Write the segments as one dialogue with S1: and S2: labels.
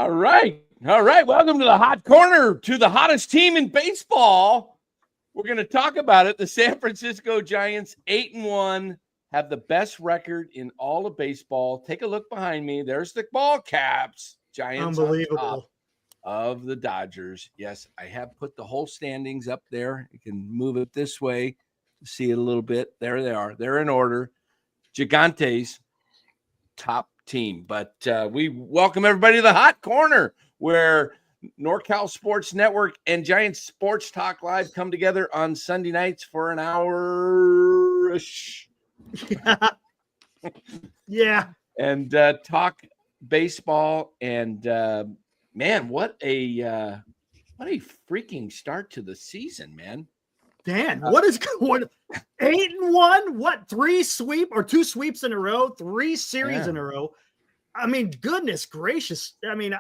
S1: All right. Welcome to the hot corner, to the hottest team in baseball. We're going to talk about it. The San Francisco Giants, 8-1, have the best record in all of baseball. Take a look behind me. There's the ball caps. Giants on top of the Dodgers. Yes, I have put the whole standings up there. You can move it this way to see it a little bit. There they are. They're in order. Gigantes, top team. But we welcome everybody to the hot corner, where NorCal Sports Network and Giants Sports Talk Live come together on Sunday nights for an hour-ish.
S2: Yeah.
S1: And talk baseball. And man, what a freaking start to the season, man.
S2: Dan, what is going 8-1? What, 3 sweep or 2 sweeps in a row, 3 series in a row? I mean, goodness gracious. I mean, I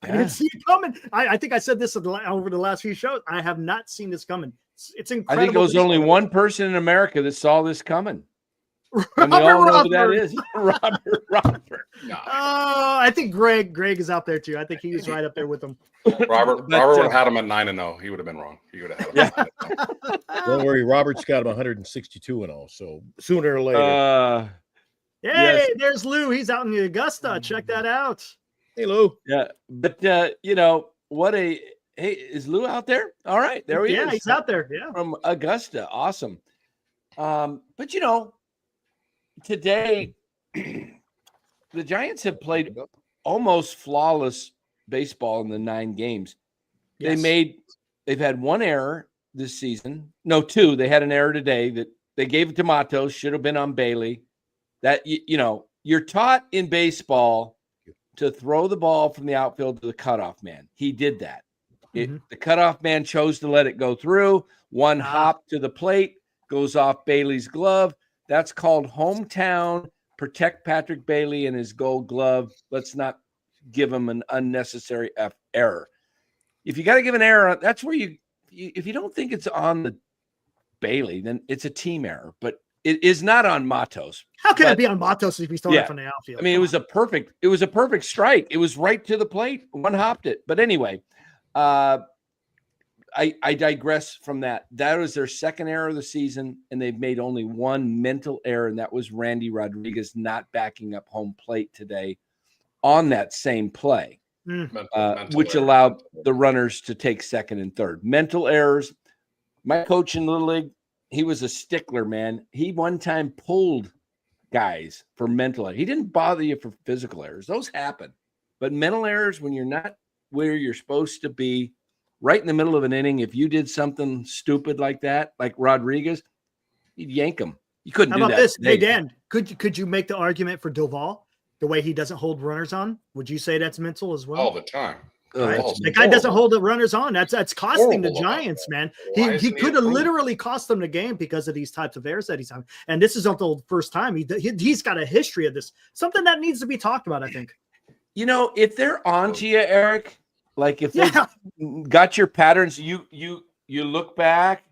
S2: didn't see it coming. I think I said this over the last few shows. I have not seen this coming. It's incredible.
S1: I think it was only one person in America that saw this coming. And we all know who that is. Robert. No.
S2: Oh, I think Greg is out there too. I think he was right up there with them.
S3: Robert would have had him at 9-0. He would have been wrong. He would have had him.
S4: Don't worry, Robert's got him 162-0. So sooner or later.
S2: Hey, there's Lou. He's out in Augusta. Check that out.
S4: Hey, Lou.
S1: Yeah, but hey, is Lou out there? All right, there he is.
S2: Yeah, he's out there. Yeah,
S1: from Augusta. Awesome. But today the Giants have played almost flawless baseball in the 9 games.
S2: Yes.
S1: They've had 1 error this season. No, 2. They had an error today that they gave it to Matos. Should have been on Bailey. That you're taught in baseball to throw the ball from the outfield to the cutoff man. He did that. The cutoff man chose to let it go through. One hop to the plate, goes off Bailey's glove. That's called hometown. Protect Patrick Bailey and his gold glove. Let's not give him an unnecessary error. If you got to give an error, that's where if you don't think it's on the Bailey, then it's a team error. But it is not on Matos.
S2: How can it be on Matos if he's throwing it from the outfield?
S1: I mean, it was a perfect strike. It was right to the plate. One hopped it. But anyway, I digress from that. That was their 2nd error of the season, and they've made only 1 mental error, and that was Randy Rodriguez not backing up home plate today on that same play, which allowed the runners to take 2nd and 3rd. Mental errors. My coach in Little League, he was a stickler, man. He one time pulled guys for mental errors. He didn't bother you for physical errors. Those happen. But mental errors, when you're not where you're supposed to be, right in the middle of an inning, if you did something stupid like that, like Rodriguez, you'd yank him. You couldn't do that.
S2: How about this? Hey, Dan, could you make the argument for Doval, the way he doesn't hold runners on? Would you say that's mental as well?
S3: All the time.
S2: Right? The guy doesn't hold the runners on. That's costing the Giants, man. He could have literally cost them the game because of these types of errors that he's on. And this isn't the first time. He's got a history of this. Something that needs to be talked about, I think.
S1: If they're on to you, Eric, like if they got your patterns, you look back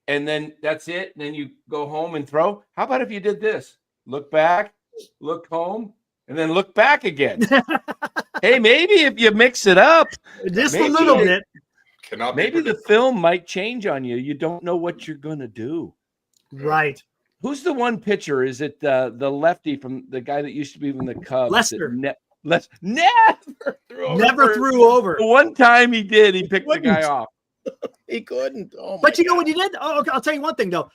S1: and then that's it. And then you go home and throw. How about if you did this? Look back, look home, and then look back again. Hey, maybe if you mix it up
S2: just a little bit,
S1: maybe the film might change on you. You don't know what you're going to do.
S2: Right.
S1: Who's the one pitcher? Is it the lefty from the guy that used to be in the Cubs?
S2: Lester.
S1: Never threw over. The one time he did, he picked the guy off.
S4: He couldn't.
S2: But you know what he did? Oh, okay, I'll tell you one thing, though.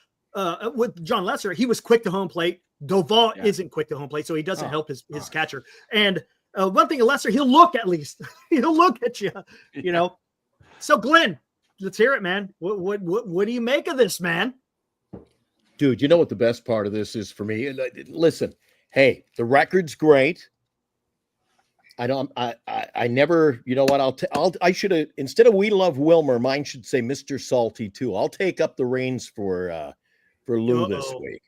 S2: With John Lester, he was quick to home plate. Doval isn't quick to home plate, so he doesn't help his catcher. And one thing, Lester, he'll look at least. He'll look at you, So, Glenn, let's hear it, man. What do you make of this, man?
S4: Dude, you know what the best part of this is for me? And listen, hey, the record's great. I never, you know what? I should have, instead of "We Love Wilmer," mine should say "Mr. Salty" too. I'll take up the reins for Lou this week.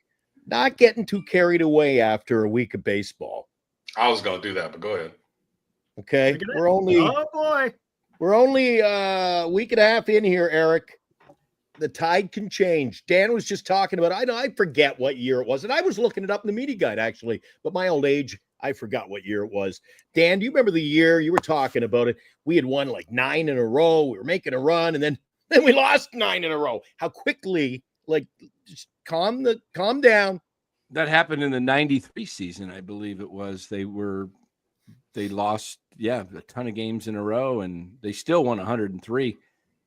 S4: Not getting too carried away after a week of baseball.
S3: I was going to do that, but go ahead.
S4: Okay. We're only a week and a half in here, Eric. The tide can change. Dan was just talking about, I forget what year it was. And I was looking it up in the media guide, actually. But my old age I forgot what year it was. Dan, do you remember the year you were talking about it? We had won like 9 in a row. We were making a run, and then we lost 9 in a row. How quickly, like, just calm down.
S1: That happened in the 93 season, I believe it was. They lost, a ton of games in a row, and they still won 103.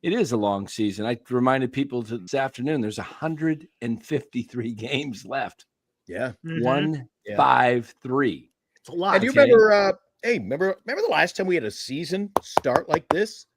S1: It is a long season. I reminded people this afternoon, there's 153 games left.
S4: Yeah.
S1: 153.
S2: It's a lot.
S4: And do you remember, remember the last time we had a season start like this?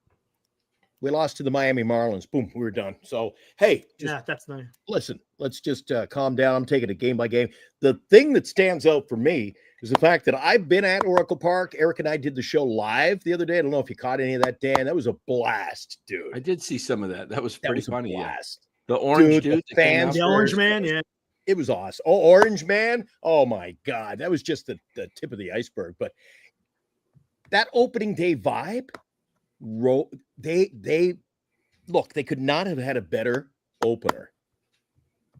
S4: We lost to the Miami Marlins. Boom, we were done. So, hey,
S2: that's nice.
S4: Listen, let's just calm down. I'm taking it game by game. The thing that stands out for me is the fact that I've been at Oracle Park. Eric and I did the show live the other day. I don't know if you caught any of that, Dan. That was a blast, dude.
S1: I did see some of that. That was pretty funny.
S4: Blast.
S1: The orange dude,
S4: the fans,
S2: the orange man,
S4: it was awesome. Oh, Orange Man. Oh my God. That was just the tip of the iceberg. But that opening day vibe, they could not have had a better opener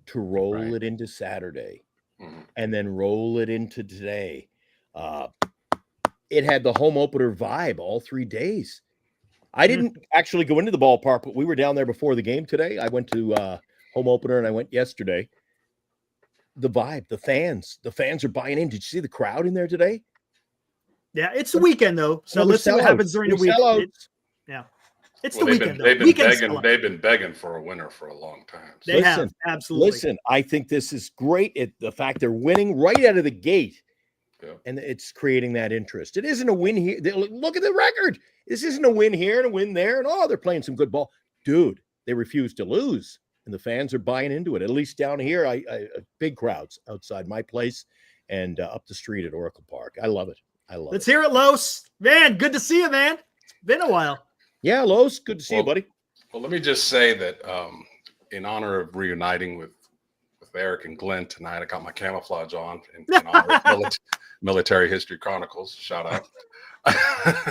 S4: to roll it into Saturday and then roll it into today. It had the home opener vibe all 3 days. I didn't actually go into the ballpark, but we were down there before the game today. I went to home opener and I went yesterday. The vibe, the fans are buying in. Did you see the crowd in there today?
S2: Yeah, it's the weekend though. So let's see what happens during the week. It's the weekend.
S3: They've been begging for a winner for a long time.
S2: So. They have, absolutely.
S4: Listen, I think this is great. The fact they're winning right out of the gate, and it's creating that interest. It isn't a win here. Look at the record. This isn't a win here and a win there, and they're playing some good ball. Dude, they refuse to lose, and the fans are buying into it. At least down here, I big crowds outside my place and up the street at Oracle Park. I love it. Let's
S2: hear it, Los. Man, good to see you, man. It's been a while.
S4: Yeah, Los, good to see you, buddy.
S3: Well, let me just say that in honor of reuniting with Eric and Glenn tonight, I got my camouflage on in honor of Military History Chronicles. Shout out.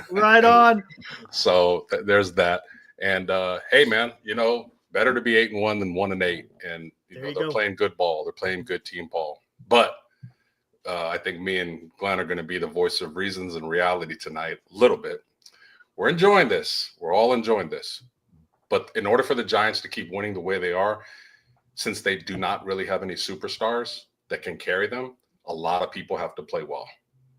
S2: Right on.
S3: So there's that. And hey, man, better to be 8-1 than 1-8. And they're playing good ball. They're playing good team ball. But I think me and Glenn are going to be the voice of reasons and reality tonight a little bit. We're enjoying this. We're all enjoying this. But in order for the Giants to keep winning the way they are, since they do not really have any superstars that can carry them, a lot of people have to play well.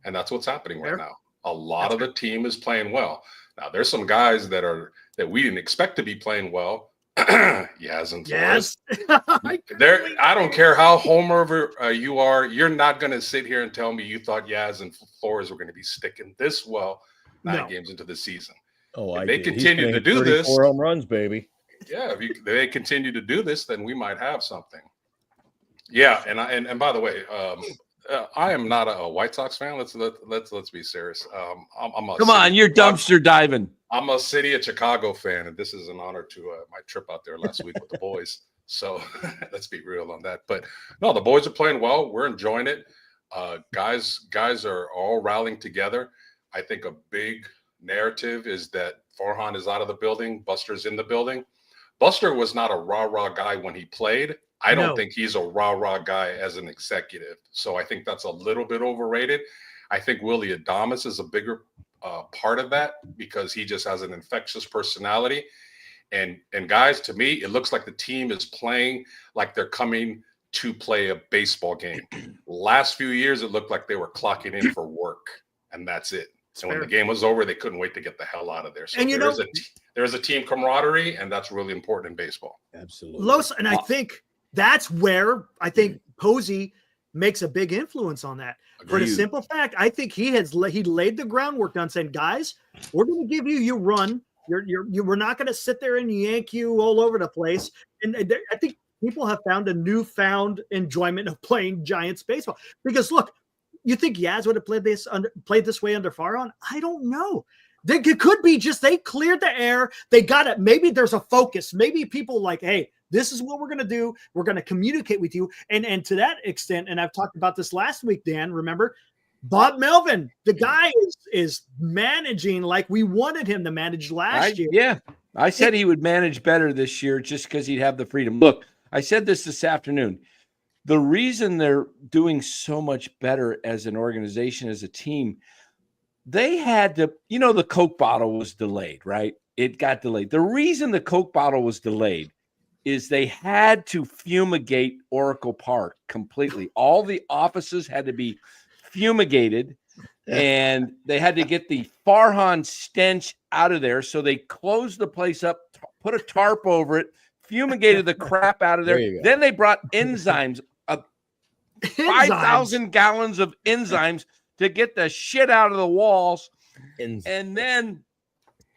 S3: And that's what's happening right now. A lot of the team is playing well. Now, there's some guys that we didn't expect to be playing well. Yaz and Flores. I don't care how homer you are. You're not going to sit here and tell me you thought Yaz and Flores were going to be sticking this well 9 games into the season.
S4: If
S3: they continue to do this,
S4: 4 home runs, baby.
S3: Yeah, if they continue to do this, then we might have something. Yeah, and by the way, I am not a White Sox fan. Let's be serious.
S1: You're dumpster diving.
S3: I'm a City of Chicago fan, and this is an honor to my trip out there last week with the boys. So let's be real on that. But no, the boys are playing well. We're enjoying it. Guys are all rallying together. I think a big narrative is that Farhan is out of the building. Buster's in the building. Buster was not a rah-rah guy when he played. I don't think he's a rah-rah guy as an executive. So I think that's a little bit overrated. I think Willie Adames is a bigger part of that because he just has an infectious personality. And guys, to me, it looks like the team is playing like they're coming to play a baseball game. Last few years, it looked like they were clocking in for work, and that's it. So when the game was over, they couldn't wait to get the hell out of there. So there's a team camaraderie, and that's really important in baseball.
S4: Absolutely.
S2: Los, and I think that's where Posey makes a big influence on that. Agreed. For the simple fact, I think he laid the groundwork on saying, guys, we're going to give you run. We're not going to sit there and yank you all over the place. And I think people have found a newfound enjoyment of playing Giants baseball. Because look, you think Yaz would have played this way under Farhan? I don't know. It could be just they cleared the air. They got it. Maybe there's a focus. Maybe people like, hey, this is what we're going to do. We're going to communicate with you. And to that extent, and I've talked about this last week, Dan, remember? Bob Melvin, the guy is managing like we wanted him to manage last year.
S1: Yeah, I said he would manage better this year just because he'd have the freedom. Look, I said this afternoon. the reason they're doing so much better as an organization, as a team, they had to, the Coke bottle was delayed, right? It got delayed. The reason the Coke bottle was delayed is they had to fumigate Oracle Park completely. All the offices had to be fumigated, and they had to get the Farhan stench out of there. So they closed the place up, put a tarp over it, fumigated the crap out of there. Then they brought enzymes, 5,000 gallons of enzymes to get the shit out of the walls. And then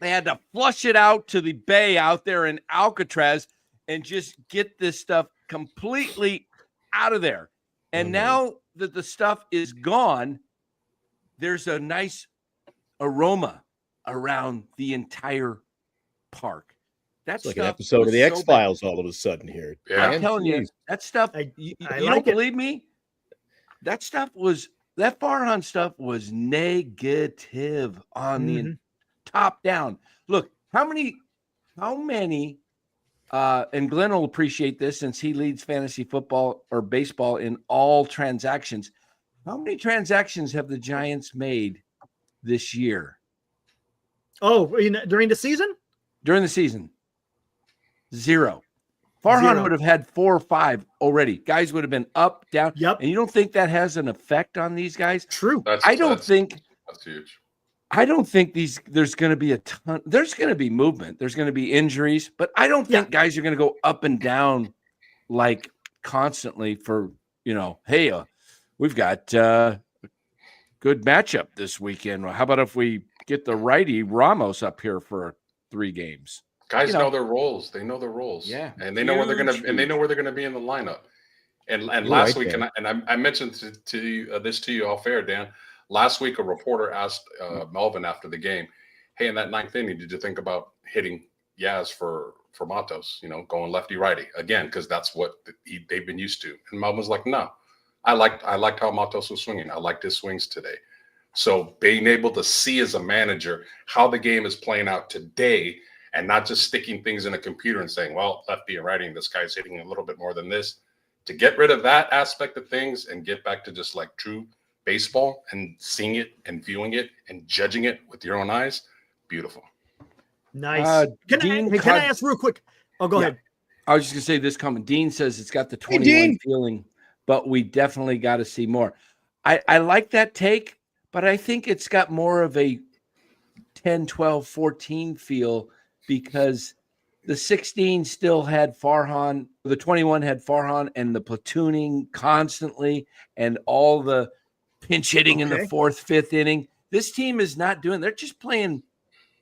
S1: they had to flush it out to the bay out there in Alcatraz and just get this stuff completely out of there. And now that the stuff is gone, there's a nice aroma around the entire park. That's
S4: like an episode of the X-Files all of a sudden here.
S3: Yeah.
S1: I'm telling you, that stuff, you don't believe me? That Farhan stuff was negative on the top down. Look, how many, and Glenn will appreciate this since he leads fantasy football or baseball in all transactions. How many transactions have the Giants made this year?
S2: Oh, during the season?
S1: During the season. 0. Farhan would have had 4 or 5 already. Guys would have been up, down.
S2: Yep.
S1: And you don't think that has an effect on these guys?
S2: True.
S3: That's huge.
S1: I don't think there's going to be a ton. There's going to be movement. There's going to be injuries, but I don't think guys are going to go up and down like constantly for, hey, we've got a good matchup this weekend. How about if we get the righty Ramos up here for 3 games?
S3: Guys know their roles. They know their roles.
S1: Yeah.
S3: And they know where they're going to, and they know where they're going to be in the lineup. And last week, I mentioned to you this to you off air, Dan. Last week, a reporter asked Melvin after the game, "Hey, in that 9th inning, did you think about hitting Yaz for Matos? Going lefty righty again, because that's what they've been used to." And Melvin was like, "No, I liked how Matos was swinging. I liked his swings today." So being able to see as a manager how the game is playing out today, and not just sticking things in a computer and saying, "Well, lefty and righty, and this guy's hitting a little bit more than this," to get rid of that aspect of things and get back to just like true baseball and seeing it and viewing it and judging it with your own eyes. Beautiful.
S2: Nice. Can I ask real quick? Oh, go ahead.
S1: I was just going to say this comment. Dean says it's got the 21 feeling, but we definitely got to see more. I like that take, but I think it's got more of a 10, 12, 14 feel because the 16 still had Farhan, the 21 had Farhan and the platooning constantly and all the pinch hitting in the 4th, 5th inning. This team is not doing, they're just playing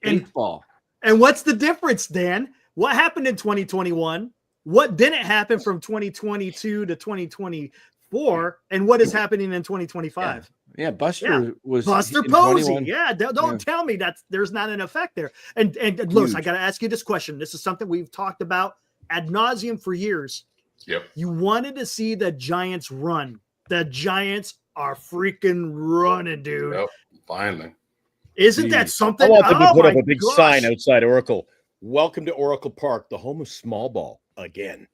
S1: baseball.
S2: And what's the difference, Dan? What happened in 2021? What didn't happen from 2022 to 2024? And what is happening in 2025?
S1: Yeah, Buster was
S2: Buster Posey. Yeah, don't tell me that there's not an effect there. And Lewis, I got to ask you this question. This is something we've talked about ad nauseum for years.
S3: Yep.
S2: You wanted to see the Giants run. The Giants are freaking running, dude.
S3: Yep. Finally.
S2: Isn't that something?
S4: I want them to put up a big sign outside Oracle. Welcome to Oracle Park, the home of small ball again.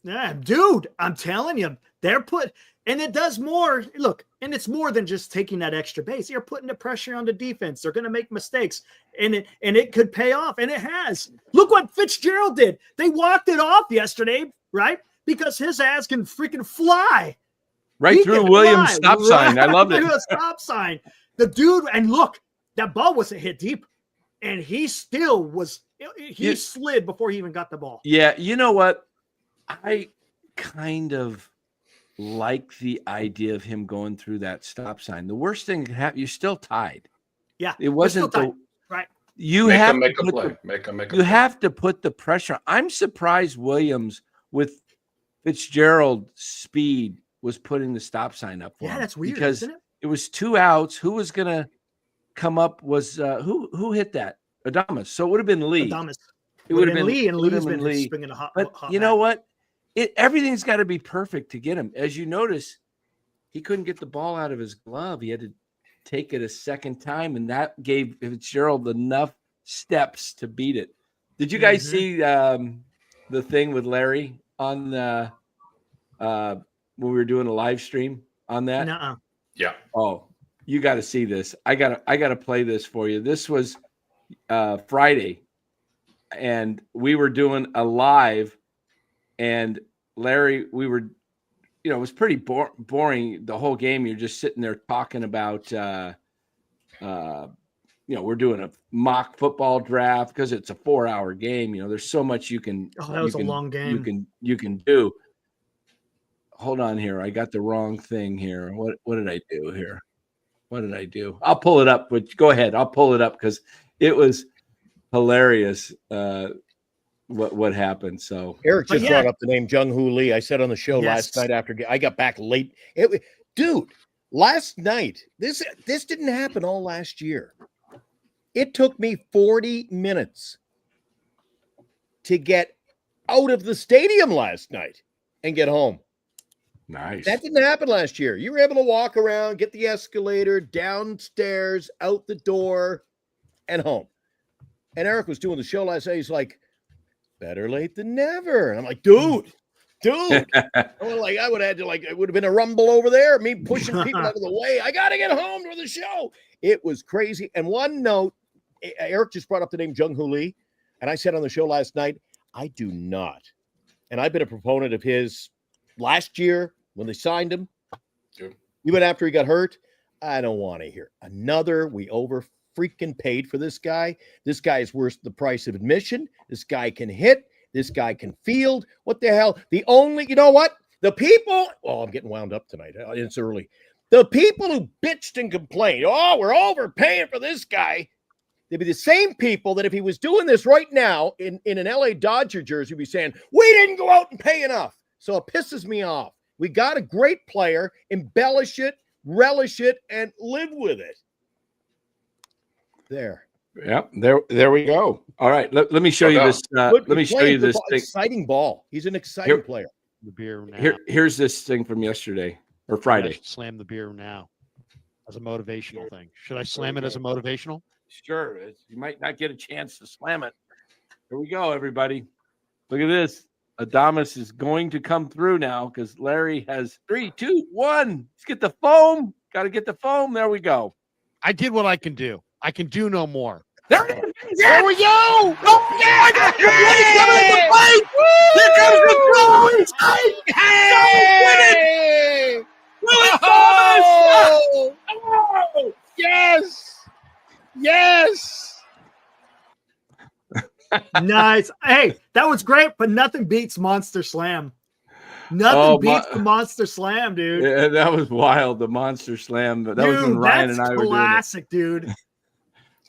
S2: Yeah, dude, I'm telling you, and it does more. Look, and it's more than just taking that extra base. You're putting the pressure on the defense. They're going to make mistakes, and it could pay off, and it has. Look what Fitzgerald did. They walked it off yesterday, right? Because his ass can freaking fly.
S1: Right through Williams' stop sign. I love it.
S2: A stop sign. The dude, and look, that ball wasn't hit deep, and he still was. He slid before he even got the ball.
S1: Yeah, you know what? I kind of like the idea of him going through that stop sign. The worst thing that could happen, you're still tied.
S2: Yeah,
S1: it wasn't
S2: right.
S1: You have to put the pressure. I'm surprised Williams with Fitzgerald's speed was putting the stop sign up for him.
S2: That's weird,
S1: because
S2: isn't it?
S1: It was 2 outs. Who was gonna come up was who hit that? Adames. So it would have been Lee.
S2: It would have been Lee, and Lee's been spinning a hot.
S1: But you know what? Everything's got to be perfect to get him. As you notice, he couldn't get the ball out of his glove. He had to take it a second time, and that gave Fitzgerald enough steps to beat it. Did you guys see the thing with Larry on the when we were doing a live stream on that?
S2: Nuh-uh.
S3: Yeah.
S1: Oh, you got to see this. I gotta play this for you. This was Friday, and we were doing a live, and Larry, we were, it was pretty boring the whole game. You're just sitting there talking about, we're doing a mock football draft because it's a 4-hour game. There's so much you can.
S2: Oh, that was a long game.
S1: You can do. Hold on here. I got the wrong thing here. What did I do here? What did I do? I'll pull it up. But go ahead. I'll pull it up because it was hilarious. What happened? So
S4: Eric just brought up the name Jung Hoo Lee. I said on the show last night after I got back late. Dude, last night this didn't happen all last year. It took me 40 minutes to get out of the stadium last night and get home.
S1: Nice.
S4: That didn't happen last year. You were able to walk around, get the escalator, downstairs, out the door, and home. And Eric was doing the show last night. He's like, better late than never. And I'm like, dude. I would have had to, it would have been a rumble over there, me pushing people out of the way. I got to get home to the show. It was crazy. And one note, Eric just brought up the name Jung Hoo Lee. And I said on the show last night, I do not. And I've been a proponent of his last year when they signed him.
S3: Sure.
S4: Even after he got hurt, I don't want to hear another. We over freaking paid for this guy. This guy is worth the price of admission. This guy can hit. This guy can field. What the hell? You know what? The people, I'm getting wound up tonight. It's early. The people who bitched and complained, we're overpaying for this guy. They'd be the same people that if he was doing this right now in an LA Dodger jersey, would be saying, we didn't go out and pay enough. So it pisses me off. We got a great player, embellish it, relish it, and live with it. There.
S1: Yeah, there we go. All right, let me show you this. Let me show you this thing.
S4: Exciting ball. He's an exciting player.
S5: The beer now.
S1: Here's this thing from yesterday or Friday.
S5: Slam the beer now as a motivational thing. Should I slam it as a motivational?
S1: Sure. You might not get a chance to slam it. Here we go, everybody. Look at this. Adamas is going to come through now because Larry has 3, 2, 1. Let's get the foam. Got to get the foam. There we go.
S5: I did what I can do. I can do no more.
S1: There it is.
S5: There we go.
S1: Oh, yeah. Here comes the throw.
S5: Hey!
S1: Willie
S5: Oh!
S1: Thomas.
S5: Yes.
S2: Nice. Hey, that was great, but nothing beats Monster Slam. Nothing beats the Monster Slam, dude.
S1: Yeah, that was wild. The Monster Slam. That was when Ryan and I were doing it.
S2: Classic, dude.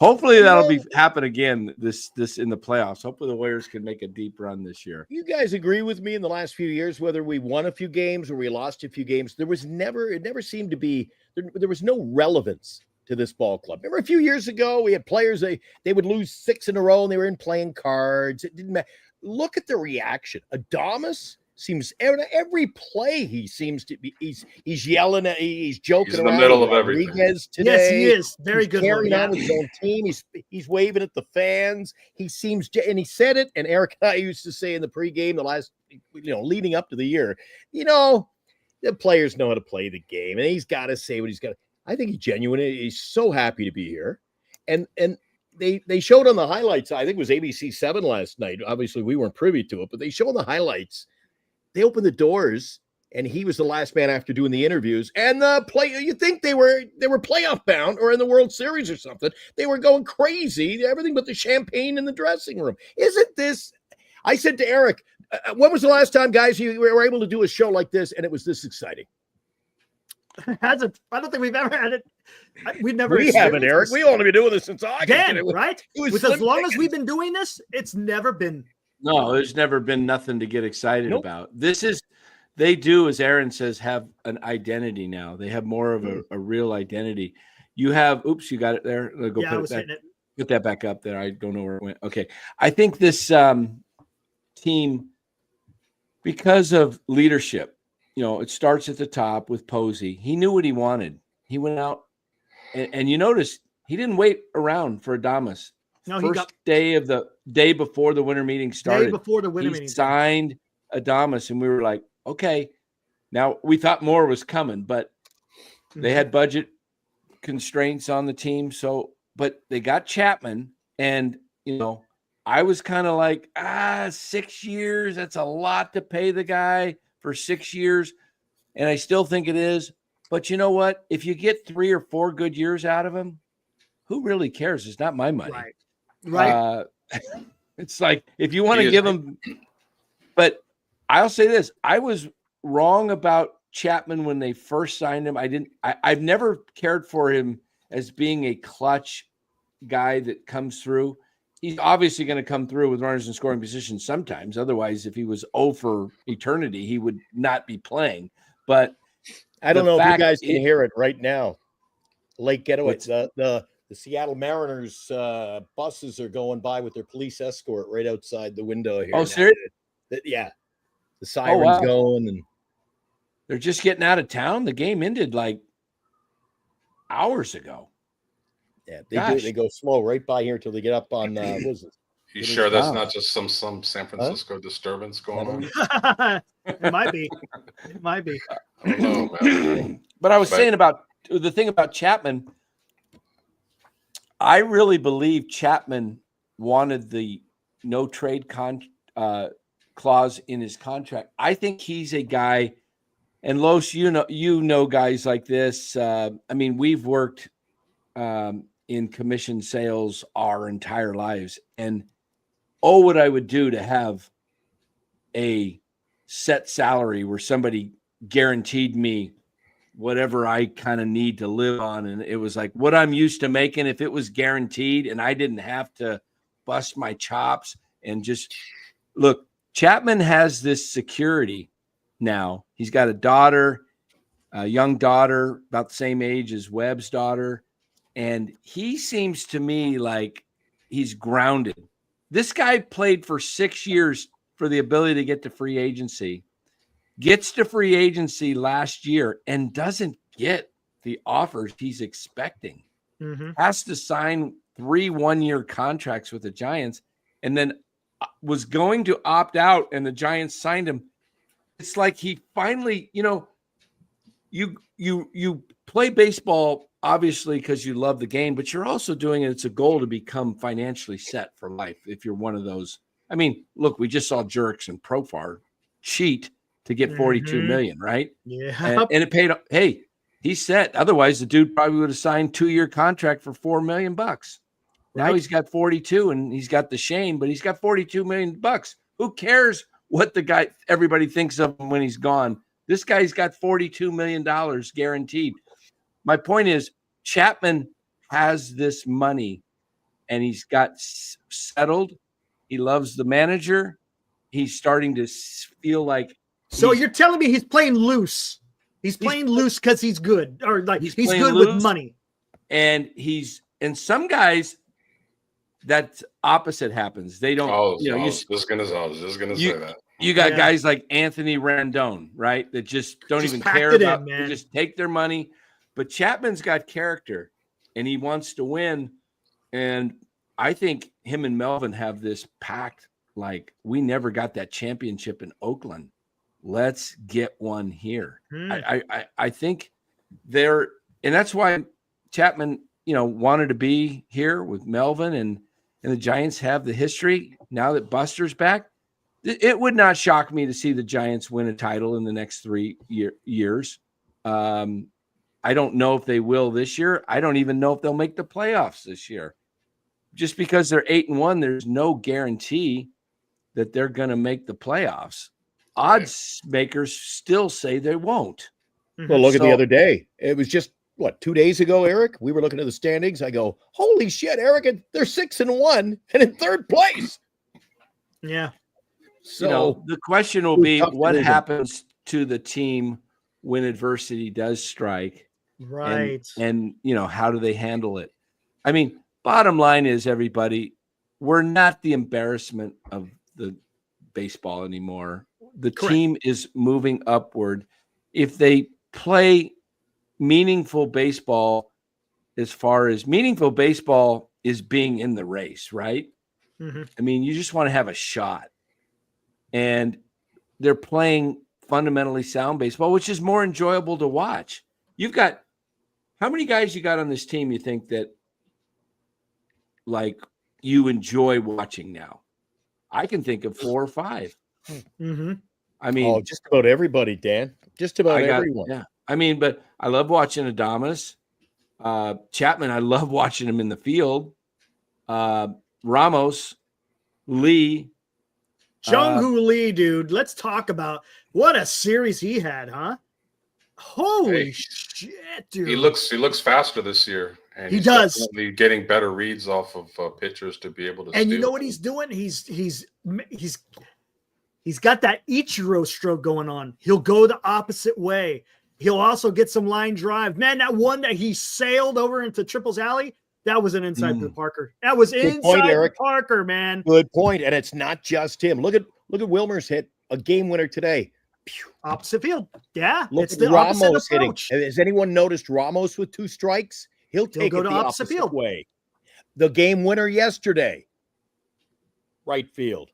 S1: Hopefully that'll happen again this in the playoffs. Hopefully the Warriors can make a deep run this year.
S4: You guys agree with me in the last few years, whether we won a few games or we lost a few games, it never seemed to be, there was no relevance to this ball club. Remember a few years ago, we had players, they would lose 6 in a row and they were in playing cards. It didn't matter. Look at the reaction. Adamas seems every play he seems to be he's yelling at, he's joking
S3: He's in
S4: around
S3: the middle of
S4: Rodriguez
S3: everything.
S4: today.
S2: Yes, he is. Very
S4: He's
S2: good.
S4: carrying on with his own team. He's waving at the fans. He seems, and he said it, and Eric and I used to say in the pregame the last, leading up to the year, the players know how to play the game, and he's got to say what he's got to. I think he's genuine. He's so happy to be here. And they showed on the highlights. I think it was ABC 7 last night. Obviously, we weren't privy to it, but they showed on the highlights. They opened the doors, and he was the last man after doing the interviews. And you think they were playoff bound or in the World Series or something. They were going crazy. Everything but the champagne in the dressing room. Isn't this? I said to Eric, when was the last time, guys, you were able to do a show like this and it was this exciting?
S2: I don't think we've ever had it. We
S4: haven't, Eric. We only been doing this since August.
S2: Right? As long as we've been doing this, it's never been.
S1: No, there's never been nothing to get excited about. They do, as Aaron says, have an identity now. They have more of a real identity. You have, you got it there. Go
S2: I was hitting it.
S1: Put that back up there. I don't know where it went. Okay. I think this team, because of leadership, it starts at the top with Posey. He knew what he wanted. He went out, and you notice he didn't wait around for Adamas.
S2: No,
S1: day before the winter meeting started.
S2: Day before the winter meeting.
S1: He signed Adamas, and we were like, okay, Now, we thought more was coming, but they had budget constraints on the team. So, but they got Chapman, and, I was kind of like, 6 years, that's a lot to pay the guy for 6 years. And I still think it is. But you know what? If you get 3 or 4 good years out of him, who really cares? It's not my money.
S2: Right.
S1: It's like, if you want to give him, but I'll say this, I was wrong about Chapman when they first signed him. I've never cared for him as being a clutch guy that comes through. He's obviously going to come through with runners in scoring position sometimes. Otherwise, if he was 0 for eternity, he would not be playing. But
S4: I don't know if you guys can hear it right now. Lake Getaway, the Seattle Mariners buses are going by with their police escort right outside the window here.
S1: Oh, seriously?
S4: Yeah. The sirens going, and
S1: they're just getting out of town. The game ended like hours ago.
S4: Yeah, they go slow right by here till they get up on what is it?
S3: You sure that's not just some San Francisco disturbance going on?
S2: It might be. It might be.
S3: I don't know, man.
S1: But I was saying about the thing about Chapman. I really believe Chapman wanted the no trade clause in his contract. I think he's a guy, and Los, you know guys like this. I mean, we've worked in commission sales our entire lives, and what I would do to have a set salary where somebody guaranteed me whatever I kind of need to live on. And it was like what I'm used to making if it was guaranteed and I didn't have to bust my chops and just look. Chapman has this security now. He's got a daughter, a young daughter, about the same age as Webb's daughter. And he seems to me like he's grounded. This guy played for 6 years for the ability to get to free agency, gets to free agency last year and doesn't get the offers he's expecting. Has to sign 3 one-year contracts with the Giants, and then was going to opt out, and the Giants signed him. It's like he finally, you play baseball obviously because you love the game, but you're also doing it. It's a goal to become financially set for life. If you're one of those, I mean, look, we just saw Jerks and Profar cheat to get 42 million, right?
S2: Yeah.
S1: And it paid. Hey, he's set. Otherwise, the dude probably would have signed 2-year contract for $4 million. Now he's got 42 and he's got the shame, but he's got $42 million. Who cares what everybody thinks of him when he's gone? This guy's got $42 million guaranteed. My point is, Chapman has this money and he's got settled. He loves the manager. He's starting to feel like.
S2: So you're telling me he's playing loose. He's playing loose because he's good, or like he's good with money.
S3: And
S1: some guys, that opposite happens. They don't.
S3: I was just gonna say that.
S1: You got guys like Anthony Randone, right? That just don't even care about. They just take their money. But Chapman's got character, and he wants to win. And I think him and Melvin have this pact. Like, we never got that championship in Oakland. Let's get one here. I think and that's why Chapman, wanted to be here with Melvin, and the Giants have the history. Now that Buster's back, it would not shock me to see the Giants win a title in the next 3 years. I don't know if they will this year. I don't even know if they'll make the playoffs this year. Just because they're 8-1, there's no guarantee that they're going to make the playoffs. Odds makers still say they won't.
S4: Well, look at the other day. It was just, 2 days ago, Eric? We were looking at the standings. I go, holy shit, Eric, they're 6-1 and in third place.
S2: Yeah.
S4: So
S1: the question will be, what happens to the team when adversity does strike?
S2: Right.
S1: And how do they handle it? I mean, bottom line is, everybody, we're not the embarrassment of the baseball anymore. The team is moving upward. If they play meaningful baseball, as far as meaningful baseball is being in the race, right? I mean, you just want to have a shot. And they're playing fundamentally sound baseball, which is more enjoyable to watch. You've got how many guys you got on this team you think that like you enjoy watching now? I can think of 4 or 5.
S2: Mm-hmm.
S1: I mean,
S4: just about everybody, Dan. Just about everyone.
S1: Yeah. I mean, but I love watching Adames. Chapman, I love watching him in the field. Ramos, Lee.
S2: Jung Hoo Lee, dude. Let's talk about what a series he had, huh? Holy shit, dude.
S3: He looks faster this year. And
S2: he does.
S3: Definitely getting better reads off of pitchers to be able to.
S2: And you know what he's doing? He's got that Ichiro stroke going on. He'll go the opposite way. He'll also get some line drive. Man, that one that he sailed over into Triple's alley, that was an inside the Parker. That was
S4: Good
S2: inside
S4: point, Eric.
S2: the Parker, man.
S4: Good point. And it's not just him. Look at Wilmer's hit, a game winner today.
S2: Opposite field. Yeah.
S4: Look
S2: it's
S4: at
S2: the opposite
S4: Ramos hitting.
S2: approach.
S4: Has anyone noticed Ramos with 2 strikes? He'll take
S2: go
S4: it
S2: to
S4: the
S2: opposite field.
S4: way. The game winner yesterday, right field.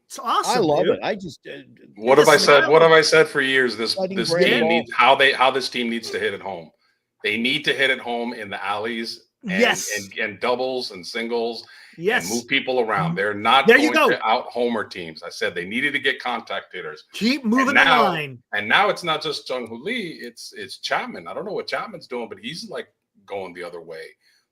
S2: It's awesome.
S4: I love
S2: dude.
S4: it. I just
S3: what have I said? What have I said for years? This team needs how this team needs to hit at home. They need to hit at home in the alleys and doubles and singles.
S2: Yes.
S3: And move people around. They're not going to out homer teams. I said they needed to get contact hitters.
S2: Keep moving the line.
S3: And now it's not just Jung Hoo Lee, it's Chapman. I don't know what Chapman's doing, but he's like going the other way.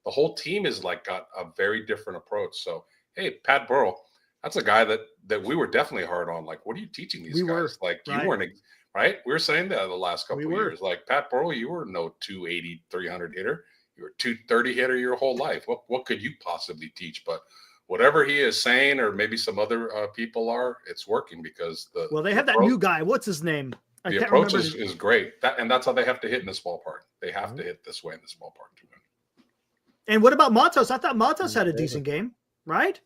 S3: The whole team is like got a very different approach. So hey, Pat Burrell, that's a guy that we were definitely hard on. Like, what are you teaching these guys? You weren't right. We were saying that the last couple of years. Like Pat Burrell, you were no 280, 300 hitter. You were 230 hitter your whole life. What could you possibly teach? But whatever he is saying, or maybe some other people are, it's working because
S2: they have that new guy. What's his name?
S3: The approach is great. And that's how they have to hit in this ballpark. They have to hit this way in this ballpark to win.
S2: And what about Matos? I thought Matos had a decent game, right?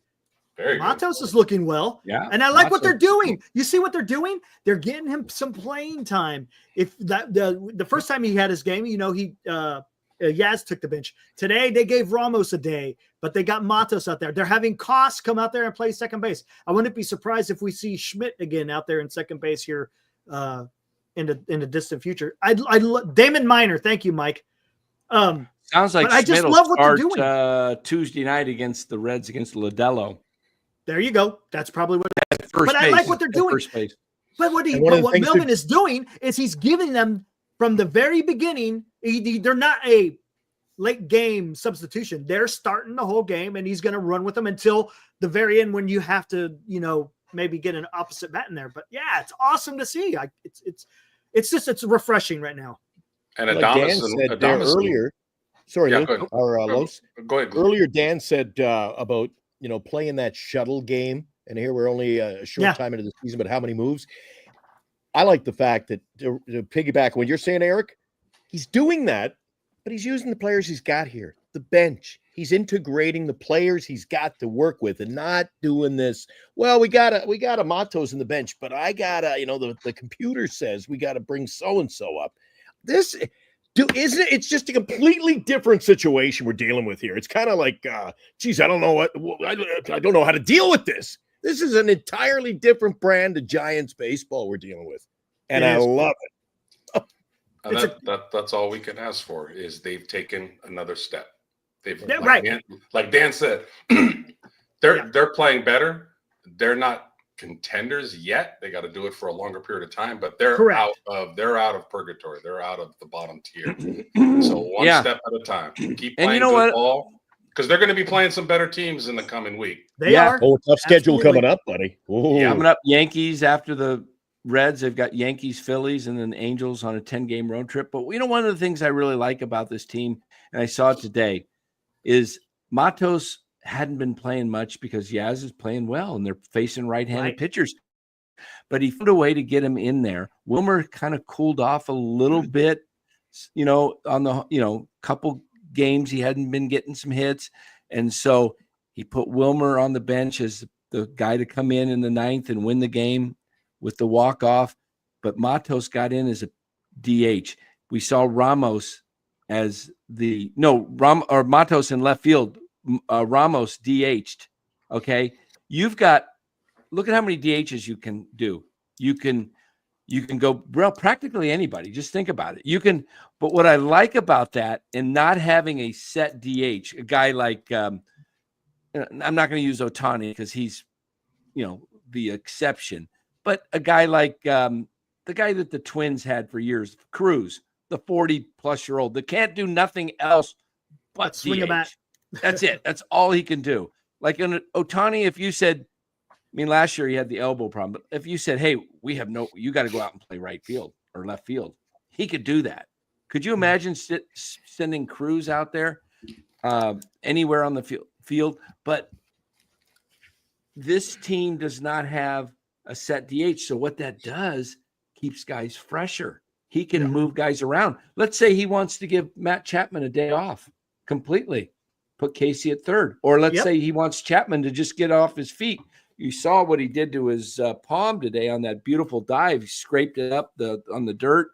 S3: Very
S2: Matos is looking well.
S1: Yeah.
S2: And I like what they're doing. You see what they're doing? They're getting him some playing time. If that the first time he had his game, he Yaz took the bench. Today they gave Ramos a day, but they got Matos out there. They're having Koss come out there and play second base. I wouldn't be surprised if we see Schmidt again out there in second base here in the distant future. Damon Minor. Thank you, Mike.
S1: Sounds like
S2: I just love what they're doing.
S1: Tuesday night against the Reds against Lidello.
S2: There you go. That's probably what.
S1: But
S2: I like what they're doing.
S1: First base.
S2: But what Melvin is doing is he's giving them from the very beginning. They're not a late game substitution. They're starting the whole game, and he's going to run with them until the very end when you have to, maybe get an opposite bat in there. But yeah, it's awesome to see. It's refreshing right now.
S3: And
S4: like
S3: Adames
S4: Dan said earlier. Sorry,
S3: yeah,
S4: Luke, Los.
S3: Go ahead.
S4: Earlier, Dan said about playing that shuttle game, and here we're only a short time into the season, but how many moves? I like the fact that to piggyback what you're saying, Eric, he's doing that, but he's using the players he's got here, the bench. He's integrating the players he's got to work with, and not doing this. Well, we got a Matos in the bench, but I gotta, the computer says we got to bring so and so up. Isn't it? It's just a completely different situation we're dealing with here. It's kind of like, geez, I don't know I don't know how to deal with this. This is an entirely different brand of Giants baseball we're dealing with, and I love it.
S3: And that's all we can ask for is they've taken another step. They've like Dan said, they're playing better. They're not contenders yet. They got to do it for a longer period of time, but they're out of purgatory. They're out of the bottom tier. So one step at a time. Keep playing good ball because they're going to be playing some better teams in the coming week.
S2: They are.
S4: Oh, tough schedule coming up, buddy.
S1: Yeah, coming up Yankees after the Reds. They've got Yankees, Phillies, and then Angels on a 10-game road trip. But one of the things I really like about this team, and I saw it today, is Matos hadn't been playing much because Yaz is playing well and they're facing right-handed pitchers. But he found a way to get him in there. Wilmer kind of cooled off a little bit, on the, couple games he hadn't been getting some hits. And so he put Wilmer on the bench as the guy to come in the ninth and win the game with the walk-off. But Matos got in as a DH. We saw Ramos as Matos in left field. Ramos DH'd. Okay. Look at how many DHs you can do. You can You can go, well, practically anybody. Just think about it. You can, but what I like about that and not having a set DH, a guy like, I'm not going to use Ohtani because he's, the exception, but a guy like the guy that the Twins had for years, Cruz, the 40-plus-year-old that can't do nothing else but
S2: swing a bat.
S1: That's it. That's all he can do. Like in Ohtani, if you said, last year he had the elbow problem, but if you said, hey, you got to go out and play right field or left field, he could do that. Could you imagine sending Cruz out there anywhere on the field? But this team does not have a set DH. So what that does keeps guys fresher. He can move guys around. Let's say he wants to give Matt Chapman a day off completely, put Casey at third. Or let's say he wants Chapman to just get off his feet. You saw what he did to his palm today on that beautiful dive. He scraped it up on the dirt.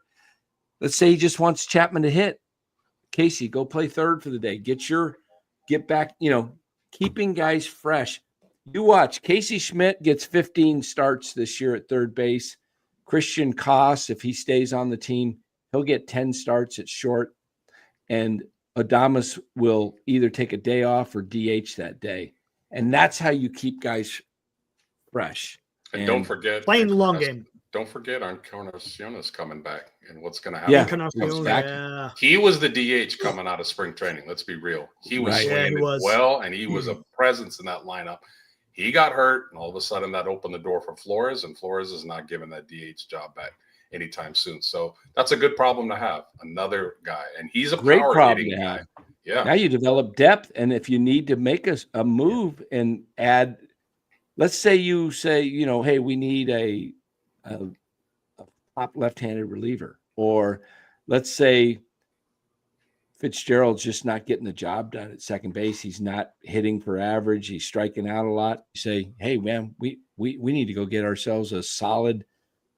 S1: Let's say he just wants Chapman to hit. Casey, go play third for the day. Get back, keeping guys fresh. You watch. Casey Schmidt gets 15 starts this year at third base. Christian Koss, if he stays on the team, he'll get 10 starts at short. And Adames will either take a day off or DH that day. And that's how you keep guys fresh.
S3: And don't forget
S2: playing the long game.
S3: Don't forget Encarnacion's coming back and what's going to happen.
S2: Yeah,
S3: he was the DH coming out of spring training. Let's be real. He was swinging well, and he was a presence in that lineup. He got hurt, and all of a sudden that opened the door for Flores, and Flores is not giving that DH job back anytime soon. So that's a good problem to have. Another guy, and he's a
S1: great problem
S3: hitting
S1: to have.
S3: guy. Yeah.
S1: Now you develop depth, and if you need to make a move and add, let's say you say, hey, we need a top left-handed reliever, or let's say Fitzgerald's just not getting the job done at second base. He's not hitting for average. He's striking out a lot. You say, hey, man, we need to go get ourselves a solid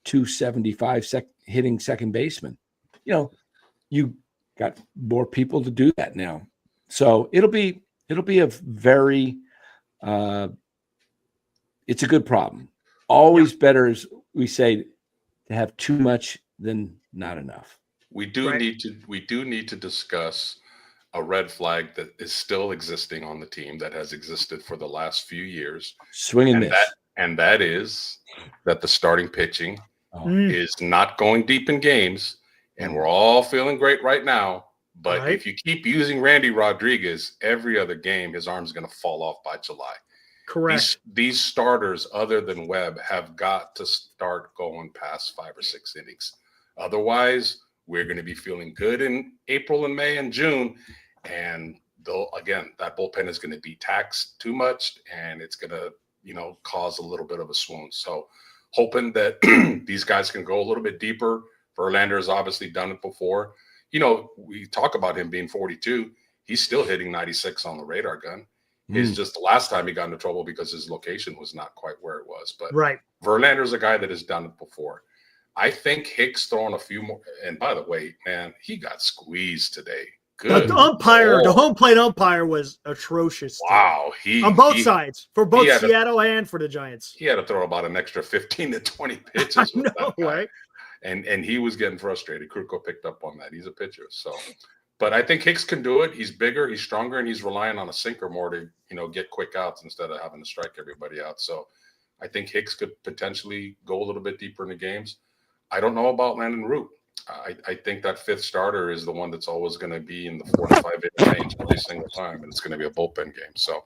S1: 275 hitting second baseman. You got more people to do that now. So it'll be a very it's a good problem. Always better, as we say, to have too much than not enough.
S3: We do need to discuss a red flag that is still existing on the team, that has existed for the last few years.
S1: Swing and miss.
S3: That is that the starting pitching is not going deep in games, and we're all feeling great right now. But if you keep using Randy Rodriguez every other game, his arm's going to fall off by July.
S2: Correct.
S3: These starters, other than Webb, have got to start going past 5 or 6 innings. Otherwise, we're going to be feeling good in April and May and June. And again, that bullpen is going to be taxed too much, and it's going to, cause a little bit of a swoon. So hoping that these guys can go a little bit deeper. Verlander has obviously done it before. We talk about him being 42. He's still hitting 96 on the radar gun. It's just the last time he got into trouble because his location was not quite where it was. But Verlander's a guy that has done it before. I think Hicks throwing a few more. And by the way, man, he got squeezed today. Good.
S2: The home plate umpire was atrocious.
S3: Wow.
S2: On both sides, for both Seattle and for the Giants.
S3: He had to throw about an extra 15 to 20 pitches.
S2: I know, right?
S3: And he was getting frustrated. Kruko picked up on that. He's a pitcher. So, but I think Hicks can do it. He's bigger, he's stronger, and he's relying on a sinker more to, get quick outs instead of having to strike everybody out. So I think Hicks could potentially go a little bit deeper in the games. I don't know about Landon Root. I think that fifth starter is the one that's always going to be in the 4 to 5 inning range every single time, and it's going to be a bullpen game. So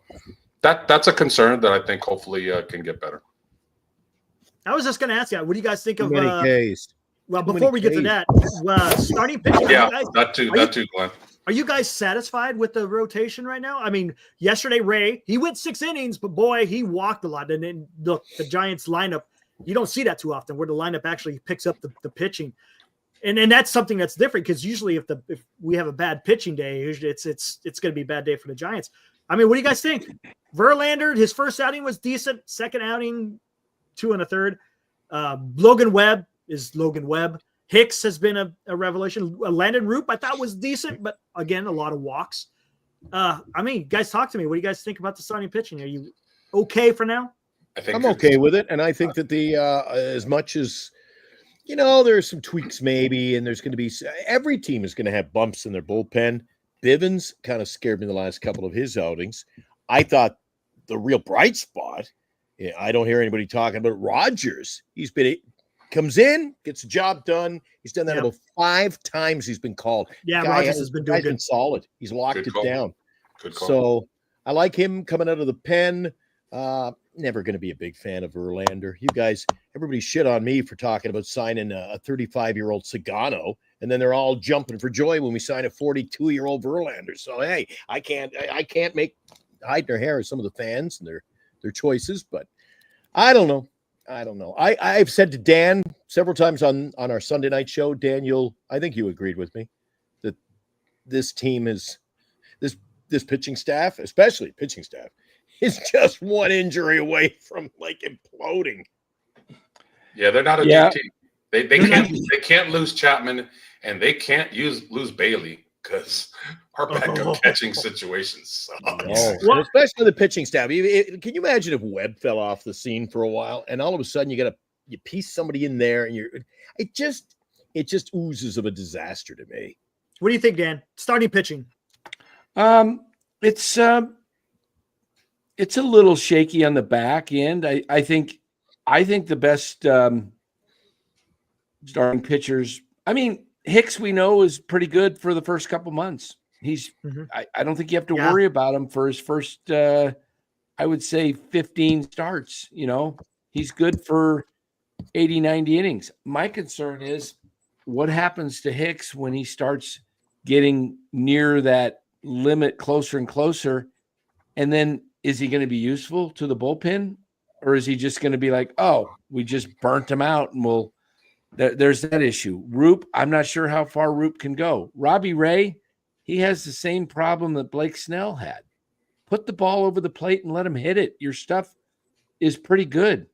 S3: that's a concern that I think hopefully can get better.
S2: I was just going to ask you, what do you guys think of? Well,
S4: Too
S2: before we get to that, starting pitching.
S3: Yeah, that too, Glenn.
S2: Are you guys satisfied with the rotation right now? I mean, yesterday Ray, he went 6 innings, but boy, he walked a lot. And then look, the Giants lineup, you don't see that too often, where the lineup actually picks up the pitching. And that's something that's different, because usually if we have a bad pitching day, usually it's going to be a bad day for the Giants. I mean, what do you guys think? Verlander, his first outing was decent. Second outing, 2 1/3. Logan Webb is Logan Webb. Hicks has been a revelation. Landon Root, I thought, was decent, but again, a lot of walks. I mean, guys, talk to me. What do you guys think about the starting pitching? Are you okay for now?
S4: I'm okay with it, and I think that as much as there's some tweaks maybe, and there's going to be every team is going to have bumps in their bullpen. Bivens kind of scared me the last couple of his outings. I thought the real bright spot, I don't hear anybody talking about Rogers. Comes in, gets the job done. He's done that about 5 times he's been called.
S2: Yeah, Rogers has been doing good.
S4: Solid. He's locked it down.
S3: Good call.
S4: So I like him coming out of the pen. Never going to be a big fan of Verlander. You guys, everybody shit on me for talking about signing a 35-year-old Sagano, and then they're all jumping for joy when we sign a 42-year-old Verlander. So hey, I can't make hide their hair as some of the fans and their choices, but I don't know. I've said to Dan several times on our Sunday night show, Dan, I think you agreed with me that this team is this pitching staff, especially pitching staff, is just one injury away from like imploding.
S3: Yeah, they're not a deep team. They can't lose Chapman, and they can't lose Bailey because our backup catching situation sucks.
S4: No, especially the pitching staff. Can you imagine if Webb fell off the scene for a while, and all of a sudden you piece somebody in there, and it just oozes of a disaster to me.
S2: What do you think, Dan? Starting pitching.
S1: It's a little shaky on the back end. I think the best starting pitchers. I mean, Hicks we know is pretty good for the first couple months. He's. I don't think you have to worry about him for his first. I would say 15 starts. He's good for 80, 90 innings. My concern is what happens to Hicks when he starts getting near that limit closer and closer, and then is he going to be useful to the bullpen, or is he just going to be like, oh, we just burnt him out, and there's that issue. Roop, I'm not sure how far Roop can go. Robbie Ray, he has the same problem that Blake Snell had. Put the ball over the plate and let him hit it. Your stuff is pretty good.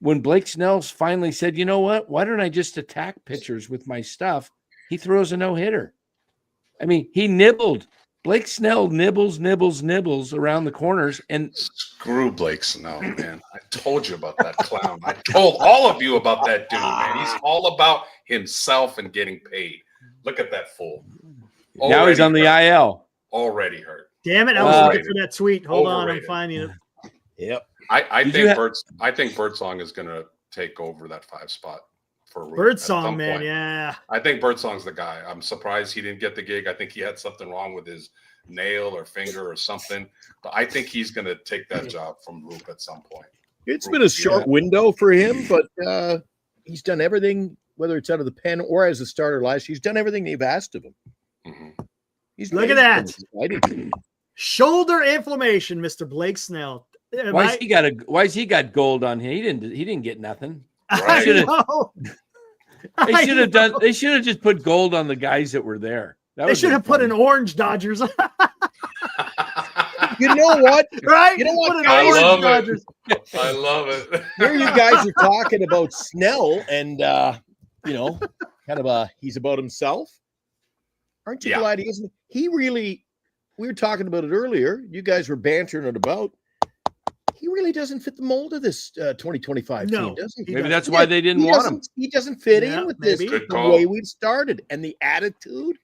S1: When Blake Snell's finally said, you know what, why don't I just attack pitchers with my stuff? He throws a no-hitter. I mean, he nibbled. Blake Snell nibbles around the corners. And
S3: screw Blake Snell, man. I told you about that clown. I told all of you about that dude, man. He's all about himself and getting paid. Look at that fool.
S1: Now he's on the IL.
S3: Already hurt.
S2: Damn it. I was looking for that tweet. Hold on. I'm finding it.
S4: Yep.
S3: I think Birdsong is going to take over that 5 spot for
S2: Birdsong, man. Point. Yeah.
S3: I think Birdsong's the guy. I'm surprised he didn't get the gig. I think he had something wrong with his nail or finger or something. But I think he's going to take that job from Roop at some point.
S4: It's been a short window for him, but he's done everything, whether it's out of the pen or as a starter last year. He's done everything they've asked of him.
S2: Mm-hmm. Look at that. Shoulder inflammation, Mr. Blake Snell.
S1: Why's he got gold on him? He didn't get nothing.
S3: Right.
S1: They should have just put gold on the guys that were there.
S2: They should have put an orange Dodgers.
S4: You know what?
S2: Right?
S4: You know what?
S3: I love it.
S4: Here you guys are talking about Snell and kind of he's about himself. Aren't you glad he isn't? We were talking about it earlier. You guys were bantering it about. He really doesn't fit the mold of this 2025 team, does he?
S1: Maybe that's why they didn't want him.
S4: He doesn't fit in with this the way we've started. And the attitude,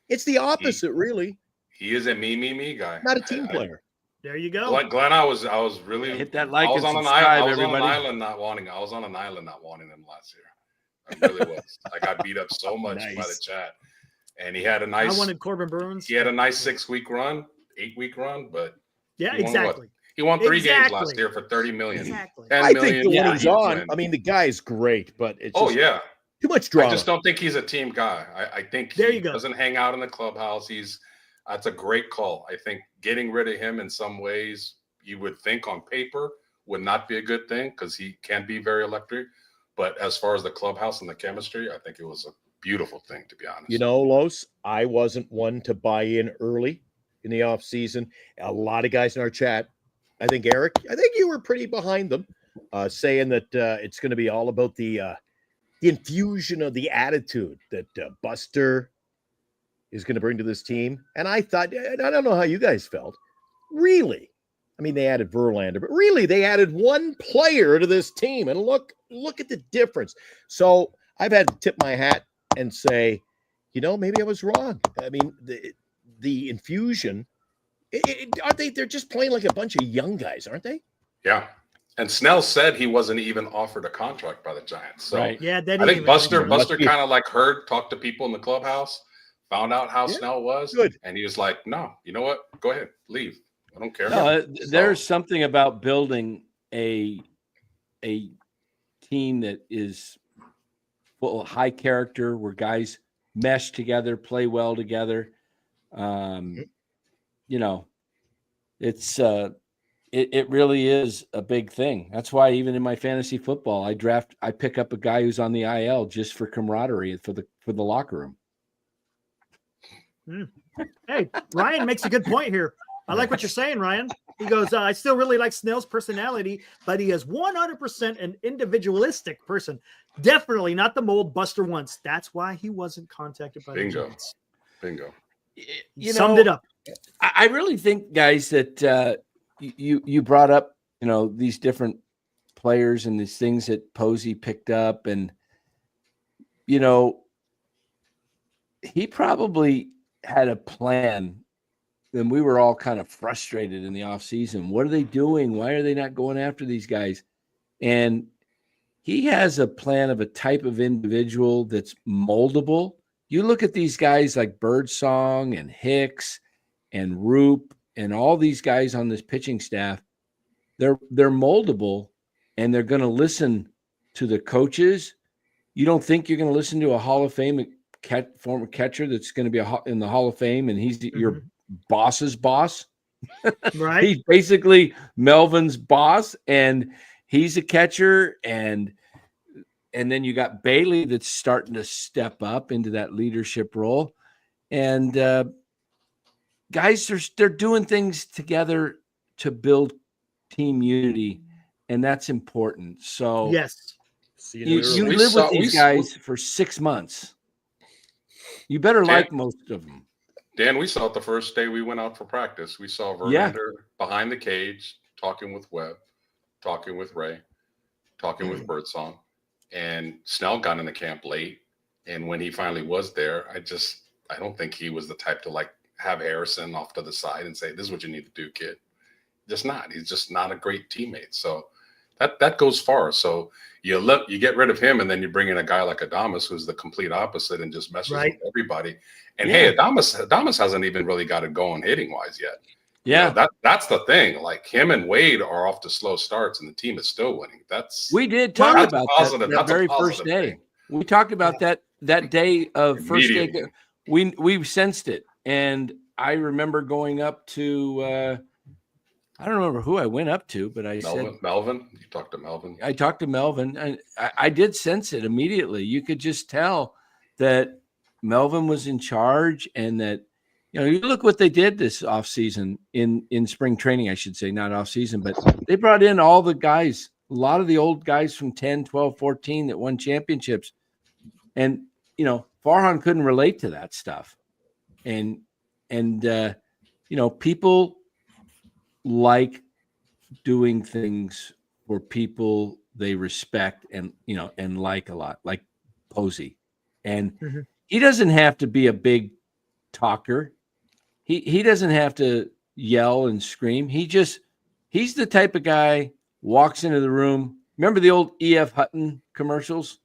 S4: it's the opposite, really.
S3: He is a me guy.
S4: Not a team player.
S2: There you go.
S3: Glenn, I was really
S1: hit that like and subscribe,
S3: I was
S1: everybody.
S3: on an island not wanting him last year. I really was. I got beat up so much by the chat. And he had a nice.
S2: I wanted Corbin Burns.
S3: He had a nice 6-week run, 8-week run, but
S2: exactly.
S3: He won 3 games last year for $30 million.
S2: Exactly.
S4: I think the one he's on. I mean, the guy's great, but it's too much drama.
S3: I just don't think he's a team guy. I think he doesn't hang out in the clubhouse. That's a great call. I think getting rid of him in some ways, you would think on paper would not be a good thing because he can be very electric. But as far as the clubhouse and the chemistry, I think it was a beautiful thing, to be honest.
S4: Los, I wasn't one to buy in early in the offseason. A lot of guys in our chat, I think Eric, you were pretty behind them, saying that it's going to be all about the infusion of the attitude that Buster is going to bring to this team. And I thought, and I don't know how you guys felt. Really? I mean, they added Verlander, but really they added one player to this team. And look at the difference. So I've had to tip my hat and say, maybe I was wrong. I mean, the infusion, aren't they? They're just playing like a bunch of young guys, aren't they?
S3: Yeah. And Snell said he wasn't even offered a contract by the Giants. So
S1: Right.
S2: Yeah,
S3: I think Buster kind of like talked to people in the clubhouse, found out how Snell was.
S4: Good.
S3: And he was like, no, you know what? Go ahead, leave. I don't care.
S1: No, there's something about building a team that is full of high character, where guys mesh together, play well together. It really is a big thing. That's why even in my fantasy football, I pick up a guy who's on the IL just for camaraderie for the locker room.
S2: Hey, Ryan makes a good point here. I like what you're saying, Ryan. He goes, I still really like Snell's personality, but he is 100% an individualistic person. Definitely not the mold Buster wants. That's why he wasn't contacted by the Giants.
S3: Bingo.
S2: Summed it up.
S1: I really think, guys, that you brought up, these different players and these things that Posey picked up, and he probably had a plan. Then we were all kind of frustrated in the offseason. What are they doing? Why are they not going after these guys? And he has a plan of a type of individual that's moldable. You look at these guys like Birdsong and Hicks and Roop and all these guys on this pitching staff. They're moldable, and they're going to listen to the coaches. You don't think you're going to listen to a Hall of Fame former catcher that's going to be in the Hall of Fame, and he's your boss's boss?
S2: Right.
S1: He's basically Melvin's boss, and he's a catcher, and then you got Bailey that's starting to step up into that leadership role. And guys, they're doing things together to build team unity, and that's important. So
S2: yes,
S1: you live with these guys for 6 months. You better like most of them.
S3: Dan, we saw it the first day we went out for practice. We saw Verlander behind the cage, talking with Webb, talking with Ray, talking with Birdsong, and Snell got in the camp late. And when he finally was there, I don't think he was the type to like have Harrison off to the side and say, "This is what you need to do, kid." Just not. He's just not a great teammate. So that goes far. So you get rid of him, and then you bring in a guy like Adames, who's the complete opposite and just messes with everybody. And hey, Adames hasn't even really got it going hitting wise yet.
S1: Yeah,
S3: that's the thing. Like, him and Wade are off to slow starts, and the team is still winning.
S1: We did talk about that very first day.
S3: Thing.
S1: We talked about that day of first day. We sensed it, and I remember going up to. I don't remember who I went up to, but I said
S3: Melvin. You talked to Melvin.
S1: I talked to Melvin, and I did sense it immediately. You could just tell that Melvin was in charge, and that you look what they did this offseason in spring training, I should say, not offseason, but they brought in all the guys, a lot of the old guys from 10, 12, 14 that won championships. And, Farhan couldn't relate to that stuff. And people like doing things for people they respect and like a lot, like Posey. And he doesn't have to be a big talker. He doesn't have to yell and scream. He's the type of guy walks into the room. Remember the old E.F. Hutton commercials?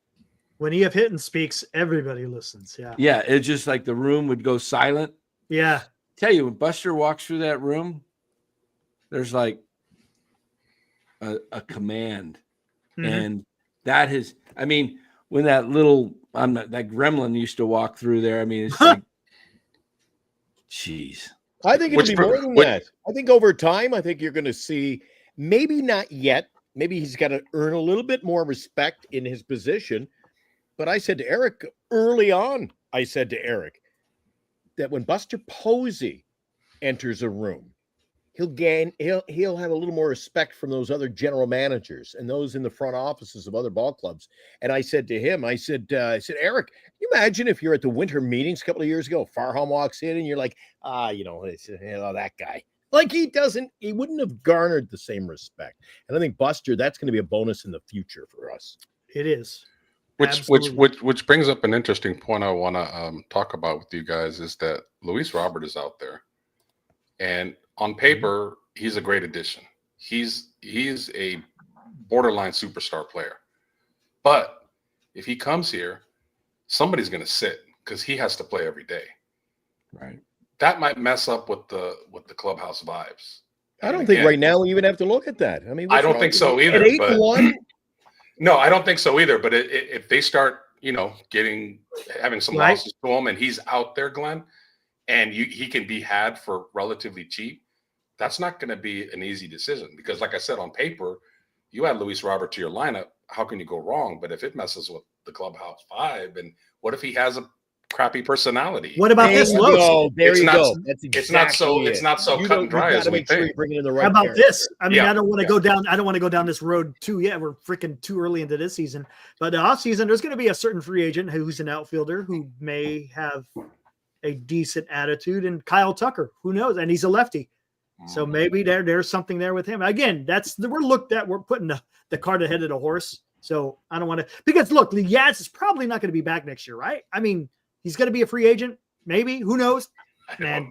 S2: When E.F. Hutton speaks, everybody listens. Yeah.
S1: Yeah. It's just like the room would go silent.
S2: Yeah.
S1: Tell you, when Buster walks through that room, there's like a command. And that is, when that that gremlin used to walk through there, it's like, jeez.
S4: I think it'll be more than that. I think over time, I think you're going to see, maybe not yet. Maybe he's got to earn a little bit more respect in his position. But I said to Eric early on, that when Buster Posey enters a room, he'll have a little more respect from those other general managers and those in the front offices of other ball clubs. And I said to him, I said, Eric, can you imagine if you're at the winter meetings a couple of years ago, Farham walks in and you're like, that guy. Like he wouldn't have garnered the same respect. And I think Buster, that's going to be a bonus in the future for us.
S2: It is.
S3: Which brings up an interesting point I want to talk about with you guys is that Luis Robert is out there, and on paper he's a great addition. He's a borderline superstar player, but if he comes here, somebody's going to sit because he has to play every day.
S1: Right.
S3: That might mess up with the clubhouse vibes.
S4: I don't think right now we even have to look at that. I mean,
S3: I don't think so either.
S4: At 8-1.
S3: No, I don't think so either. But if they start, having some losses to him, and he's out there, Glenn, and he can be had for relatively cheap, that's not going to be an easy decision. Because, like I said, on paper, you add Luis Robert to your lineup, how can you go wrong? But if it messes with the clubhouse vibe, and what if he has a crappy personality?
S2: What about this, Los?
S4: There you go.
S3: It's not so cut and dry as we think.
S2: How about this? I mean, I don't want to go down. I don't want to go down this road too yet. We're freaking too early into this season. But the off season, there's going to be a certain free agent who's an outfielder who may have a decent attitude, and Kyle Tucker, who knows? And he's a lefty, so maybe there's something there with him. Again, we're putting the cart ahead of the horse. So I don't want to, because look, the Yaz is probably not going to be back next year, right? I mean, he's going to be a free agent, maybe. Who knows? Man,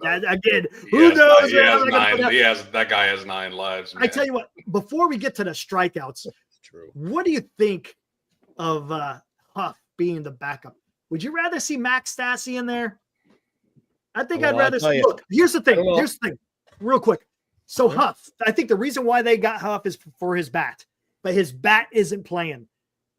S2: who knows?
S3: That guy has 9 lives. Man.
S2: I tell you what, before we get to the strikeouts,
S4: true.
S2: What do you think of Huff being the backup? Would you rather see Max Stassi in there? I think I'd rather see. Look, here's the thing. Real quick. So Huff, I think the reason why they got Huff is for his bat, but his bat isn't playing,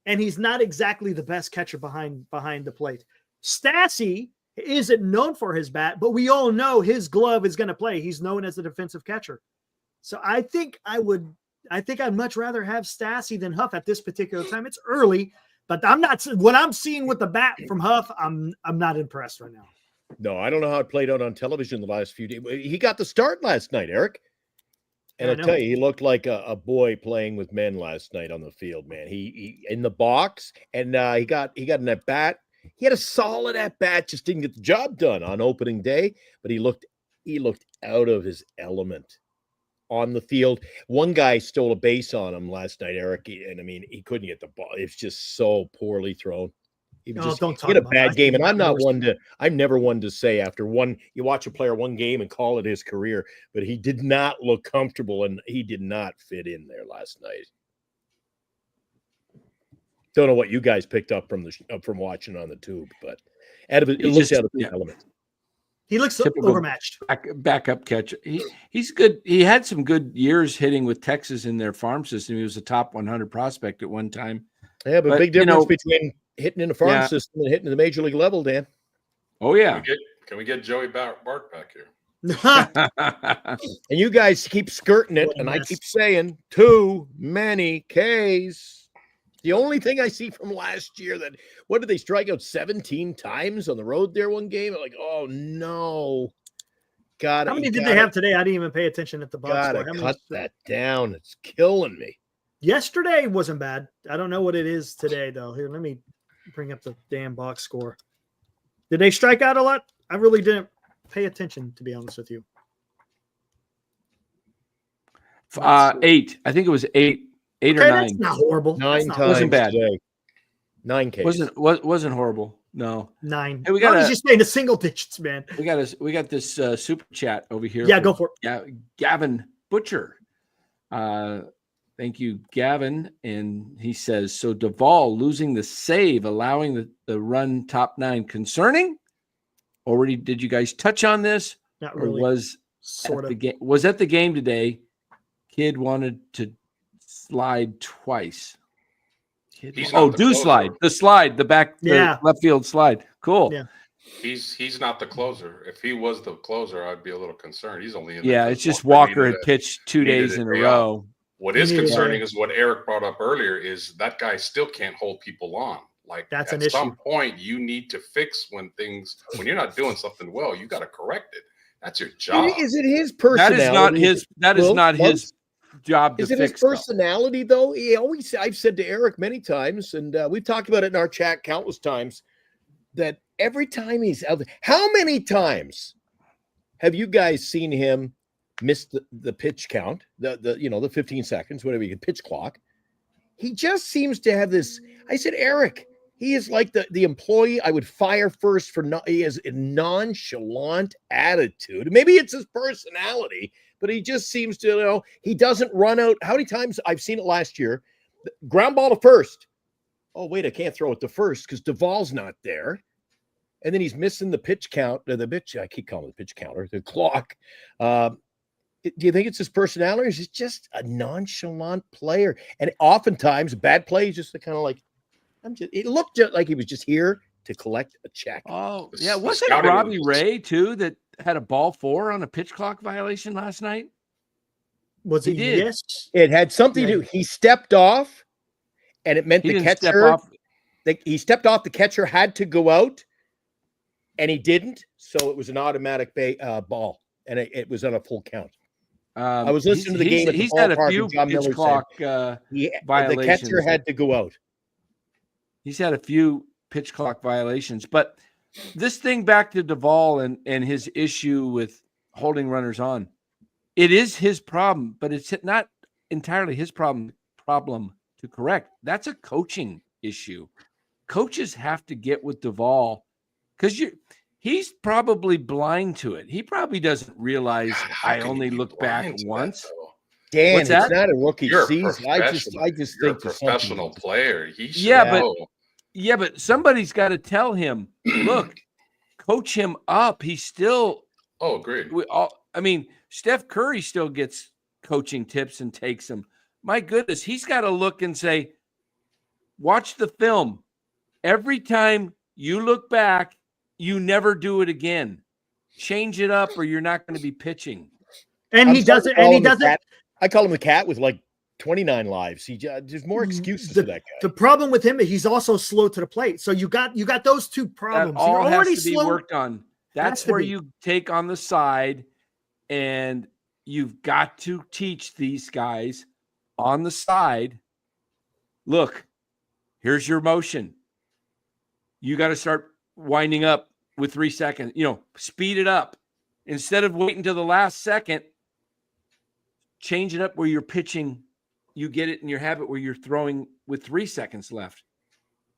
S2: and he's not exactly the best catcher behind the plate. Stassi isn't known for his bat, but we all know his glove is going to play. He's known as a defensive catcher. So I think I'd much rather have Stassi than Huff at this particular time. It's early, but what I'm seeing with the bat from Huff, I'm not impressed right now.
S4: No, I don't know how it played out on television the last few days. He got the start last night, Eric. And I tell you, he looked like a boy playing with men last night on the field, man. He in the box, and he got an at bat. He had a solid at bat, just didn't get the job done on opening day. But he looked out of his element on the field. One guy stole a base on him last night, Eric, and I mean he couldn't get the ball. It's just so poorly thrown. He had a bad game, and I'm never one to say after you watch a player one game and call it his career, but he did not look comfortable, and he did not fit in there last night. Don't know what you guys picked up from watching on the tube, but it looks out of the element.
S2: He looks overmatched.
S1: Backup catcher. He's good. He had some good years hitting with Texas in their farm system. He was a top 100 prospect at one time.
S4: Yeah, but big difference between hitting in the farm system and hitting at the major league level, Dan.
S1: Oh, yeah.
S3: Can we get Joey Bart back here?
S4: And you guys keep skirting it, and I keep saying too many Ks. The only thing I see from last year what did they strike out 17 times on the road there one game? I'm like, oh no. God,
S2: how many did they have today? I didn't even pay attention at the box score.
S4: Cut that down. It's killing me.
S2: Yesterday wasn't bad. I don't know what it is today, though. Here, let me bring up the damn box score. Did they strike out a lot? I really didn't pay attention, to be honest with you.
S1: 8. I think it was 8 or 9.
S2: That's not horrible.
S4: 9 times.
S1: Wasn't bad.
S4: Today. 9 Ks.
S1: Wasn't horrible. No.
S2: 9.
S1: Hey, we got
S2: just stay in the single digits, man.
S1: We got this super chat over here.
S2: Yeah, go for it.
S1: Yeah, Gavin Butcher. Thank you, Gavin. And he says, so Doval losing the save, allowing the run top 9 concerning? Already, did you guys touch on this?
S2: Not really.
S1: Or was at the game today? Kid wanted to slide twice. Slide. The slide, the left field slide. Cool.
S2: Yeah.
S3: He's not the closer. If he was the closer, I'd be a little concerned. He's only in
S1: it's just Walker had pitched 2 days in a row.
S3: What is concerning is what Eric brought up earlier is that guy still can't hold people on. Like
S2: that's
S3: at some point you need to fix when you're not doing something well, you got to correct it. That's your job.
S4: Is it his personality?
S1: That is not his job to fix.
S4: Is it his personality though? I've said to Eric many times, and we've talked about it in our chat countless times, that every time he's out there, how many times have you guys seen him missed the pitch count, the 15 seconds, whatever you can, pitch clock. He just seems to have this. I said, Eric, he is like the employee I would fire first for he has a nonchalant attitude. Maybe it's his personality, but he just seems to, he doesn't run out. How many times I've seen it last year? Ground ball to first. Oh, wait, I can't throw it to first because Doval's not there. And then he's missing the pitch count, I keep calling it the pitch counter, the clock. Do you think it's his personality, or is he just a nonchalant player? And oftentimes, bad plays, just kind of like, it looked just like he was just here to collect a check.
S1: Oh, yeah. Wasn't it Robbie Ray, too, that had a ball 4 on a pitch clock violation last night?
S2: Was it?
S1: Did.
S2: Yes.
S4: It had something to do. He stepped off, and it meant the catcher. He stepped off. The catcher had to go out, and he didn't. So it was an automatic ball, and it was on a full count. I was listening to the game.
S1: He's had a few pitch clock violations.
S4: The catcher had to go out.
S1: He's had a few pitch clock violations. But this thing back to Doval and his issue with holding runners on, it is his problem, but it's not entirely his problem to correct. That's a coaching issue. Coaches have to get with Doval because he's probably blind to it. He probably doesn't realize I only look back once.
S4: Dan, it's not a rookie season. I just
S3: you're
S4: think
S3: a professional player. He should know.
S1: But somebody's got to tell him, look, coach him up. He's still.
S3: Oh, agreed.
S1: Steph Curry still gets coaching tips and takes them. My goodness, he's got to look and say, watch the film. Every time you look back, you never do it again. Change it up or you're not going to be pitching.
S2: And he doesn't.
S4: I call him the cat with like 29 lives. There's more excuses for that guy.
S2: The problem with him is he's also slow to the plate. So you got those two problems.
S1: That all
S2: You're already
S1: has to be worked on. That's where you take on the side, and you've got to teach these guys on the side. Look, here's your motion. You got to start winding up with 3 seconds. Speed it up. Instead of waiting till the last second, change it up where you're pitching. You get it in your habit where you're throwing with 3 seconds left.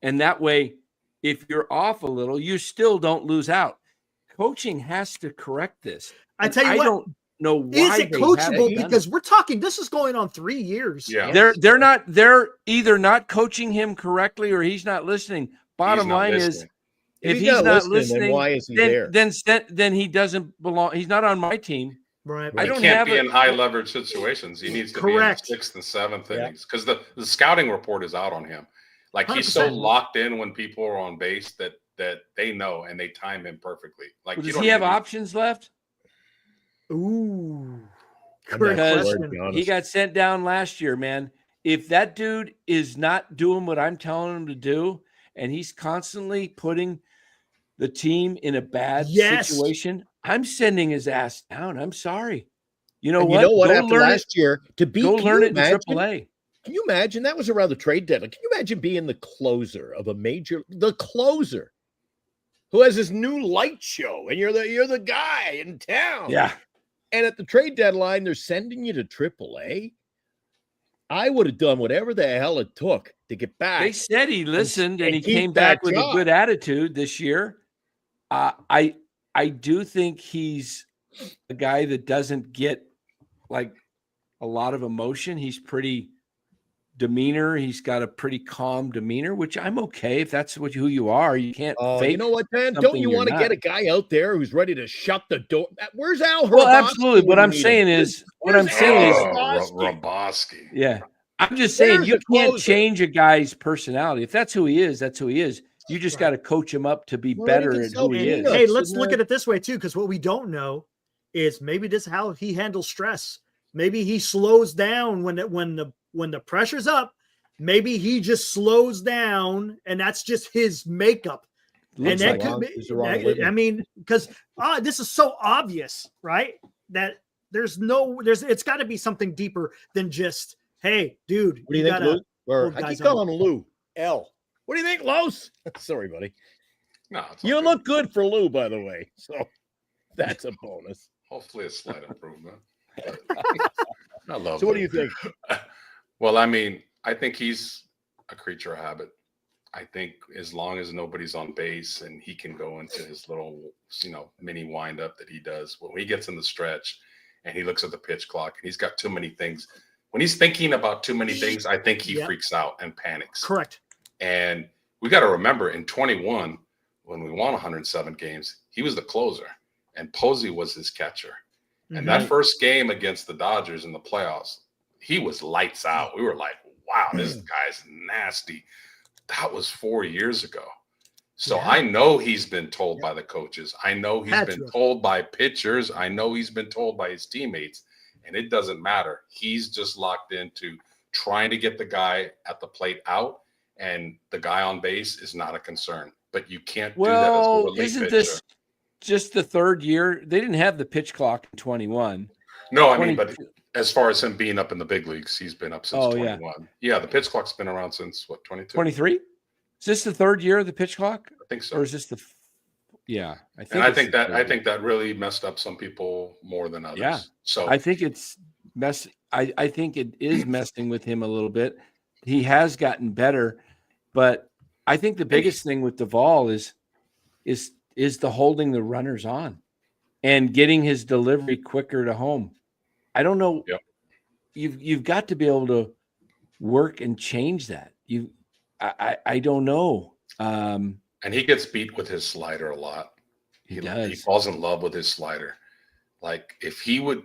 S1: And that way, if you're off a little, you still don't lose out. Coaching has to correct this.
S2: I tell you what,
S1: don't know why
S2: is it coachable? Because we're talking, this is going on 3 years.
S3: Yeah.
S1: They're either not coaching him correctly or he's not listening. Bottom line is, if he's not listening, then why is he there? Then he doesn't belong. He's not on my team.
S2: Right.
S3: He can't be in high leverage situations. He needs to be in the 6th and 7th innings because the scouting report is out on him. Like 100%. He's so locked in when people are on base that they know and they time him perfectly. Like,
S1: does he have options left?
S2: Ooh,
S1: because he got sent down last year, man. If that dude is not doing what I'm telling him to do, and he's constantly putting the team in a bad situation, I'm sending his ass down. I'm sorry. You know what?
S4: After last year, go
S1: learn it in AAA.
S4: Can you imagine? That was around the trade deadline. Can you imagine being the closer of the closer who has this new light show, and you're the guy in town?
S1: Yeah.
S4: And at the trade deadline, they're sending you to AAA. I would have done whatever the hell it took to get back.
S1: They said he listened and he came back with a good attitude this year. I do think he's a guy that doesn't get like a lot of emotion. He's pretty demeanor. He's got a pretty calm demeanor, which I'm okay if that's who you are. You can't fake.
S4: You know what, Dan? Don't you want to get a guy out there who's ready to shut the door? Where's Al?
S1: Well, absolutely. What I'm saying is
S3: Robosky.
S1: Yeah. I'm just saying you can't change a guy's personality. If that's who he is, that's who he is. You just got to coach him up to be better at who he is.
S2: Hey, let's look at it this way too, because what we don't know is maybe this is how he handles stress. Maybe he slows down when the pressure's up. Maybe he just slows down, and that's just his makeup. And that could be, I mean, because this is so obvious, right? That it's got to be something deeper than just, hey, dude.
S4: What do you think, Lou? Or I keep calling him Lou. L. What do you think, Los? Sorry, buddy.
S3: No,
S4: you look good for Lou, by the way. So that's a bonus.
S3: Hopefully a slight improvement. I love
S4: So what do
S3: him.
S4: you think?
S3: Well, I mean, I think he's a creature of habit. I think as long as nobody's on base and he can go into his little, mini windup that he does when he gets in the stretch and he looks at the pitch clock and he's got too many things. When he's thinking about too many things, I think he freaks out and panics.
S2: Correct.
S3: And we got to remember in 21, when we won 107 games, he was the closer and Posey was his catcher. And that first game against the Dodgers in the playoffs, he was lights out. We were like, wow, this guy's nasty. That was 4 years ago. So I know he's been told by the coaches. I know he's been told by pitchers. I know he's been told by his teammates. And it doesn't matter. He's just locked into trying to get the guy at the plate out. And the guy on base is not a concern. But you can't do that as a relief
S1: isn't
S3: pitcher.
S1: this just the third year? They didn't have the pitch clock in 21.
S3: No, I mean, but as far as him being up in the big leagues, he's been up since 21.
S1: Yeah.
S3: Yeah, the pitch clock's been around since what, 22?
S1: 23? Is this the third year of the pitch clock?
S3: I think so.
S1: Or is this the I think
S3: I think that really messed up some people more than others.
S1: Yeah.
S3: So
S1: I think it's I think it is messing with him a little bit. He has gotten better, but I think the biggest thing with Doval is the holding the runners on and getting his delivery quicker to home. I don't know.
S3: Yep.
S1: You've got to be able to work and change that. I don't know.
S3: And he gets beat with his slider a lot.
S1: He does.
S3: He falls in love with his slider. Like if he would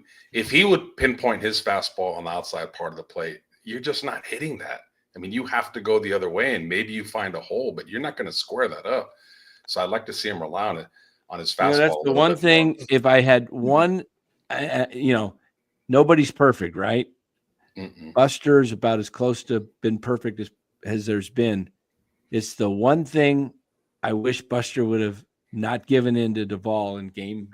S3: pinpoint his fastball on the outside part of the plate, you're just not hitting that. I mean, you have to go the other way and maybe you find a hole, but you're not going to square that up. So I'd like to see him rely on his fastball.
S1: That's the one thing. If I had one, nobody's perfect, right? Buster's about as close to been perfect as there's been. It's the one thing I wish Buster would have not given in to Doval in Game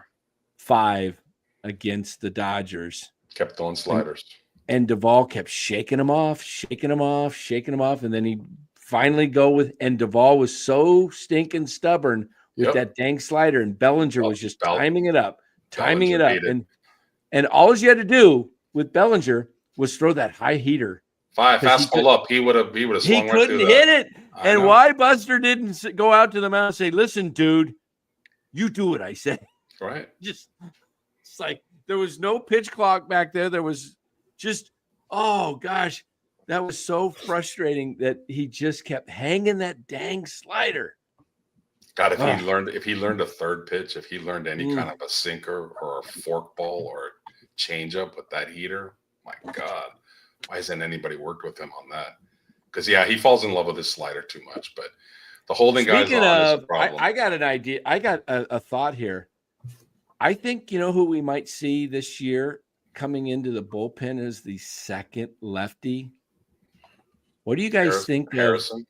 S1: 5 against the Dodgers.
S3: Kept throwing sliders.
S1: And Doval kept shaking him off. And then he finally go with, and Doval was so stinking stubborn with that dang slider. And Bellinger was just timing it up. And all you had to do with Bellinger was throw that high heater.
S3: Fastball up, he would have swung.
S1: He couldn't hit it. And why Buster didn't go out to the mound and say, "Listen, dude, you do what I say."
S3: Right.
S1: It's like there was no pitch clock back there. There was just, oh gosh, that was so frustrating that he just kept hanging that dang slider.
S3: God, if he learned a third pitch, if he learned any kind of a sinker or a fork ball or a changeup with that heater, my God, why hasn't anybody worked with him on that? Because he falls in love with his slider too much. But the holding guys on is a problem.
S1: I got an idea. I got a thought here. I think who we might see this year coming into the bullpen is the second lefty. What do you guys think?
S3: Harrison?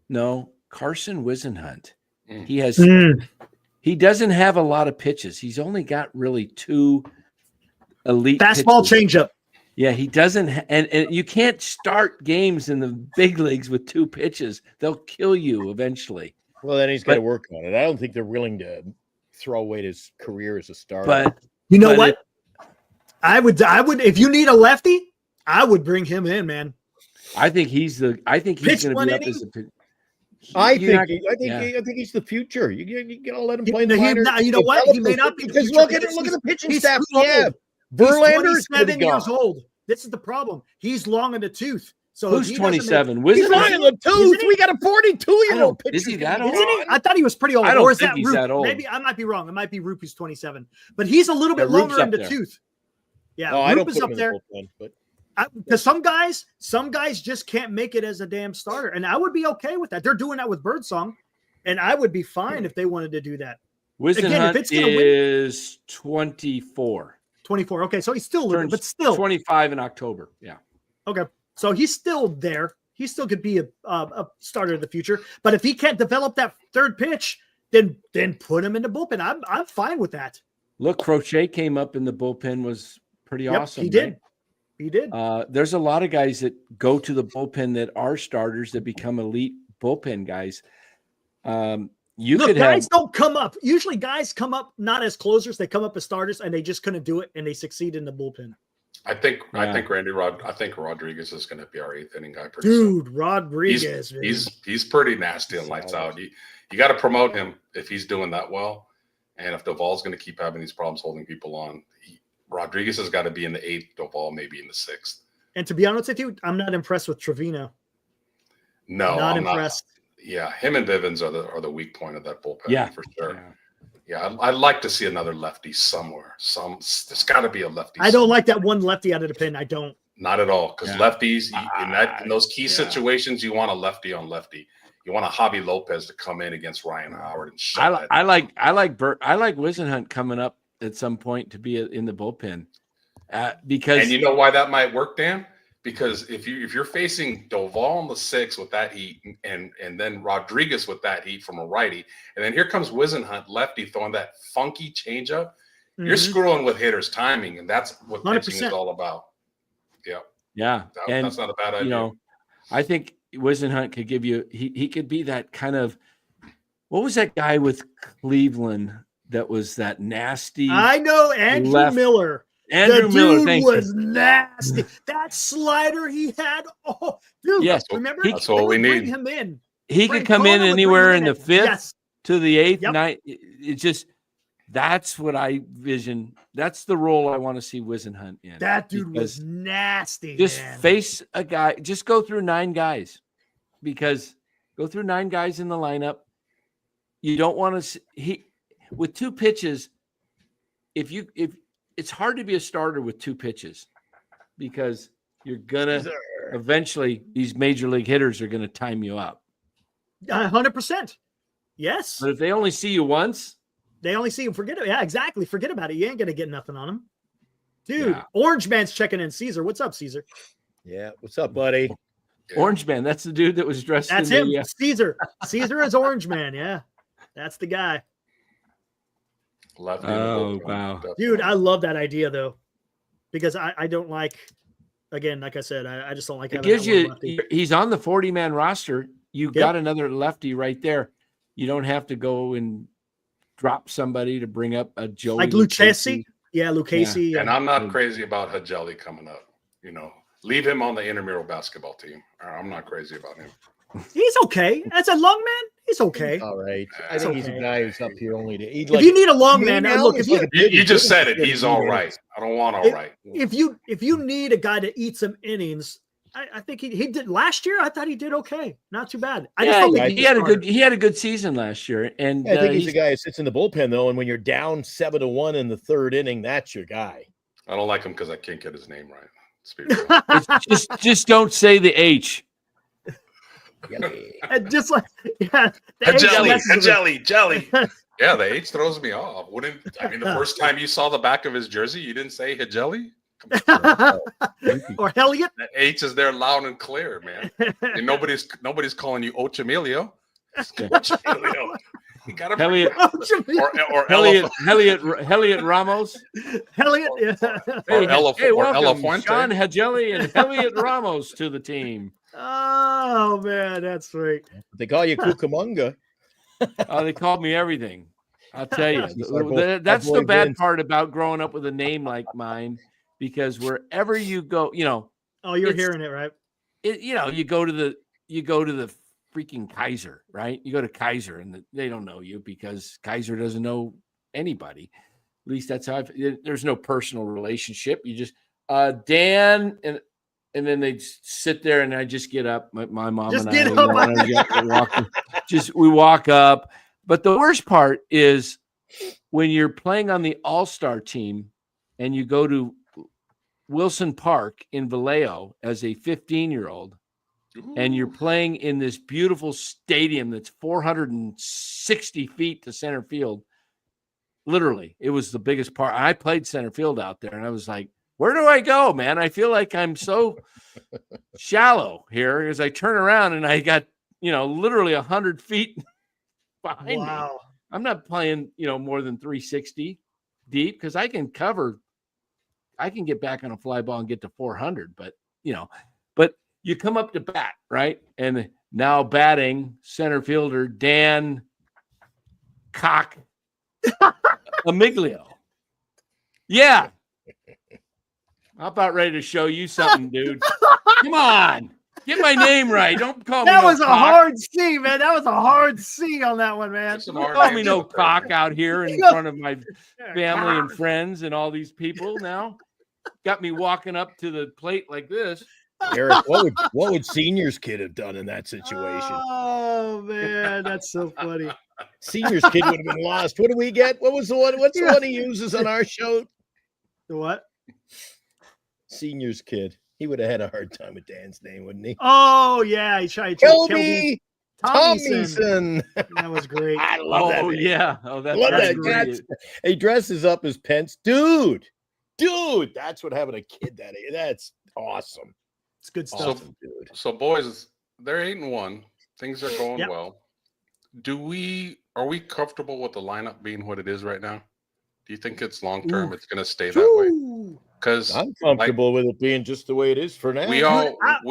S1: No, Carson Wisenhunt. He doesn't have a lot of pitches. He's only got really 2 elite
S2: fastball
S1: pitches.
S2: changeup.
S1: Yeah, he doesn't, and you can't start games in the big leagues with 2 pitches. They'll kill you eventually.
S4: Well, then he's got to work on it. I don't think they're willing to throw away his career as a starter.
S1: But
S2: you know what? I would if you need a lefty, I would bring him in, man.
S1: I think he's going to be up as a pitch.
S4: I think he's the future. You gotta let him play in the minor.
S2: You know what? He may not be
S4: because look at the pitching staff we have.
S2: Verlander's 27 years old. This is the problem. He's long in the tooth. So
S1: who's 27?
S4: He's long in the tooth. We got a 42-year-old pitcher.
S1: Is he that old?
S2: Isn't he? I thought he was pretty old.
S1: I don't think he's that old.
S2: Maybe I might be wrong. It might be Roop who's 27, but he's a little bit longer in the tooth. Yeah, Roop is up there. Because some guys just can't make it as a damn starter, and I would be okay with that. They're doing that with Birdsong, and I would be fine if they wanted to do that.
S1: Wisenhunt is 24.
S2: 24. Okay, so he's still little, but still
S1: 25 in October. Yeah.
S2: Okay, so he's still there. He still could be a starter in the future. But if he can't develop that third pitch, then put him in the bullpen. I'm fine with that.
S1: Look, Crochet came up in the bullpen, was pretty awesome.
S2: He did. He did.
S1: There's a lot of guys that go to the bullpen that are starters that become elite bullpen guys. Guys
S2: don't come up. Usually guys come up not as closers. They come up as starters and they just couldn't do it and they succeed in the bullpen.
S3: I think Rodriguez is going to be our 8th inning guy pretty soon.
S2: Dude, Rodriguez,
S3: he's pretty nasty and lights out. You got to promote him if he's doing that well. And if Doval's going to keep having these problems holding people on, Rodriguez has got to be in the 8th, Doval maybe in the 6th.
S2: And to be honest with you, I'm not impressed with Trevino.
S3: No,
S2: I'm
S3: I'm
S2: impressed.
S3: not. Yeah, him and Bivens are the weak point of that bullpen.
S1: Yeah,
S3: for sure. Yeah, I'd like to see another lefty somewhere. There's got to be a lefty.
S2: I don't like that one lefty out of the pen. I don't.
S3: Not at all, because lefties in those key situations, you want a lefty on lefty. You want a Javi Lopez to come in against Ryan Howard and shut
S1: I like Wisenhunt coming up at some point to be in the bullpen because.
S3: And you know why that might work, Dan? Because if you're facing Doval on the 6th with that heat, and then Rodriguez with that heat from a righty, and then here comes Wisenhunt lefty throwing that funky changeup, you're screwing with hitters' timing, and that's what
S2: 100%.
S3: pitching is all about.
S1: Yeah, and
S3: that's not a bad idea.
S1: You know, I think Wisenhunt could give you. He could be that kind of. What was that guy with Cleveland that was that nasty?
S2: I know Andrew Miller.
S1: Andrew Miller,
S2: dude was nasty. That slider he had. Oh, dude!
S1: Yes,
S2: remember
S3: that's what we need.
S2: Bring him in.
S1: He could come in anywhere in the 5th to the 8th. Yep. It's just that's what I vision. That's the role I want to see Wisenhunt in.
S2: That dude was nasty.
S1: Just face a guy. Just go through 9 guys, because go through 9 guys in the lineup. You don't want to. With 2 pitches. If it's hard to be a starter with 2 pitches, because you're gonna eventually these major league hitters are gonna time you up.
S2: 100%. Yes.
S1: But if they only see you once,
S2: they only see you. Forget it. Yeah, exactly. Forget about it. You ain't gonna get nothing on them, dude. Orange Man's checking in. Caesar, what's up, Caesar?
S4: Yeah, what's up, buddy?
S1: Orange Man. That's the dude that was dressed.
S2: That's him. Caesar. Caesar is Orange Man. Yeah, that's the guy.
S3: Lefty.
S1: Oh, wow.
S2: Dude, I love that idea, though, because I don't like, again, like I said, I just don't like having
S1: gives you, he's on the 40-man roster. You got another lefty right there. You don't have to go and drop somebody to bring up a Joey.
S2: Like Lucchesi? Yeah, Lucchesi.
S3: Yeah. And I'm not crazy about Hajeli coming up. You know, leave him on the intramural basketball team. I'm not crazy about him.
S2: He's okay. As a long man, he's okay.
S4: All right. I think he's a guy who's up here only to eat.
S2: If you need a long man, look, if
S3: you just said it, he's all right. I don't want all right.
S2: If you need a guy to eat some innings, I think he did last year. I thought he did okay. Not too bad. He
S1: had a good season last year. And
S4: I think he's a guy who sits in the bullpen though. And when you're down 7-1 in the 3rd inning, that's your guy.
S3: I don't like him because I can't get his name right.
S1: just don't say the H.
S2: Just like
S3: jelly. Yeah, the H throws me off. The first time you saw the back of his jersey, you didn't say Hajeli?
S2: Or Elliot?
S3: The H is there loud and clear, man. And nobody's calling you Ochemilio. Ochemilio. You gotta
S1: Elliot
S3: or
S1: Elliot Ramos.
S2: Elliot,
S1: welcome Sean Hajeli and Elliot Ramos to the team.
S2: Oh man, that's right.
S4: They call you Cucamonga.
S1: They called me everything. I'll tell you. That's the bad part about growing up with a name like mine, because wherever you go,
S2: Oh, you're hearing it, right?
S1: You go to the freaking Kaiser, right? You go to Kaiser and they don't know you because Kaiser doesn't know anybody. At least that's how there's no personal relationship. You just Dan and then they sit there, and I just get up. My mom
S2: just
S1: and we walk up. But the worst part is when you're playing on the All-Star team and you go to Wilson Park in Vallejo as a 15-year-old, and you're playing in this beautiful stadium that's 460 feet to center field. Literally, it was the biggest part. I played center field out there, and I was like, where do I go, man? I feel like I'm so shallow here as I turn around and I got, literally 100 feet behind me. I'm not playing, more than 360 deep because I can get back on a fly ball and get to 400, but you come up to bat, right? And now batting center fielder, Dan Cock Amiglio. Yeah. I'm about ready to show you something, dude. Come on. Get my name right. Don't call me
S2: That
S1: no
S2: was a
S1: cock.
S2: hard C, man. That was a hard C on that one, man.
S3: There's some
S1: Don't
S3: hard
S1: call me
S3: names
S1: no
S3: out there,
S1: cock
S3: man.
S1: out here in front of my family and friends and all these people now. Got me walking up to the plate like this.
S4: Eric, what would Senior's kid have done in that situation?
S2: Oh man, that's so funny.
S4: Senior's kid would have been lost. What do we get? What was the one? What's the one he uses on our show?
S2: The what?
S4: Senior's kid. He would have had a hard time with Dan's name, wouldn't he?
S2: Oh yeah, he tried to
S4: Kelby
S2: Tommyson.
S4: Tommyson.
S2: That was great.
S4: I love that.
S1: Oh,
S4: name.
S1: yeah. Oh, that's
S4: Love
S2: that's
S4: that.
S1: great.
S4: That's, he dresses up as Pence. Dude, that's what having a kid that age. That's awesome.
S2: It's good stuff.
S4: Awesome, dude.
S3: So boys, they're 8-1. Things are going
S2: Yep.
S3: well. Are we comfortable with the lineup being what it is right now? Do you think it's long term? It's going to stay that way?
S2: Ooh.
S3: Because
S4: I'm comfortable with it being just the way it is for now.
S3: we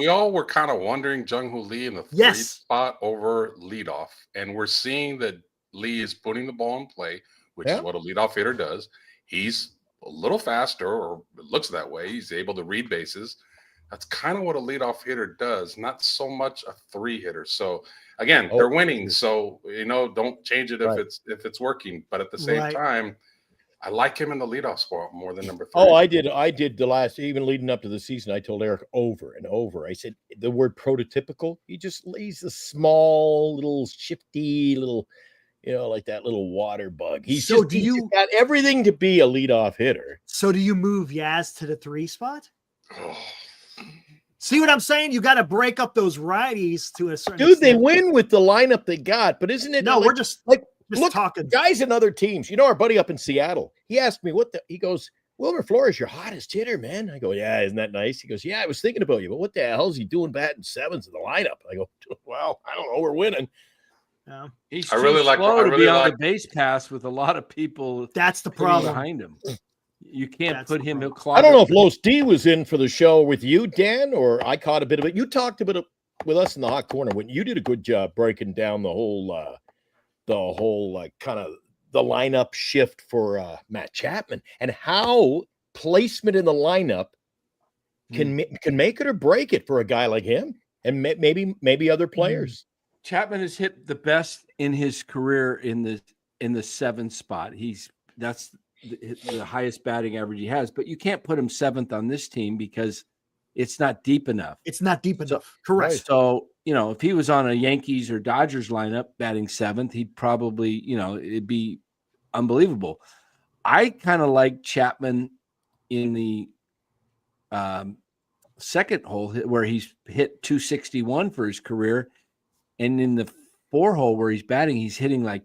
S3: all were kind of wondering Jung Hoo Lee in the third
S2: Yes.
S3: spot over leadoff, and we're seeing that Lee is putting the ball in play, which
S4: Yeah.
S3: is what a leadoff hitter does. He's a little faster, or it looks that way. He's able to read bases. That's kind of what a leadoff hitter does, not so much a 3 hitter. So again, they're winning. So don't change it
S4: Right.
S3: if it's working. But at the same
S2: Right.
S3: time, I like him in the leadoff spot more than number 3.
S4: Oh, I did the last, even leading up to the season. I told Eric over and over. I said the word prototypical. He's a small, little shifty, little, like that little water bug. He's got everything to be a leadoff hitter.
S2: So do you move Yaz to the 3 spot?
S3: Oh.
S2: See what I'm saying? You got to break up those righties to a certain
S4: Dude, they
S2: extent.
S4: win with the lineup they got, but isn't it?
S2: No,
S4: like,
S2: we're just
S4: look,
S2: talking.
S4: guys in other teams. Our buddy up in Seattle, he asked me he goes, Wilmer Flores, your hottest hitter, man. I go, yeah, isn't that nice? He goes, yeah, I was thinking about you, but what the hell is he doing batting 7s in the lineup? I go, well, I don't know. We're winning.
S2: Yeah.
S1: He's
S3: I
S1: too
S3: really like-
S1: slow
S3: I
S1: to
S3: really
S1: be on
S3: like-
S1: the base pass with a lot of people
S2: That's the
S1: sitting
S2: problem.
S1: behind him. You can't
S2: That's
S1: put
S2: the
S1: him. He'll
S2: problem.
S1: clog
S4: I don't know
S1: up
S4: if Los D was in for the show with you, Dan, or I caught a bit of it. You talked a bit with us in the hot corner when you did a good job breaking down the whole kind of the lineup shift for Matt Chapman and how placement in the lineup can make it or break it for a guy like him and maybe other players.
S1: Chapman has hit the best in his career in the 7 spot. That's the highest batting average he has, but you can't put him 7th on this team because it's not deep enough.
S2: It's not deep enough. Correct.
S1: So, if he was on a Yankees or Dodgers lineup batting 7th, he'd probably, it'd be unbelievable. I kind of like Chapman in the second hole where he's hit 261 for his career. And in the 4 hole where he's batting, he's hitting like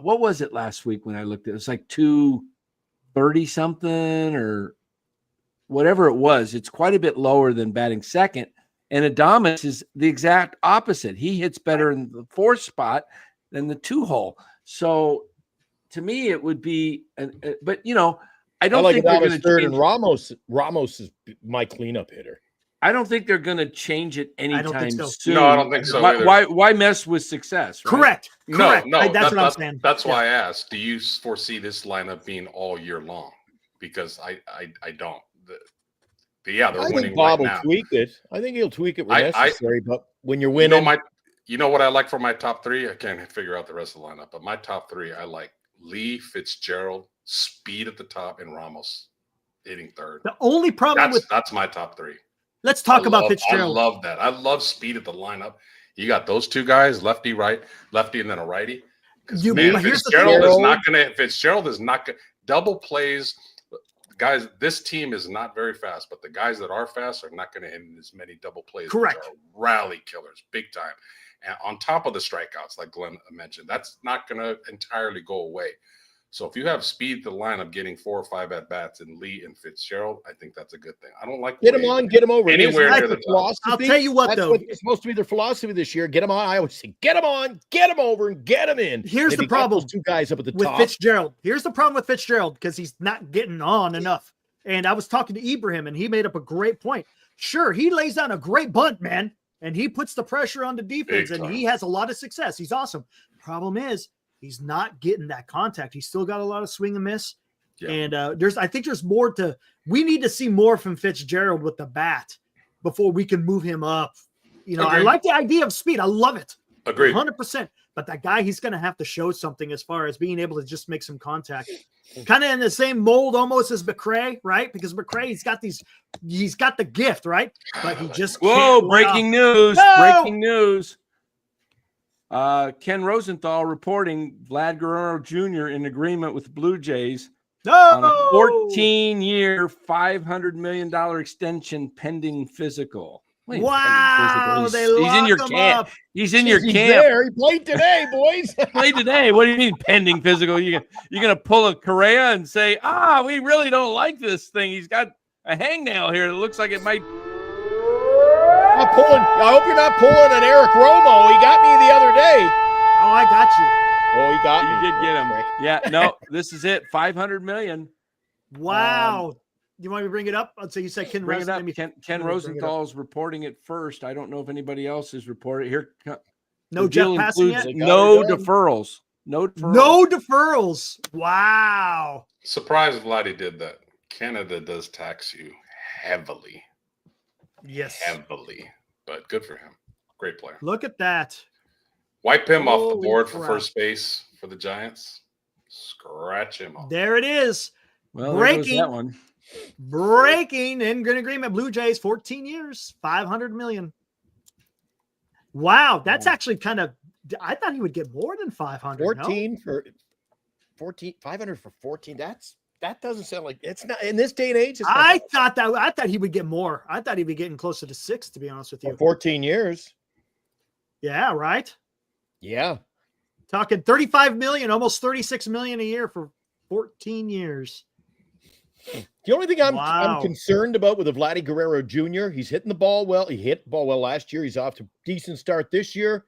S1: what was it last week when I looked at it? It was like 230 something or whatever it was. It's quite a bit lower than batting second. And Adames is the exact opposite. He hits better in the 4th spot than the 2 hole. So to me, it would be, but I don't think they're going to
S4: third,
S1: change.
S4: and Ramos is my cleanup hitter.
S1: I don't think they're going to change it anytime
S2: so.
S1: soon.
S3: No, I don't think so either.
S1: Why mess with success? Right?
S2: Correct. Correct.
S3: No,
S2: That's what I'm saying.
S3: That's why I asked. Do you foresee this lineup being all year long? Because I don't. They're
S4: I
S3: winning
S4: think Bob
S3: right
S4: will
S3: now.
S4: tweak it. I think he'll tweak it when
S3: I-
S4: necessary. But when you're winning,
S3: You know what I like for my top 3? I can't figure out the rest of the lineup, but my top 3, I like Lee, Fitzgerald, speed at the top, and Ramos hitting 3rd.
S2: The only problem
S3: That's my top 3.
S2: let's talk about Fitzgerald.
S3: I love that. I love speed at the lineup. You got those 2 guys, lefty, and then a righty. Because Fitzgerald is not going to. Fitzgerald is not going. Double plays, guys. This team is not very fast, but the guys that are fast are not going to hit as many double plays.
S2: Correct.
S3: Which are rally killers, big time. And on top of the strikeouts, like Glenn mentioned, that's not going to entirely go away. So if you have speed to the lineup getting 4 or 5 at bats in Lee and Fitzgerald, I think that's a good thing. I don't like
S4: get them on, get them over.
S3: Anywhere near the top.
S4: Philosophy.
S2: I'll tell you what,
S4: That's
S2: though.
S4: it's supposed to be their philosophy this year. Get them on. I always say, get them on, get them over, and get them in.
S2: Here's
S4: If
S2: the
S4: you got
S2: problem
S4: those 2 guys up at the
S2: with
S4: top.
S2: Fitzgerald. Here's the problem with Fitzgerald because he's not getting on enough. And I was talking to Ibrahim, and he made up a great point. Sure, he lays down a great bunt, man, and he puts the pressure on the defense, and he has a lot of success. He's awesome. Problem is, he's not getting that contact. He's still got a lot of swing and miss.
S3: Yeah.
S2: And I think there's more we need to see more from Fitzgerald with the bat before we can move him up. You know, I
S3: Agreed.
S2: like the idea of speed. I love it.
S3: Agreed.
S2: 100%. But that guy, he's going to have to show something as far as being able to just make some contact. Kind of in the same mold almost as McRae, right? Because McRae, he's got the gift, right? But he just
S1: Whoa,
S2: can't.
S1: breaking news.
S2: No!
S1: Breaking news. Ken Rosenthal reporting Vlad Guerrero Jr. in agreement with the Blue Jays on a
S2: No!
S1: 14-year, $500 million extension pending physical. What do you mean
S2: Wow,
S1: pending
S2: they
S1: physical? He's in your
S2: locked him
S1: camp.
S2: up.
S1: He's in your
S4: He's
S1: camp.
S4: there. He played today, boys.
S1: Play today. What do you mean pending physical? You're gonna pull a Correa and say, we really don't like this thing. He's got a hangnail here that looks like it might.
S4: Not pulling. I hope you're not pulling an Eric Romo. He got me the other day.
S2: Oh, I got you.
S4: Oh, he got me.
S1: You did get him. Yeah, no, this is it. $500 million.
S2: Wow. You want me to bring it up? So you said Ken
S1: Bring it up.
S2: Rosenthal.
S1: Ken Rosenthal's reporting it first. I don't know if anybody else is reporting here.
S2: No
S1: the
S2: Jeff
S1: deal
S2: passing
S1: includes
S2: yet?
S1: no
S4: Got it done.
S1: deferrals. No deferrals.
S2: No deferrals. Wow.
S3: Surprised Vladdy did that. Canada does tax you heavily.
S2: Yes.
S3: Heavily. But good for him. Great player.
S2: Look at that.
S3: Wipe him off the
S2: Holy
S3: board for
S2: crap.
S3: first base for the Giants. Scratch him off.
S2: There it is.
S1: Well, there goes
S2: Breaking.
S1: that one.
S2: Breaking in agreement. Blue Jays, 14 years, $500 million. Wow. That's actually kind of, I thought he would get more than 500.
S4: 14 for 14, 500 for 14. That doesn't sound like it's not in this day and age. It's not
S2: I thought he would get more. I thought he'd be getting closer to 6, to be honest with
S4: for
S2: you.
S4: 14 years.
S2: Yeah, right.
S4: Yeah.
S2: Talking 35 million, almost 36 million a year for 14 years.
S4: The only thing I'm
S2: Wow.
S4: concerned about with the Vlad Guerrero Jr., he's hitting the ball well. He hit the ball well last year. He's off to a decent start this year.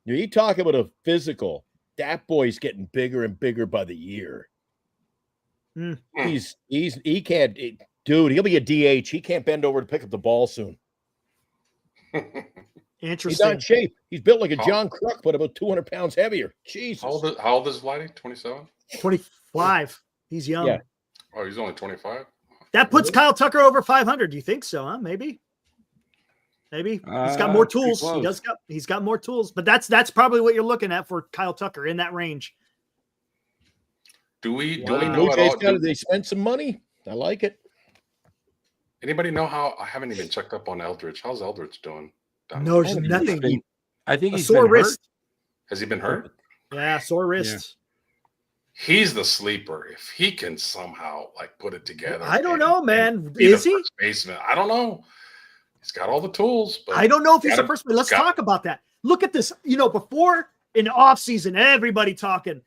S4: You talk about a physical. That boy's getting bigger and bigger by the year.
S2: Mm.
S4: He can't, dude, he'll be a DH. He can't bend over to pick up the ball soon. He's
S2: Interesting.
S4: not in shape. He's built like a
S3: Oh.
S4: John Kruk, but about 200 pounds heavier. Jesus.
S3: How old is Vladdy? 27?
S2: 25. He's young.
S4: Yeah.
S3: Oh, he's only 25?
S2: That puts Kyle Tucker over 500. Do you think so? Huh? Maybe. Maybe he's got more
S1: pretty
S2: tools.
S1: close.
S2: He's got more tools, but that's probably what you're looking at for Kyle Tucker in that range.
S3: Do we
S2: Wow.
S3: know
S4: Blue
S3: at
S4: Jays
S3: all?
S4: they spent some money. I like it.
S3: Anybody know how? I haven't even checked up on Eldridge. How's Eldridge doing? down
S2: No,
S3: there?
S2: there's nothing.
S1: I think
S2: A
S1: he's
S2: sore
S1: been
S2: wrist.
S3: Has he been hurt?
S2: Yeah, sore wrist.
S3: He's the sleeper. If he can somehow put it together.
S2: I don't
S3: and-
S2: know,
S3: and
S2: man.
S3: be the
S2: Is he?
S3: first baseman. I don't know. He's got all the tools, but
S2: I don't know if he's
S3: gotta-
S2: the first. But let's
S3: gotta-
S2: talk about that. Look at this. Before in the offseason, everybody talking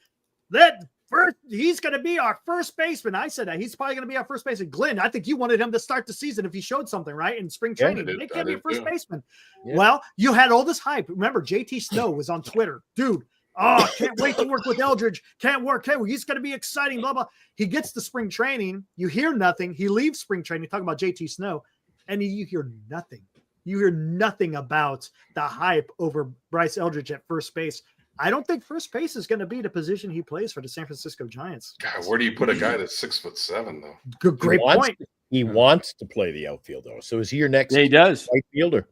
S2: that first he's going to be our first baseman. I said that he's probably going to be our first baseman. Glenn, I think you wanted him to start the season if he showed something, right? In spring
S4: Yeah, I
S2: training,
S3: did.
S2: make
S3: I
S2: him your
S3: did
S2: first
S3: too.
S2: baseman.
S4: Yeah.
S2: Well, you had all this hype. Remember, JT Snow was on Twitter, dude. Oh, can't wait to work with Eldridge. Can't work. He's going to be exciting. Blah blah. He gets to spring training. You hear nothing. He leaves spring training. Talking about JT Snow, and you hear nothing. You hear nothing about the hype over Bryce Eldridge at first base. I don't think first base is going to be the position he plays for the San Francisco Giants.
S3: God, where do you put a guy that's 6'7" though?
S2: Good, great point.
S4: He wants to play the outfield, though. So is he your next
S1: Yeah, he does.
S4: right fielder?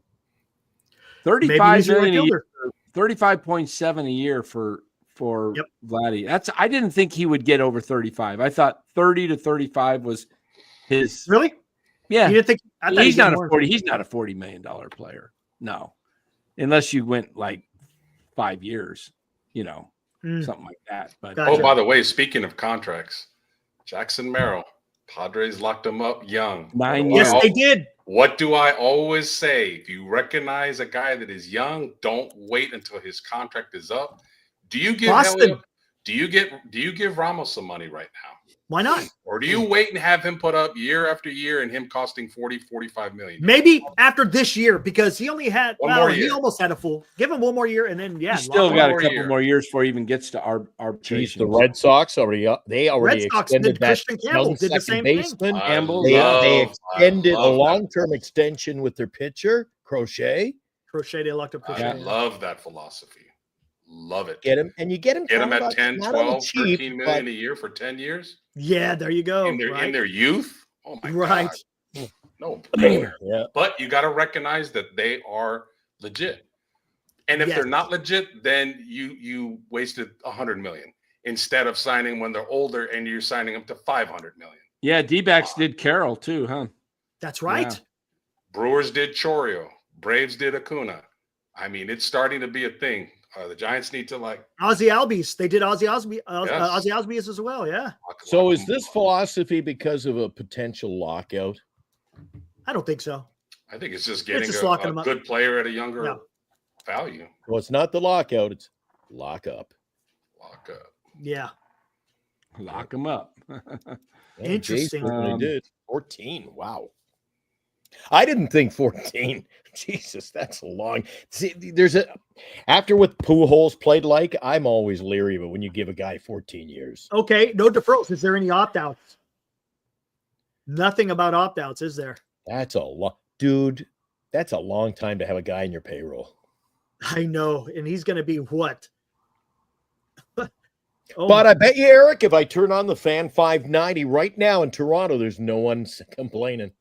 S2: Maybe
S1: 35
S2: he's your
S1: million a year,
S2: fielder.
S1: 35.7 a year for
S2: Yep.
S1: Vladdy. I didn't think he would get over 35. I thought 30 to 35 was his.
S2: Really?
S1: Yeah,
S2: You didn't think? I thought
S1: he's
S2: he'd get
S1: not a
S2: more.
S1: 40. He's not a $40 million player. No, unless you went 5 years,
S2: Mm.
S1: something like that. But
S2: Gotcha.
S3: Oh, by the way, speaking of contracts, Jackson Merrill, Padres locked him up young.
S1: 9
S3: What
S1: years.
S3: do
S2: Yes,
S3: I-
S2: they did.
S3: What do I always say? If you recognize a guy that is young, don't wait until his contract is up. Do you give
S2: Boston.
S3: Elliott, do you give Ramos some money right now?
S2: Why not?
S3: Or do you wait and have him put up year after year and him costing 40-45 million?
S2: Maybe after this year, because he only had.
S3: One more
S2: He
S3: year.
S2: almost had a full. Give him one more year, and then
S1: He's still
S2: lock him
S1: got
S2: up.
S1: a
S3: more
S1: couple
S3: year.
S1: more years before he even gets to
S4: Geez,
S1: arbitration.
S4: the Red Sox already
S2: Red Sox
S4: extended
S2: did.
S4: that
S2: Christian Campbell
S4: young
S2: did the
S4: second
S2: same thing.
S4: baseman.
S3: I
S1: Campbell,
S4: They
S3: love
S4: extended a
S3: that.
S4: long-term extension with their pitcher, Crochet.
S2: Crochet, they locked up Crochet.
S3: I love that philosophy. Love it.
S4: Get him, and you get him.
S3: Get him
S4: kind
S3: at
S4: of
S3: 10,
S4: not only
S3: 12,
S4: cheap,
S3: 13
S4: but
S3: million a year for 10 years.
S2: Yeah, there you go.
S3: in their youth. Oh my
S2: Right.
S3: God. No brainer.
S4: Yeah.
S3: But you got to recognize that they are legit. And if
S2: Yes.
S3: they're not legit, then you wasted $100 million instead of signing when they're older and you're signing them to $500 million.
S1: Yeah, D-backs did Carroll too, huh?
S2: That's right.
S1: Yeah.
S3: Brewers did Chorio. Braves did Acuna. I mean, it's starting to be a thing. The Giants need to
S2: Ozzy Albies. They did Ozzy
S3: Yes.
S2: Albies as well. Yeah.
S4: So is this philosophy because of a potential lockout?
S2: I don't think so.
S3: I think it's just getting
S2: just
S3: a
S2: locking them up.
S3: good player at a younger
S2: Yeah.
S3: value.
S4: Well, it's not the lockout; it's lock up.
S3: Lock up.
S2: Yeah.
S1: Lock them up.
S4: Yeah,
S2: Interesting.
S4: Jay certainly did 14. Wow. I didn't think 14. Jesus, that's a long. See, after what Pujols played like, I'm always leery, but when you give a guy 14 years.
S2: Okay. No deferrals. Is there any opt-outs? Nothing about opt-outs, is there?
S4: That's a lot, dude. That's a long time to have a guy in your payroll.
S2: I know. And he's going to be what?
S4: But I bet you, Eric, if I turn on the fan 590 right now in Toronto, there's no one complaining.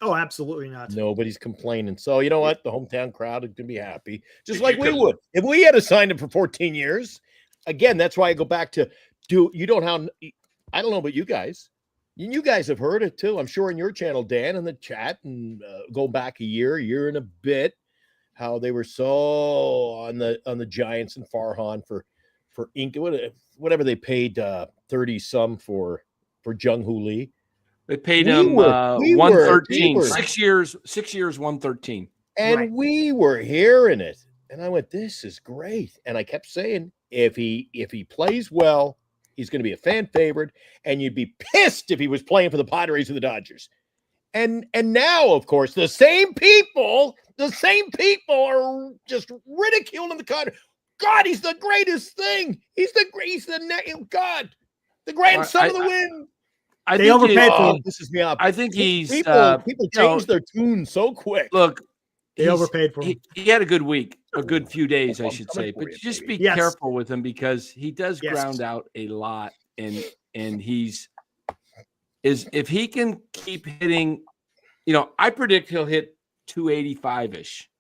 S2: Oh, absolutely not.
S4: Nobody's complaining. So you know what? The hometown crowd is going to be happy, just
S3: If
S4: like
S3: you
S4: we
S3: could-
S4: would. If we had assigned him for 14 years, again, that's why I go back to I don't know about you guys. You guys have heard it too. I'm sure in your channel, Dan, in the chat, and go back a year and a bit, how they were so on the Giants and Farhan for ink, whatever they paid 30 some for Jung Hoo Lee.
S1: They paid
S4: We
S1: him
S4: were-
S1: 113.
S4: we were-
S1: 6 years, 113.
S4: And
S2: Right.
S4: we were hearing it. And I went, this is great. And I kept saying, if he plays well, he's going to be a fan favorite. And you'd be pissed if he was playing for the Padres or the Dodgers. And now, of course, the same people are just ridiculing the Padres. God, he's the greatest thing. He's the grandson of the wind.
S2: They overpaid for him.
S4: This is me up.
S1: I think he's
S4: People change their tune so quick.
S1: Look,
S2: They overpaid for him.
S1: he had a good week, a good few days, I
S4: I'm
S1: should
S4: coming
S1: say.
S4: for
S1: But
S4: you,
S1: just
S4: baby.
S1: be
S2: Yes.
S1: careful with him because he does
S2: Yes.
S1: ground out a lot, and if he can keep hitting, I predict he'll hit 285-ish.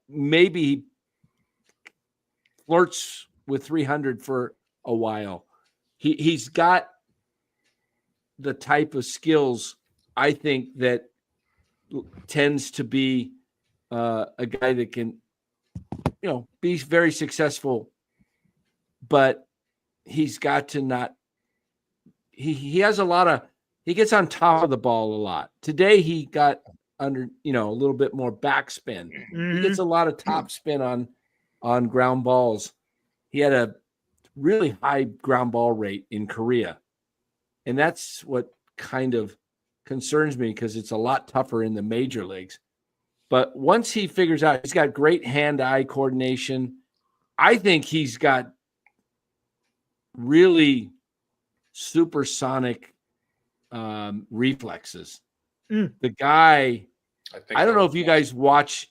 S1: Maybe he flirts with 300 for a while. He's got the type of skills I think that tends to be a guy that can, be very successful, but he's got to not. He has he gets on top of the ball a lot. Today he got under, a little bit more backspin. He gets a lot of top spin on ground balls. He had a really high ground ball rate in Korea. And that's what kind of concerns me because it's a lot tougher in the major leagues. But once he figures out, he's got great hand-eye coordination. I think he's got really supersonic reflexes. The guy, I don't know if you guys watch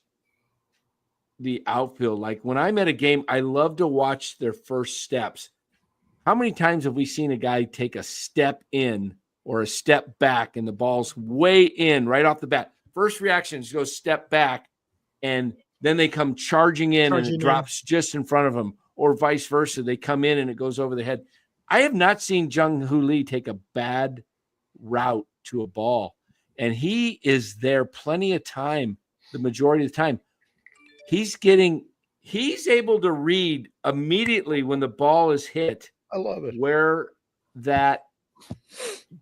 S1: the outfield. Like when I'm at a game, I love to watch their first steps. How many times have we seen a guy take a step in or a step back and the ball's way in right off the bat? First reaction is go step back, and then they come charging in and it drops just in front of them, or vice versa. They come in and it goes over the head. I have not seen Jung Hoo Lee take a bad route to a ball, and he is there plenty of time, the majority of the time. He's able to read immediately when the ball is hit.
S4: I love it.
S1: Where that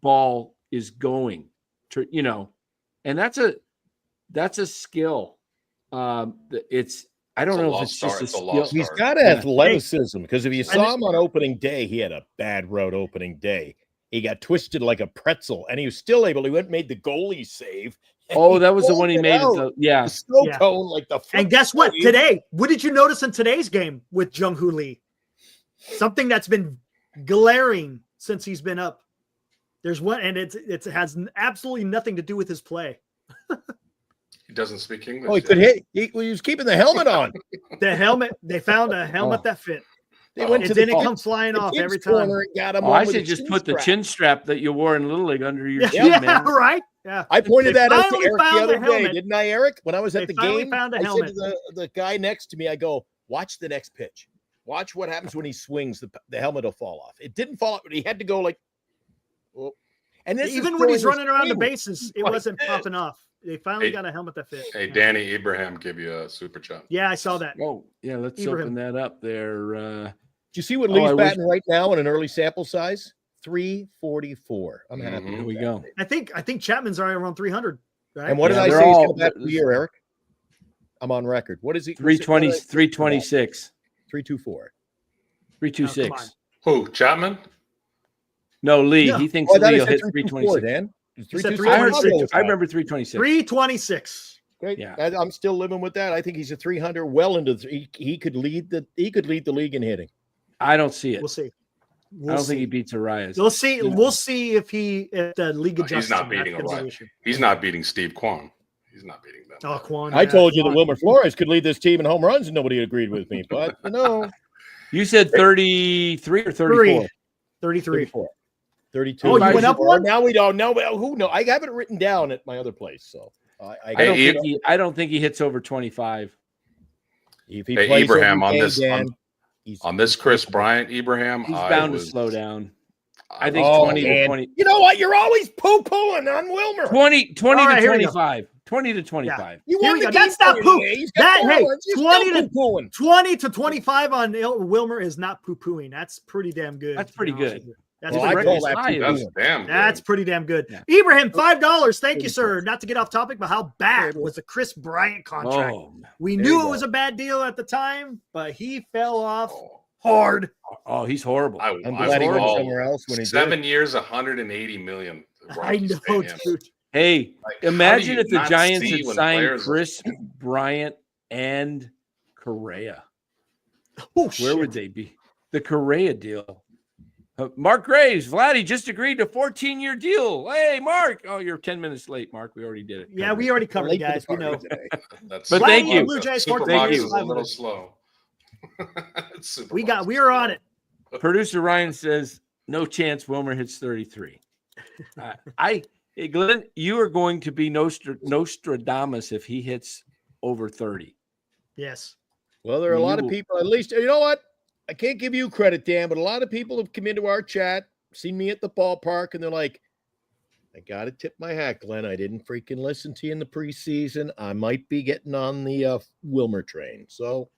S1: ball is going, and that's a skill. I don't know if it's just a skill.
S4: He's got athleticism because if you saw him on opening day, he had a bad road opening day. He got twisted like a pretzel, and he was still able. He went and made the goalie save.
S1: Oh, that was the one he made.
S4: The snow cone, like the.
S2: And guess what? Today, what did you notice in today's game with Jung Hoo Lee? Something that's been glaring since he's been up. There's one, and it has absolutely nothing to do with his play.
S3: He doesn't speak English.
S4: Oh, he could hit. He was keeping the helmet on.
S2: The helmet. They found a helmet that fit.
S4: They went
S2: And
S4: to
S2: then
S4: the
S2: it comes flying
S4: the
S2: off
S4: kids'
S2: every time.
S4: corner and got him.
S1: Oh,
S4: one
S1: I
S4: with
S1: say
S4: a
S1: just put the
S4: strap.
S1: chin strap that you wore in Little League under your
S2: Yeah,
S1: chin,
S2: yeah,
S1: man.
S2: right. Yeah.
S4: I pointed
S2: They
S4: that out to
S2: finally
S4: Eric the
S2: found
S4: other
S2: the
S4: day,
S2: helmet.
S4: didn't I, Eric? When I was at
S2: They
S4: the
S2: finally
S4: game,
S2: found a
S4: I
S2: helmet.
S4: said to the guy next to me, I go, watch the next pitch. Watch what happens when he swings. The helmet will fall off. It didn't fall off, but he had to go like, oh. And this
S2: Even
S4: is
S2: when he's
S4: throwing
S2: running around the
S4: swing
S2: bases, it
S4: like
S2: wasn't
S4: this.
S2: popping off. They finally
S3: Hey,
S2: got a helmet that fit.
S3: Hey,
S2: Yeah.
S3: Danny Abraham, give you a super chat.
S2: Yeah, I saw that.
S1: Oh, yeah, let's
S2: Ibrahim.
S1: open that up there.
S4: Do you see what
S1: Oh,
S4: Lee's
S1: I wish-
S4: batting right now in an early sample size? 344. I'm happy.
S3: Mhm.
S1: Here
S4: with
S1: we
S4: that.
S1: go.
S2: I think Chapman's already around 300. Right?
S4: And what did
S1: Yeah,
S4: I
S1: they're
S4: say he's
S1: all-
S4: going to bat for the year, Eric? I'm on record. What is he?
S1: 320, 326,
S4: 324.
S1: 326.
S3: Who? Chapman?
S1: No, Lee.
S2: Yeah.
S1: He thinks
S4: Oh, I thought
S1: Lee
S4: it
S1: will
S4: said
S1: hit
S4: 324,
S1: 326.
S4: Dan. It's
S2: He said
S4: 326.
S1: I heard.
S2: 326.
S1: I remember 326.
S2: 326.
S4: Great.
S1: Yeah.
S4: I'm still living with that. I think he's a 300, well into he could lead the league in hitting.
S1: I don't see it.
S2: We'll see.
S1: I
S2: We'll
S1: don't think he
S2: see.
S1: beats Arias.
S2: We'll see.
S1: No.
S2: We'll see if the league
S3: No,
S2: adjusts.
S3: he's not
S2: him.
S3: beating
S2: That's gonna be the
S3: Arias.
S2: issue.
S3: He's not beating Steve Kwan. He's not beating them.
S2: Oh, Quan.
S4: I
S2: yeah,
S4: told you that
S2: Quan.
S4: Wilmer Flores could lead this team in home runs, and nobody agreed with me. But
S1: You said 33 or 34?
S2: 33.
S4: 34, 32.
S2: Oh, you went up one?
S4: Now we don't know. Well, who knows? I have it written down at my other place, so
S1: I don't think he hits over 25.
S4: If he
S3: Hey,
S4: plays
S3: Ibrahim,
S4: every
S3: on
S4: game,
S3: this-
S4: Dan,
S3: on this Chris Bryant, Ibrahim,
S1: He's
S3: I
S1: bound
S3: was,
S1: to slow down.
S3: I
S1: I think
S3: was-
S1: 20 to
S4: man.
S1: 20.
S4: You know what? You're always poo-pooing on Wilmer.
S1: 20
S2: All right,
S1: to
S2: here we go.
S1: 25. 20 to 25.
S4: You
S2: Here
S4: won
S2: we
S4: the
S2: go.
S4: game
S2: That's not
S4: for
S2: poo.
S4: today. He's
S2: That-
S4: got 4
S2: hey,
S4: runs. You're
S2: 20
S4: still
S2: to-
S4: poo-pooing.
S2: 20 to 25 on Wilmer is not poo-pooing. That's pretty damn good.
S1: That's
S2: to be
S1: pretty
S2: honest
S1: good.
S2: with you. That's,
S4: Well,
S1: He's
S2: pretty
S1: a
S4: I
S2: good.
S4: call that
S1: high.
S4: poo-pooing.
S3: That's damn good.
S2: That's pretty damn good.
S1: Yeah.
S2: Ibrahim, $5. Thank you,
S4: Pretty
S2: sir. Not to get off topic, but how bad was the Chris Bryant contract?
S1: Oh,
S2: We
S4: there
S2: knew
S4: you
S2: it
S4: go.
S2: was a bad deal at the time, but he fell off
S3: Oh,
S2: hard.
S1: oh, he's horrible.
S3: I,
S4: I'm
S3: I
S4: glad he went
S3: was
S4: somewhere else when he did.
S3: 7 years, 180 million. the
S2: I
S3: Rockies
S2: know,
S3: pay him.
S2: dude.
S1: Hey,
S3: Like, how do
S1: imagine
S3: you
S1: if the
S3: not
S1: Giants
S3: see
S1: had
S3: when
S1: signed
S3: players-
S1: Chris Bryant and Correa.
S2: Oh,
S1: Where
S2: shit.
S1: would they be? The Correa deal. Mark Graves, Vladdy just agreed to 14-year deal. Hey, Mark. Oh, you're 10 minutes late, Mark. We already did it.
S2: Yeah, we already covered it,
S4: Late to the
S2: guys. We
S4: party
S2: know.
S4: today.
S3: That's
S1: But
S3: super
S1: thank you.
S2: Blue Jays,
S3: Super
S2: 14
S3: Box
S1: years,
S3: is a little
S2: 500.
S3: slow. Super
S2: We
S3: Box is
S2: are on
S3: slow.
S2: it.
S1: Producer Ryan says, no chance Wilmer hits 33. Hey, Glenn, you are going to be Nostradamus if he hits over 30.
S2: Yes.
S4: Well, there are a lot of
S1: You-
S4: people, at least, you know what? I can't give you credit, Dan, but a lot of people have come into our chat, seen me at the ballpark, and they're like, I got to tip my hat, Glenn. I didn't freaking listen to you in the preseason. I might be getting on the Wilmer train. So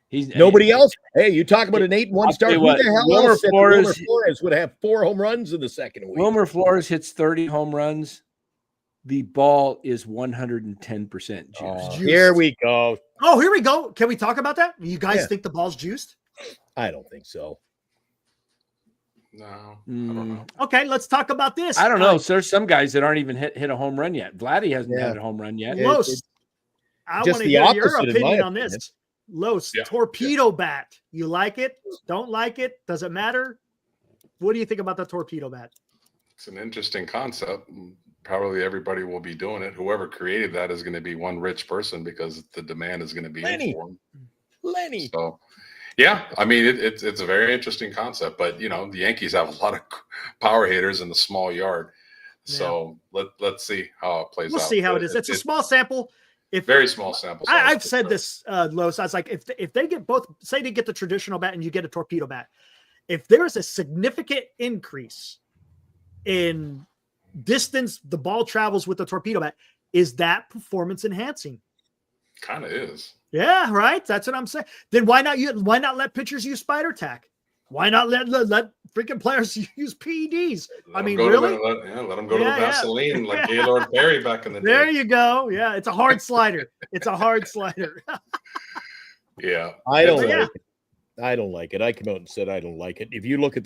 S1: He's
S4: nobody else. Hey, you talk about an 8-1
S1: I'll
S4: start.
S1: tell
S4: Who
S1: you what,
S4: the hell
S1: Wilmer
S4: else said that Wilmer
S1: Flores-
S4: Flores would have 4 home runs in the second week?
S1: Wilmer Flores hits 30 home runs. The ball is 110% juiced.
S4: Oh,
S2: Juiced.
S4: here we go.
S2: Oh, here we go. Can we talk about that? You guys
S4: Yeah.
S2: think the ball's juiced?
S4: I don't think so.
S3: No, I don't know.
S2: Okay, let's talk about this.
S1: I don't know. So there's some guys that aren't even hit a home run yet. Vladdy hasn't
S4: Yeah.
S1: had a home run yet.
S4: Yeah.
S2: Los,
S4: it-
S2: I
S4: just
S2: want to
S4: the
S2: hear your
S4: opposite, in my
S2: opinion on
S4: opinion.
S2: this. Los,
S3: Yeah.
S2: torpedo bat. You like it? Don't like it? Does it matter? What do you think about the torpedo bat?
S3: It's an interesting concept. Probably everybody will be doing it. Whoever created that is going to be one rich person because the demand is going to be
S4: Lenny.
S3: for them.
S4: Lenny.
S3: So, yeah, I mean, it's a very interesting concept. But you know, the Yankees have a lot of power hitters in the small yard. So let's see how it plays
S2: We'll
S3: out.
S2: see how
S3: But
S2: it is. It's a small sample. If
S3: very small sample. size,
S2: I've
S3: for
S2: said
S3: sure.
S2: this, Los. I was like, if they get both, say they get the traditional bat and you get a torpedo bat, if there's a significant increase in distance the ball travels with the torpedo bat, is that performance enhancing?
S3: Kind of is.
S2: Yeah, right. That's what I'm saying. Then why not let pitchers use spider tack? Why not let freaking players use PEDs?
S3: Let
S2: I
S3: 'em
S2: mean,
S3: go
S2: really?
S3: let them go to
S2: Yeah,
S3: the
S2: yeah.
S3: Vaseline like Gaylord Perry back in the
S2: There
S3: day.
S2: you go. Yeah, it's a hard slider. It's a hard slider.
S3: Yeah,
S4: I don't
S2: Yeah.
S4: like it. I don't like it. I came out and said I don't like it. If you look at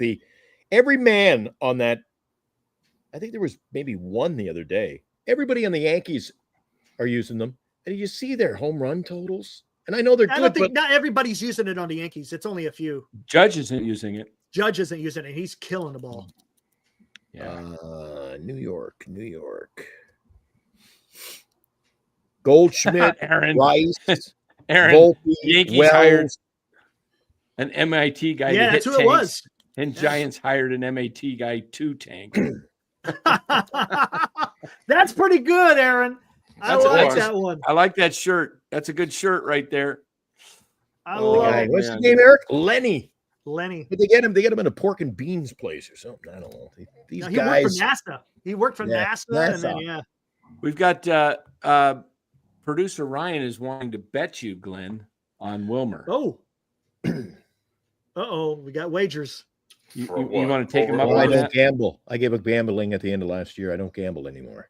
S4: every man on that, I think there was maybe one the other day. Everybody on the Yankees are using them. And you see their home run totals? And I know they're
S2: I
S4: good,
S2: don't think
S4: but
S2: not everybody's using it on the Yankees. It's only a few.
S1: Judge isn't using it.
S2: Judge isn't using it. He's killing the ball.
S1: Yeah.
S4: New York. Goldschmidt,
S1: Aaron,
S4: Rice,
S1: Aaron,
S4: Volpe,
S1: Yankees
S4: Wells.
S1: hired- an MIT guy
S2: Yeah,
S1: to hit
S2: that's who it
S1: tanks,
S2: was.
S1: and
S2: Yeah.
S1: Giants hired an MAT guy to tank.
S2: That's pretty good, Aaron. I
S1: That's
S2: like
S3: one.
S2: that one.
S1: I like that shirt. That's a good shirt right there.
S2: I
S1: Oh,
S2: love
S4: Guy,
S2: it.
S4: what's his
S1: man.
S4: name, Eric? Lenny.
S2: Lenny.
S4: But they get him in a pork and beans place or something. I don't know. These
S2: No, he
S4: guys.
S2: worked for NASA. He worked for
S4: Yeah,
S2: NASA, and then
S4: NASA.
S1: We've got producer Ryan is wanting to bet you, Glenn, on Wilmer.
S2: Oh. We got wagers.
S1: You
S3: For
S1: you
S3: what?
S1: want to take him
S3: Over-
S1: up
S4: Well, I
S1: on
S4: don't
S1: that?
S4: gamble. I gave up gambling at the end of last year. I don't gamble anymore.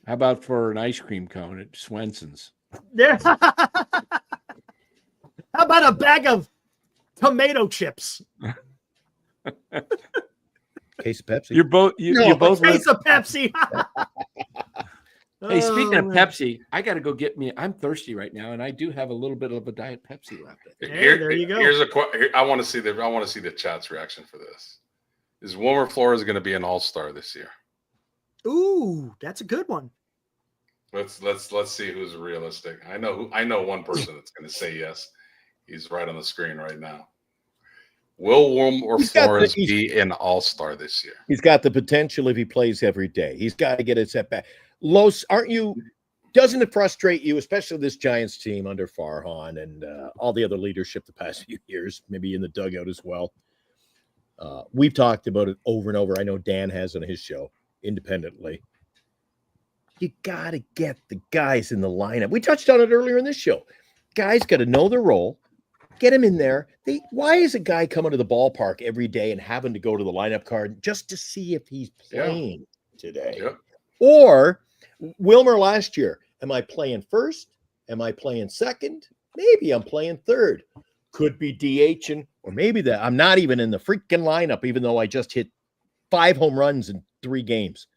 S1: How about for an ice cream cone at Swenson's?
S2: There. How about a bag of tomato chips?
S4: Case of Pepsi.
S1: You're both you
S4: No,
S1: both
S2: A
S1: live.
S2: case of Pepsi.
S1: Hey, speaking of
S2: man.
S1: Pepsi, I got to go get me. I'm thirsty right now, and I do have a little bit of a Diet Pepsi left. I think.
S2: Hey, there you go.
S3: Here's I want to see the chat's reaction for this. Is Wilmer Flores going to be an all-star this year?
S2: Ooh, that's a good one.
S3: Let's see who's realistic. I know one person that's going to say yes. He's right on the screen right now. Will Wilmer Flores be an all-star this year?
S4: He's got the potential if he plays every day. He's got to get a setback. Los, doesn't it frustrate you, especially this Giants team under Farhan and all the other leadership the past few years, maybe in the dugout as well? We've talked about it over and over. I know Dan has on his show independently. You got to get the guys in the lineup. We touched on it earlier in this show. Guys got to know their role. Get him in there. Why is a guy coming to the ballpark every day and having to go to the lineup card just to see if he's playing today?
S3: Yep.
S4: Or Wilmer last year, am I playing first? Am I playing second? Maybe I'm playing third. Could be DHing, or maybe that I'm not even in the freaking lineup, even though I just hit 5 home runs in 3 games.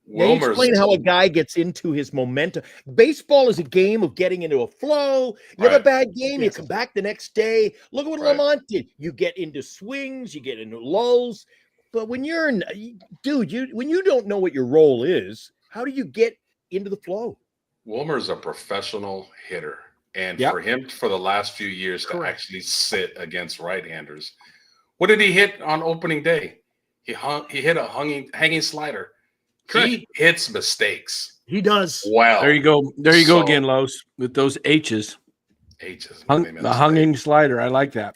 S4: They explain how a guy gets into his momentum. Baseball is a game of getting into a flow. You have a bad game, you come back the next day. Look at what Lamont did. You get into swings, you get into lulls. But when you're when you don't know what your role is, how do you get into the flow?
S3: Wilmer's a professional hitter. And for him, for the last few years, to actually sit against right-handers. What did he hit on opening day? He hit a hanging slider. Correct. He hits mistakes.
S2: He does.
S3: Wow.
S1: There you go. There you go again, Los, with those H's.
S3: H's.
S1: The hanging slider. I like that.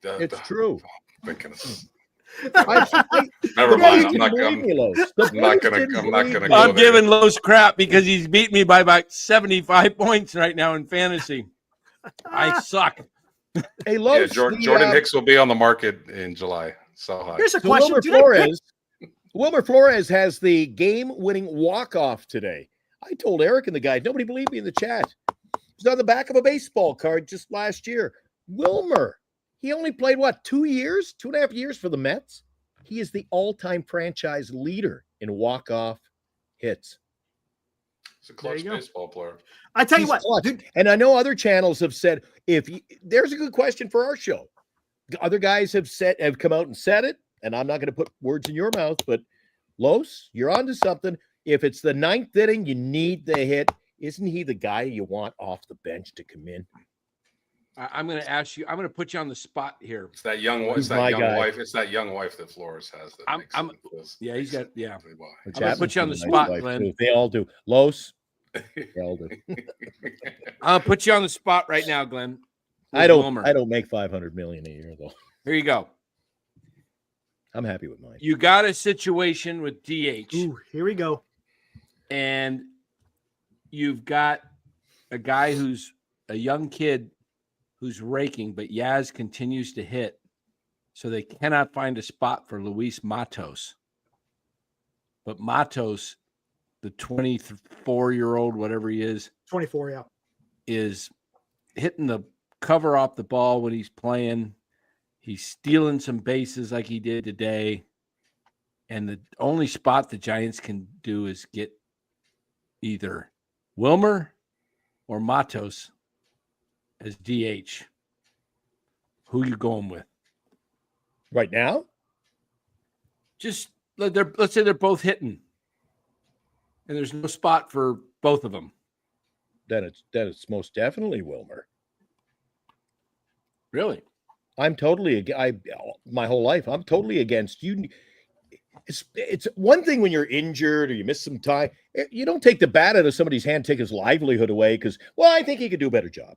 S4: It's true.
S3: Never mind. I'm not gonna go
S1: I'm giving Los crap because he's beat me by about 75 points right now in fantasy. I suck.
S4: Hey, Los,
S3: Jordan Hicks will be on the market in July. So high.
S2: Here's a question.
S4: Wilmer Flores has the game-winning walk-off today. I told Eric and the guys, nobody believed me in the chat. He's on the back of a baseball card just last year. Wilmer, he only played, 2.5 years for the Mets? He is the all-time franchise leader in walk-off hits.
S3: He's a clutch baseball player.
S2: I tell you what.
S4: And I know other channels have said, there's a good question for our show. Other guys have come out and said it. And I'm not going to put words in your mouth, but Los, you're onto something. If it's the 9th inning, you need the hit. Isn't he the guy you want off the bench to come in?
S1: I'm going to ask you. I'm going to put you on the spot here.
S3: It's that young wife. It's that young wife that Flores has.
S1: He's got. Yeah.
S3: I'm
S1: going to put you on the spot, Glenn.
S4: Too. They all do. Los, they all do.
S1: I'll put you on the spot right now, Glenn.
S4: I don't make $500 million a year though.
S1: Here you go.
S4: I'm happy with mine.
S1: You got a situation with DH.
S2: Ooh, here we go.
S1: And you've got a guy who's a young kid who's raking, but Yaz continues to hit. So they cannot find a spot for Luis Matos. But Matos, the 24-year-old, whatever he is,
S2: 24, yeah,
S1: is hitting the cover off the ball when he's playing. He's stealing some bases like he did today. And the only spot the Giants can do is get either Wilmer or Matos as DH. Who you going with?
S4: Right now?
S1: Just let's say they're both hitting. And there's no spot for both of them.
S4: then it's most definitely Wilmer.
S1: Really?
S4: I'm totally my whole life I'm totally against you. It's one thing when you're injured or you miss some time. You don't take the bat out of somebody's hand, take his livelihood away because, well, I think he could do a better job.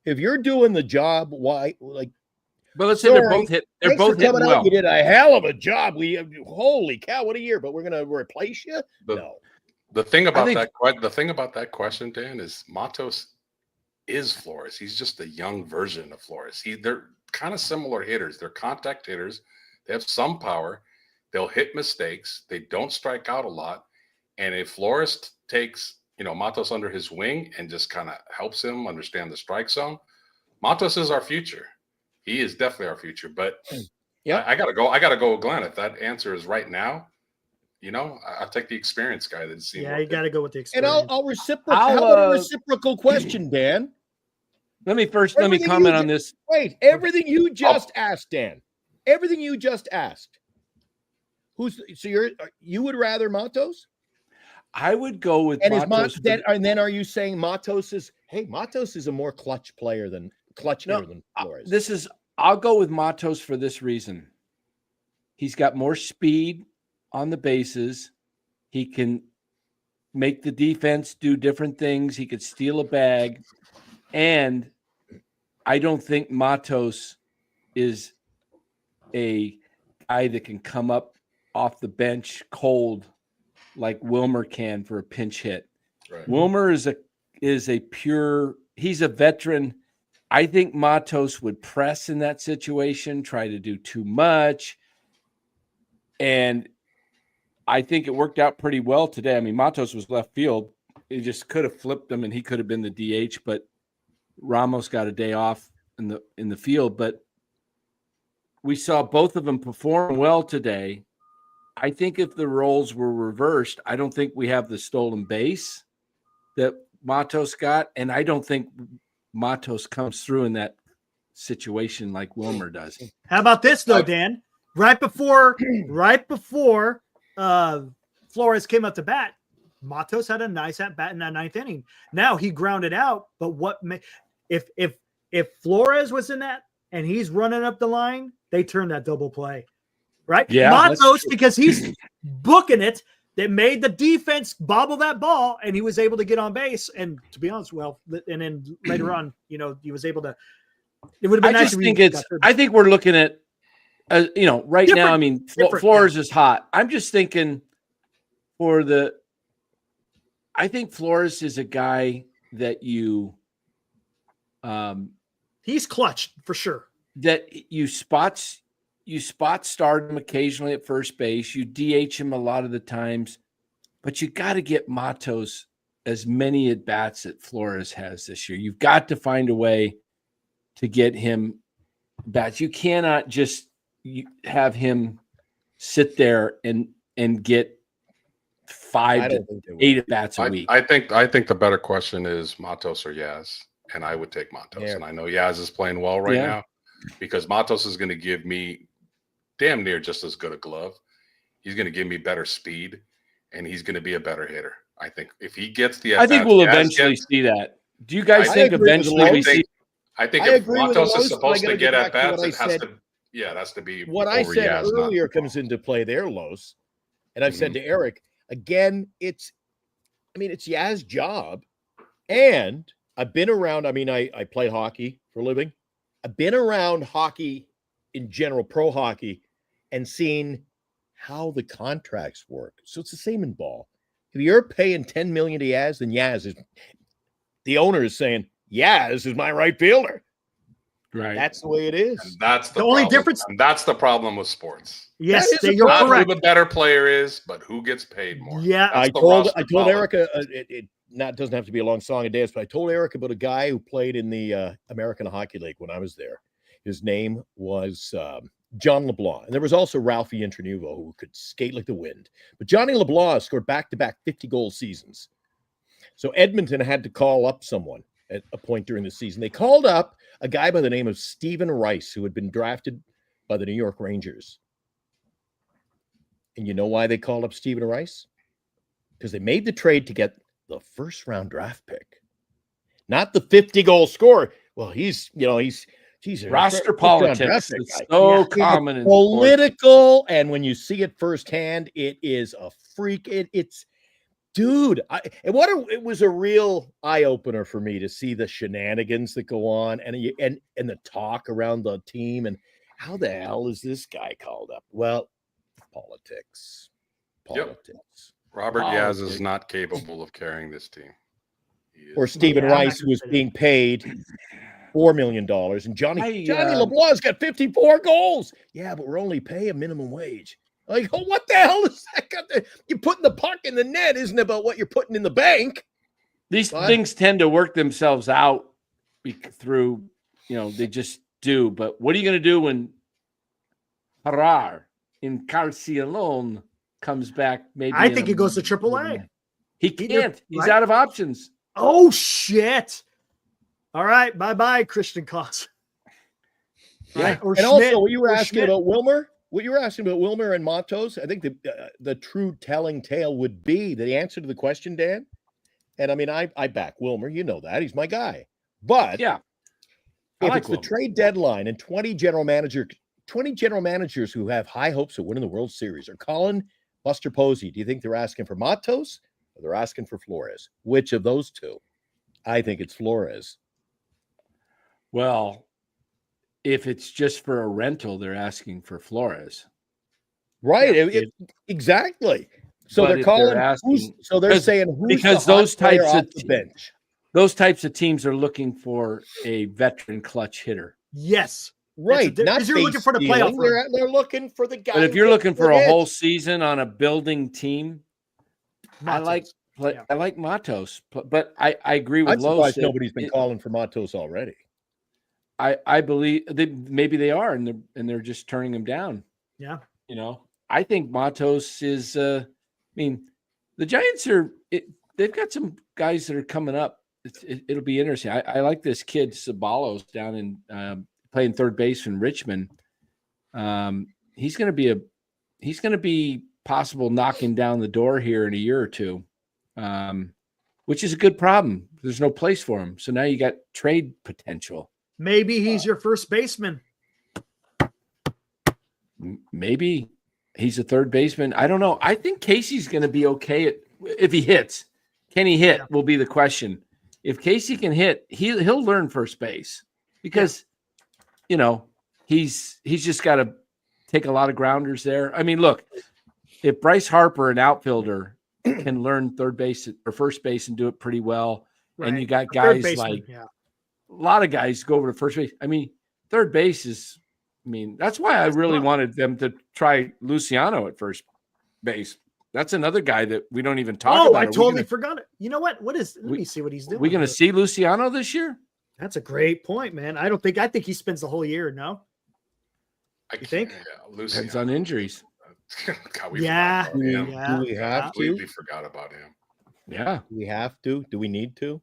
S4: If you're doing the job, why? Like,
S1: but let's say they're both hit. They're
S4: thanks
S1: both
S4: for coming
S1: hitting
S4: out.
S1: well.
S4: You did a hell of a job. Holy cow, what a year! But we're gonna replace you? No.
S3: The thing about that question, Dan, is Matos is Flores. He's just a young version of Flores. They're kind of similar hitters. They're contact hitters. They have some power. They'll hit mistakes. They don't strike out a lot. And if Flores takes, Matos under his wing and just kind of helps him understand the strike zone, Matos is our future. He is definitely our future. But yeah, I gotta go with Glenn. If that answer is right now, I'll take the experienced guy that's seen.
S2: Yeah, you got to go with the experience.
S4: And I'll reciprocate. How about a reciprocal question, Dan?
S1: Let me comment on this.
S4: Wait, everything you just asked, Dan. Everything you just asked. You would rather Matos?
S1: I would go with
S4: Matos. And then are you saying Matos is a more clutch player than hitter than Flores?
S1: I'll go with Matos for this reason. He's got more speed on the bases. He can make the defense do different things. He could steal a bag. And I don't think Matos is a guy that can come up off the bench cold like Wilmer can for a pinch hit. Right. Wilmer is a pure, he's a veteran. I think Matos would press in that situation, try to do too much. And I think it worked out pretty well today. I mean, Matos was left field. He just could have flipped him and he could have been the DH, but Ramos got a day off in the field. But we saw both of them perform well today. I think if the roles were reversed, I don't think we have the stolen base that Matos got. And I don't think Matos comes through in that situation like Wilmer does.
S2: How about this though, Dan? Right before Flores came up to bat, Matos had a nice at bat in that ninth inning. Now he grounded out, but if Flores was in that and he's running up the line, they turn that double play. Right? Yeah, Matos, because he's booking it, that made the defense bobble that ball, and he was able to get on base. And to be honest, and then later on, he was able to. It would have been nice.
S1: I think we're looking at, right now. I mean, Flores is hot. I'm just thinking I think Flores is a guy that
S2: he's clutch for sure.
S1: That you spot start him occasionally at first base. You DH him a lot of the times, but you got to get Matos as many at bats that Flores has this year. You've got to find a way to get him bats. You cannot just have him sit there and get 5 to 8 at bats a week.
S3: I think the better question is Matos or Yaz, and I would take Matos. Yeah. And I know Yaz is playing well right now because Matos is going to give me damn near just as good a glove. He's going to give me better speed, and he's going to be a better hitter. I think if he gets the,
S1: I think we'll eventually see that. Do you guys think eventually we see?
S3: I think if Matos is supposed to get at bats, it has to be.
S4: What I said earlier comes into play there, Los, and I've said to Eric again. It's Yaz's job, and I've been around. I mean, I play hockey for a living. I've been around hockey in general, pro hockey, and seen how the contracts work. So it's the same in ball. If you're paying $10 million to Yaz, then Yaz is the owner is saying, Yaz is my right fielder.
S1: Right.
S4: That's the way it is.
S3: And that's the
S2: only difference.
S3: And that's the problem with sports.
S2: Yes, you're correct.
S3: Who the better player is, but who gets paid more.
S2: Yeah.
S4: I told Erica, it doesn't have to be a long song and dance, but I told Erica about a guy who played in the American Hockey League when I was there. His name was John LeBlanc. And there was also Ralphie Intranuvo, who could skate like the wind. But Johnny LeBlanc scored back-to-back 50-goal seasons. So Edmonton had to call up someone at a point during the season. They called up a guy by the name of Stephen Rice, who had been drafted by the New York Rangers. And you know why they called up Stephen Rice? Because they made the trade to get the first-round draft pick. not the 50-goal scorer. Well, he's Jesus,
S1: Roster
S4: put you on
S1: politics.
S4: draft that
S1: It's
S4: guy.
S1: so
S2: Yeah.
S1: common in sports.
S4: Political, and when you see it firsthand, it is a freak. It's dude. It was a real eye opener for me to see the shenanigans that go on and the talk around the team and how the hell is this guy called up? Well, politics.
S3: Yep. Robert
S1: Politics.
S3: Yaz is not capable of carrying this team.
S4: Or Stephen
S2: Yeah, I'm not
S4: Rice, who
S2: gonna
S4: was
S2: say that.
S4: being paid $4 million, and Johnny
S1: I,
S4: LeBlanc's got 54 goals. Yeah, but we're only paying minimum wage. Like, oh, what the hell is that? You're putting the puck in the net isn't about what you're putting in the bank.
S1: These
S4: What?
S1: things tend to work themselves out through, they just do. But what are you going to do when Harar in Carcialon comes back? Maybe
S2: I think he goes to AAA.
S1: He can't. He's
S2: right?
S1: out of options.
S2: Oh shit! All right, bye, Christian Koss.
S1: Yeah.
S2: Right, or
S4: And
S2: Schmidt,
S4: also, what you were
S2: or
S4: asking
S2: Schmidt.
S4: about Wilmer, and Matos, I think the true telling tale would be the answer to the question, Dan. And I mean, I back Wilmer. You know that he's my guy. But
S1: Yeah.
S4: if
S1: like
S4: it's the
S1: Wilmer.
S4: trade deadline and 20 general managers who have high hopes of winning the World Series are calling Buster Posey, do you think they're asking for Matos or they're asking for Flores? Which of those two? I think it's Flores.
S1: Well, if it's just for a rental, they're asking for Flores.
S4: Right.
S1: Yeah.
S4: Exactly. So
S1: But
S4: they're
S1: if
S4: calling.
S1: they're asking-
S4: so they're saying who's
S1: because
S4: the hot
S1: those
S4: player
S1: types
S4: off
S1: of
S4: the bench.
S1: Those types of teams are looking for a veteran clutch hitter.
S2: Yes,
S4: Right.
S2: That's
S4: Not
S2: because you're looking for the playoff
S4: stealing.
S2: run.
S4: They're looking for the guy.
S1: But if
S4: who
S1: you're
S4: gets
S1: looking
S4: the
S1: for a
S4: hits.
S1: whole season on a building team,
S2: Matos. Yeah.
S1: I like Matos. But I agree with
S4: I'm
S1: Lowe's.
S4: surprised nobody's been calling for Matos already.
S1: I believe maybe they are, and they're just turning him down.
S2: Yeah.
S1: I think Matos is. I mean, the Giants they've got some guys that are coming up. It'll be interesting. I like this kid Sabalos down in playing third base in Richmond. He's going to be possible knocking down the door here in a year or two, which is a good problem. There's no place for him, so now you got trade potential.
S2: Maybe he's your first baseman.
S1: Maybe he's a third baseman. I don't know. I think Casey's going to be okay if he hits. Can he hit? Will be the question. If Casey can hit, he'll learn first base because he's just got to take a lot of grounders there. I mean, look, if Bryce Harper, an outfielder, can learn third base or first base and do it pretty well,
S2: Right.
S1: and you got
S2: A third
S1: guys
S2: baseman,
S1: like
S2: yeah.
S1: a lot of guys go over to first base. I mean, third base is. I mean, that's why I really wanted them to try Luciano at first base. That's another guy that we don't even talk about.
S2: I totally forgot it. You know what? Let me see what he's doing.
S1: We going to see Luciano this year?
S2: That's a great point, man. I think he spends the whole year. No,
S3: You
S2: think?
S3: Yeah,
S1: Depends on injuries.
S3: God, we
S2: Yeah.
S3: forgot about him.
S2: Yeah.
S4: Do we have to?
S3: Completely forgot about him.
S1: Yeah.
S4: Do we have to? Do we need to?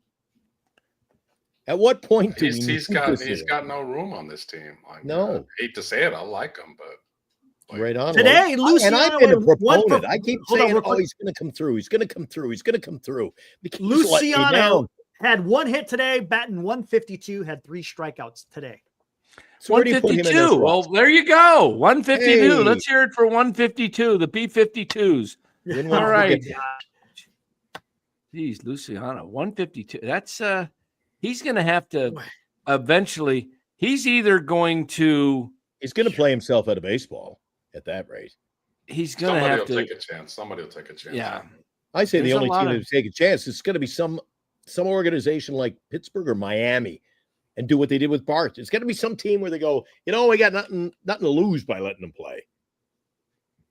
S4: At what point do we need
S3: He's
S4: to?
S3: got no room on this team.
S4: No.
S3: Hate to say it, I like him, but
S4: Right on.
S2: Today,
S4: Logan.
S2: Luciano.
S4: And I've been a
S2: had one
S4: proponent. I keep
S2: hold on,
S4: saying,
S2: real quick.
S4: he's going to come through. He's going to come through. He's going to come through. He keeps letting me
S2: Luciano
S4: down.
S2: had one hit today, batting 152, had 3 strikeouts today.
S4: So where do you put him in this
S1: 152. Well,
S4: roster?
S1: there you go. 152.
S4: Hey.
S1: Let's hear it for 152, the B-52s.
S4: Didn't
S1: All
S4: want to
S1: right.
S4: forget-
S1: Geez, Luciano, 152. That's he's going to have to eventually. He's either going to.
S4: He's going to play himself out of baseball at that rate.
S1: He's going to have to
S3: take a chance. Somebody will take a chance.
S1: Yeah.
S4: I say
S1: There's
S4: the
S1: a
S4: only
S1: lot
S4: team
S1: of-
S4: to take a chance is going to be some organization like Pittsburgh or Miami and do what they did with Bart. It's going to be some team where they go, we got nothing to lose by letting them play.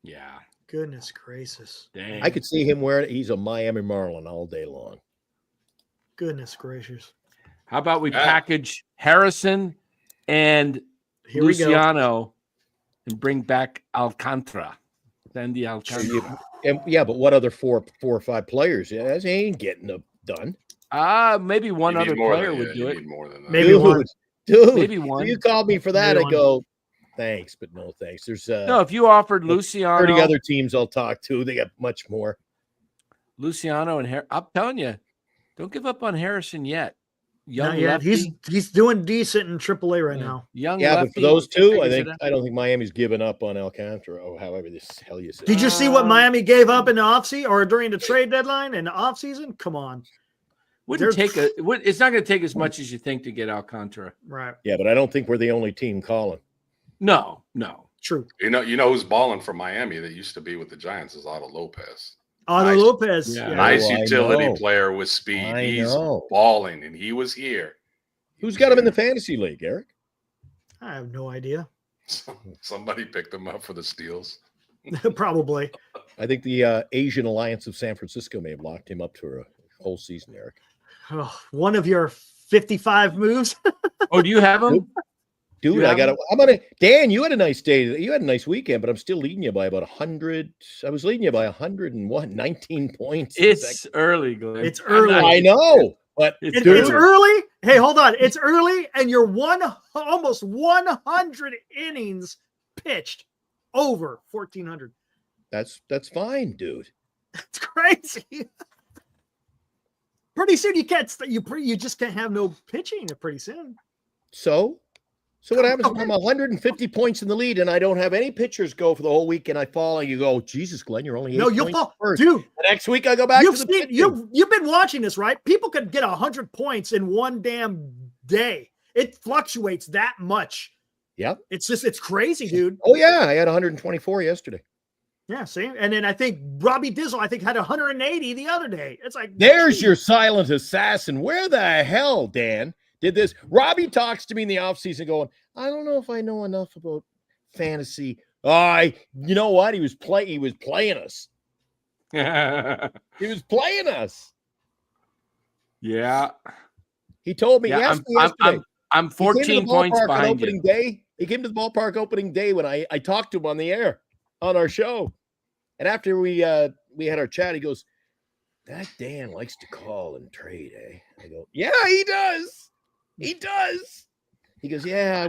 S1: Yeah.
S2: Goodness gracious.
S1: Dang.
S4: I could see him wearing he's a Miami Marlin all day long.
S2: Goodness gracious.
S1: How about we
S3: Yeah.
S1: package Harrison and
S2: Here we go.
S1: Luciano and bring back Alcantara? Sandy Alcantara.
S4: And but what other four or five players? Yeah, that ain't getting done.
S1: Maybe one
S3: You need
S1: other
S3: more
S1: player
S3: than-
S1: would
S3: yeah,
S1: do
S3: you
S1: it.
S3: need more than that.
S2: Maybe one.
S4: Dude,
S1: Maybe
S4: if
S1: one.
S4: you called me for that,
S2: Maybe
S4: I'd
S2: one.
S4: go, thanks, but no thanks. There's
S1: No, if you offered Luciano,
S4: 30 other teams I'll talk to. They got much more.
S1: Luciano and I'm telling you, don't give up on Harrison yet. young
S2: Not yet.
S1: lefty.
S2: He's doing decent in AAA right
S1: Yeah.
S2: now.
S1: Young
S4: Yeah,
S1: lefty.
S4: but for those two,
S1: figures it out.
S4: I don't think Miami's given up on Alcantara, or however this hell you say.
S2: Did you see what Miami gave up in the offseason or during the trade deadline and the offseason? Come on.
S1: It's not going to take as much as you think to get Alcantara.
S2: Right.
S4: Yeah, but I don't think we're the only team calling.
S1: No.
S2: True.
S3: You know who's balling for Miami that used to be with the Giants is Otto Lopez.
S2: Otto Lopez.
S1: Yeah.
S2: Yeah.
S3: Nice
S4: I
S3: utility
S4: know.
S3: player with speed.
S4: I
S3: He's
S4: know.
S3: balling, and he was here.
S4: Who's got him in the fantasy league, Eric?
S2: I have no idea.
S3: Somebody picked him up for the steals.
S2: Probably.
S4: I think the Asian Alliance of San Francisco may have locked him up for a whole season, Eric.
S2: Oh, one of your 55 moves.
S1: Oh, do you have him?
S4: Dude,
S1: You
S4: I
S1: have
S4: got
S1: him?
S4: to. I'm gonna. Dan, you had a nice day. You had a nice weekend, but I'm still leading you by about 100. I was leading you by 19 points.
S1: It's early, Glenn.
S2: It's early.
S4: I know, but
S1: It's
S2: It's
S1: Dude.
S2: early. Hey, hold on. It's early, and you're almost 100 innings pitched over 1,400.
S4: that's fine, dude.
S2: It's crazy. Pretty soon you can't. You just can't have no pitching. Pretty soon.
S4: So what happens if I'm 150 points in the lead and I don't have any pitchers go for the whole week and I fall and you go, Jesus, Glenn, you're only 8
S2: No, you'll
S4: points
S2: fall,
S4: first.
S2: dude.
S4: The next week I go back to the pitching.
S2: You've been watching this, right? People could get 100 points in one damn day. It fluctuates that much.
S4: Yep.
S2: It's crazy, dude.
S4: Oh yeah, I had 124 yesterday.
S2: Yeah, see, and then I think Robbie Dizzle, had 180 the other day. It's like
S4: There's your silent assassin. Where the hell, Dan, did this? Robbie talks to me in the offseason going, I don't know if I know enough about fantasy. You know what? He was playing us. He was playing us.
S1: Yeah.
S4: He told me,
S1: Yeah,
S4: he asked me yesterday.
S1: I'm 14 points behind
S4: opening
S1: you.
S4: day. He came to the ballpark opening day when I talked to him on the air on our show. And after we had our chat, he goes, that Dan likes to call and trade, eh? I go, yeah, he does. He does. He goes, yeah,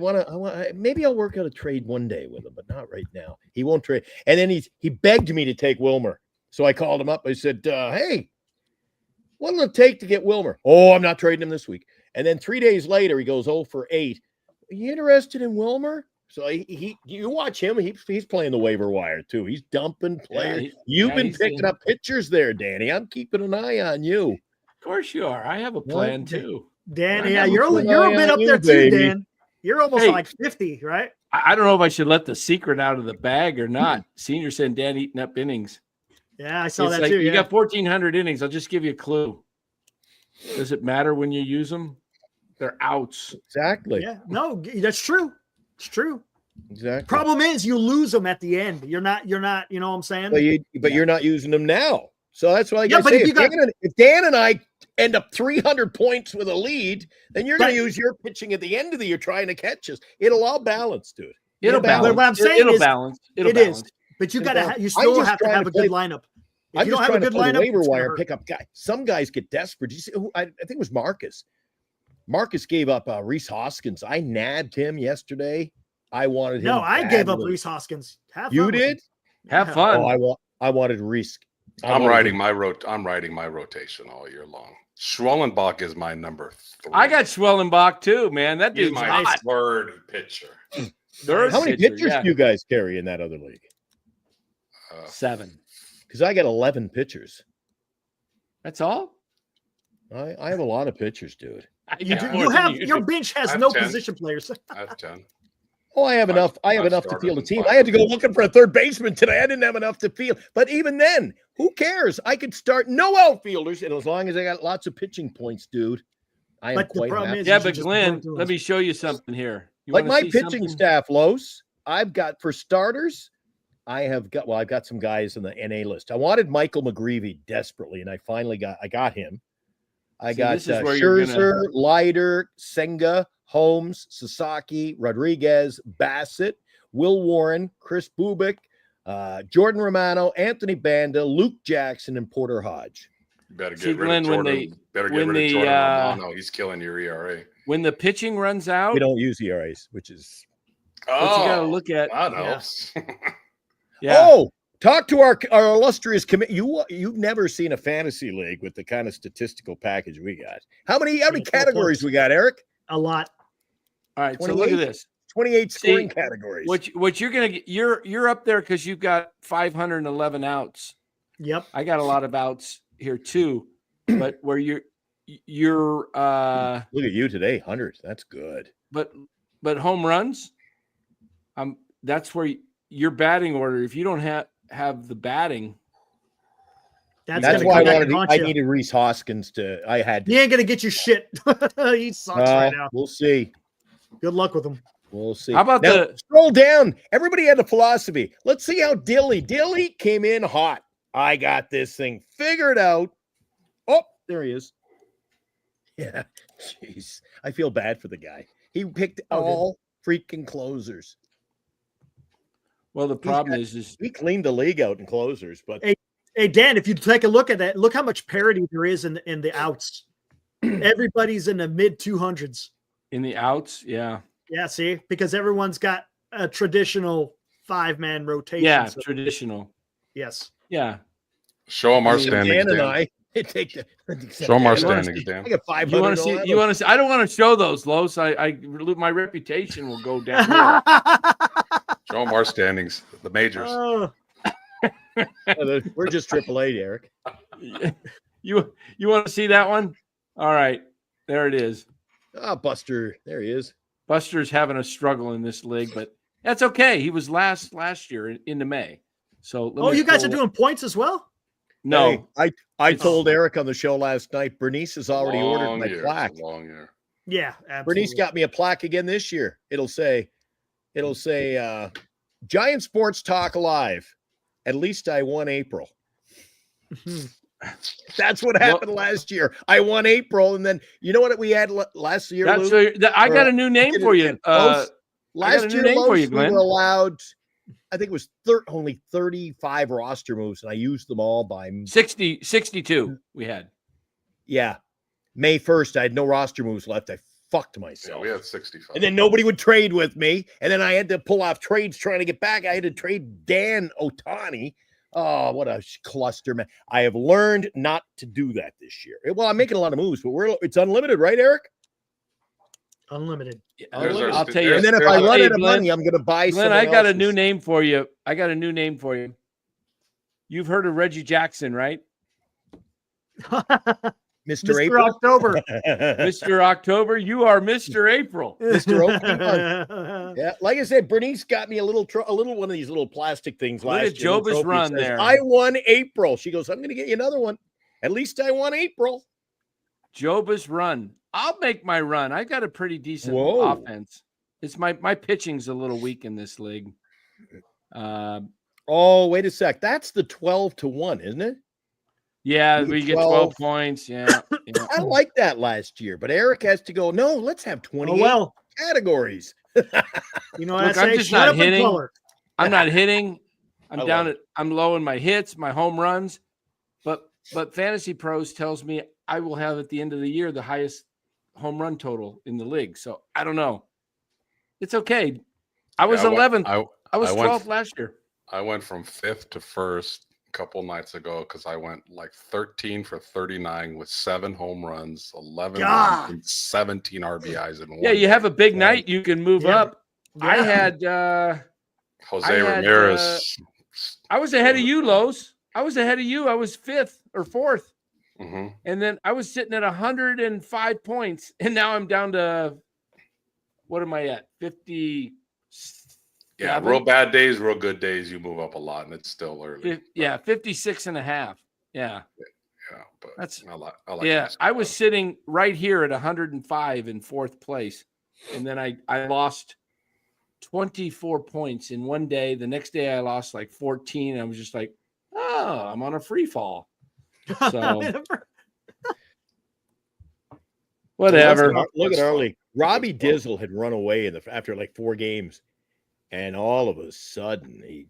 S4: maybe I'll work out a trade one day with him, but not right now. He won't trade. And then he begged me to take Wilmer. So I called him up. I said, hey, what'll it take to get Wilmer? Oh, I'm not trading him this week. And then 3 days later, he goes 0 for 8. Are you interested in Wilmer? So you watch him. He's playing the waiver wire too. He's dumping players. You've been picking up pitchers there, Danny. I'm keeping an eye on you.
S1: Of course you are. I have a plan too.
S2: Dan,
S1: I
S2: yeah,
S1: have
S2: you're
S1: a
S2: a bit up there too,
S4: baby.
S2: Dan. You're almost like 50, right?
S1: I don't know if I should let the secret out of the bag or not. Senior said Dan eating up innings.
S2: Yeah, I saw
S1: It's
S2: that
S1: like,
S2: too.
S1: you
S2: Yeah.
S1: got 1,400 innings. I'll just give you a clue. Does it matter when you use them? They're outs.
S4: Exactly.
S2: Yeah, no, that's true. It's true.
S4: Exactly.
S2: Problem is you lose them at the end. You're not, you know what I'm saying?
S4: But you're not using them now. So that's why I
S2: Yeah,
S4: gotta
S2: but
S4: say,
S2: if
S4: if Dan and I end up 300 points with a lead, then you're going
S2: Right.
S4: to use your pitching at the end of the year trying to catch us. It'll all balance, dude.
S1: It'll
S2: but
S1: balance.
S2: what I'm saying
S1: It'll
S2: is-
S1: balance. It'll
S2: It
S1: balance.
S2: is. But you
S4: It'll
S2: gotta,
S4: balance.
S2: you
S4: I'm
S2: still
S4: just
S2: have to
S4: trying
S2: have
S4: to
S2: a good
S4: play-
S2: lineup. If
S4: I'm
S2: you
S4: just
S2: don't have a
S4: trying to
S2: good
S4: play the
S2: lineup,
S4: waiver
S2: it's gonna
S4: wire and
S2: hurt.
S4: pick up guys. Some guys get desperate. Did you see who I think it was Marcus. Marcus gave up Reese Hoskins. I nabbed him yesterday. I wanted him.
S2: No, I gave up
S4: badly.
S2: Reese Hoskins. Have
S4: You
S2: fun with
S4: did?
S2: him.
S1: Have
S2: Yeah.
S1: fun.
S4: Oh, I wanted Reese.
S3: I'm riding my rotation all year long. Schwellenbach is my number 3.
S1: I got Schwellenbach too, man. That
S3: He's
S1: dude's
S3: my
S1: hot.
S3: third pitcher.
S1: Third
S4: How many
S1: pitcher,
S4: pitchers
S1: yeah.
S4: do you guys carry in that other league?
S1: 7.
S4: Because I got 11 pitchers.
S1: That's all?
S4: I have a lot of pitchers, dude.
S2: You,
S1: got
S2: do,
S1: more
S2: you
S1: than
S2: have
S1: you
S2: your
S1: do.
S2: bench has
S3: I have
S2: no
S3: 10.
S2: position players.
S3: I have 10.
S4: Oh, I have enough. I have
S3: I've
S4: enough to
S3: started
S4: field a
S3: in
S4: team.
S3: 5.
S4: I had to go looking for a third baseman today. I didn't have enough to field. But even then, who cares? I could start no outfielders, and as long as I got lots of pitching points, dude, I am
S2: But the
S4: quite
S2: problem
S4: happy.
S2: is-
S1: Yeah,
S2: you
S1: but
S2: just
S1: Glenn,
S2: burn through
S1: let
S2: us.
S1: me show you something here. You
S4: Like
S1: wanna
S4: my
S1: see
S4: pitching
S1: something?
S4: staff, Los, I've got for starters. I've got some guys on the NA list. I wanted Michael McGreevy desperately, and I got him. I
S1: See,
S4: got
S1: this is where you're
S4: Scherzer, Leiter, Senga, Holmes, Sasaki, Rodriguez, Bassett, Will Warren, Chris Bubik, Jordan Romano, Anthony Banda, Luke Jackson, and Porter Hodge.
S3: You better
S1: See,
S3: get rid
S1: Glenn,
S3: of
S1: when
S3: Jordan. Better get
S1: when
S3: rid of
S1: the,
S3: Jordan Romano. He's killing your ERA.
S1: When the pitching runs out,
S4: We don't use ERAs, which is
S1: what you got to look at.
S3: I know.
S2: Yeah.
S1: Yeah.
S4: Oh, Talk to our illustrious committee. You've never seen a fantasy league with the kind of statistical package we got. How many categories we got, Eric?
S2: A lot.
S1: All right, so look at this.
S4: 28 scoring categories.
S1: What you're gonna get? You're up there because you've got 511 outs.
S2: Yep.
S1: I got a lot of outs here too, but where you're
S4: look at you today, 100. That's good.
S1: But home runs, that's where your batting order. If you don't have the batting,
S2: that's
S4: why I needed Reese Hoskins to. He
S2: ain't gonna get you shit. He sucks right now.
S4: We'll see.
S2: Good luck with him.
S4: We'll see.
S1: How about
S4: now, scroll down? Everybody had a philosophy. Let's see how Dilly came in hot. I got this thing figured out. Oh, there he is. Yeah, jeez. I feel bad for the guy. He picked all freaking closers.
S1: Well, the problem is
S4: we cleaned the league out in closers, but
S2: hey Dan, if you take a look at that, look how much parity there is in the outs. Everybody's in the mid 200s.
S1: In the outs, yeah.
S2: Yeah, see, because everyone's got a traditional 5-man rotation.
S1: Yeah, traditional.
S2: Yes.
S1: Yeah.
S3: Show them our standings, Dan. Show them our standings, Dan.
S4: I got 500.
S1: You want to see? You want to see? I don't want to show those, Los. My reputation will go down.
S3: Show them our standings, the majors.
S4: We're just AAA, Eric.
S1: You want to see that one? All right, there it is.
S4: Buster, there he is.
S1: Buster's having a struggle in this league, but that's okay. He was last year into May. So
S2: you guys are doing points as well?
S1: No,
S4: hey, I told Eric on the show last night. Bernice has already ordered my plaque.
S3: Long year.
S2: Yeah, absolutely.
S4: Bernice got me a plaque again this year. It'll say, Giant Sports Talk Live. At least I won April. That's what happened last year. I won April, and then you know what we had last year.
S1: I got a new name for you.
S4: Last year, we were allowed. I think it was only 35 roster moves, and I used them all by
S1: 62 we had.
S4: Yeah. May 1st, I had no roster moves left. I fucked myself.
S3: Yeah, we had 65.
S4: And then nobody would trade with me. And then I had to pull off trades trying to get back. I had to trade Dan Otani. Oh, what a cluster, man. I have learned not to do that this year. Well, I'm making a lot of moves, but it's unlimited, right, Eric?
S2: Unlimited.
S1: I'll tell you.
S4: And then if I run out of money, I'm going to buy
S1: Glenn, I got a new name for you. You've heard of Reggie Jackson, right?
S4: Mr. April?
S2: October.
S1: Mr. October. You are Mr. April.
S4: Mr. Open. Yeah, like I said, Bernice got me a little one of these little plastic things last year.
S1: Joba's run says, there.
S4: I won April. She goes, I'm going to get you another one. At least I won April.
S1: Joba's run. I'll make my run. I got a pretty decent offense. It's my pitching's a little weak in this league.
S4: Wait a sec. That's the 12-1, isn't it?
S1: Yeah, we get 12 points. Yeah.
S4: I like that last year, but Eric has to go, no, let's have 28 categories.
S2: You know what
S1: Look, I'm just not hitting. I'm not hitting. I'm low in my hits, my home runs. But Fantasy Pros tells me I will have at the end of the year the highest home run total in the league. So I don't know. It's okay. I was 11th. I was 12th last year.
S3: I went from 5th to 1st a couple nights ago because I went like 13 for 39 with 7 home runs, 11 runs, and 17 RBIs in one.
S1: Yeah, you have a big night. You can move up. Yeah. I had
S3: Jose Ramirez.
S1: I was ahead of you, Los. I was ahead of you. I was 5th or 4th.
S3: Mm-hmm.
S1: And then I was sitting at 105 points. And now I'm down to, what am I at? 50.
S3: Yeah, real bad days, real good days, you move up a lot, and it's still early.
S1: 56 and a half. Yeah.
S3: Yeah, but
S1: that's
S3: I like
S1: I was sitting right here at 105 in 4th place. And then I lost 24 points in one day. The next day I lost like 14. I was just like, oh, I'm on a free fall. So whatever.
S4: Look at early. Robbie Dizzle had run away after like 4 games. And all of a sudden,
S2: it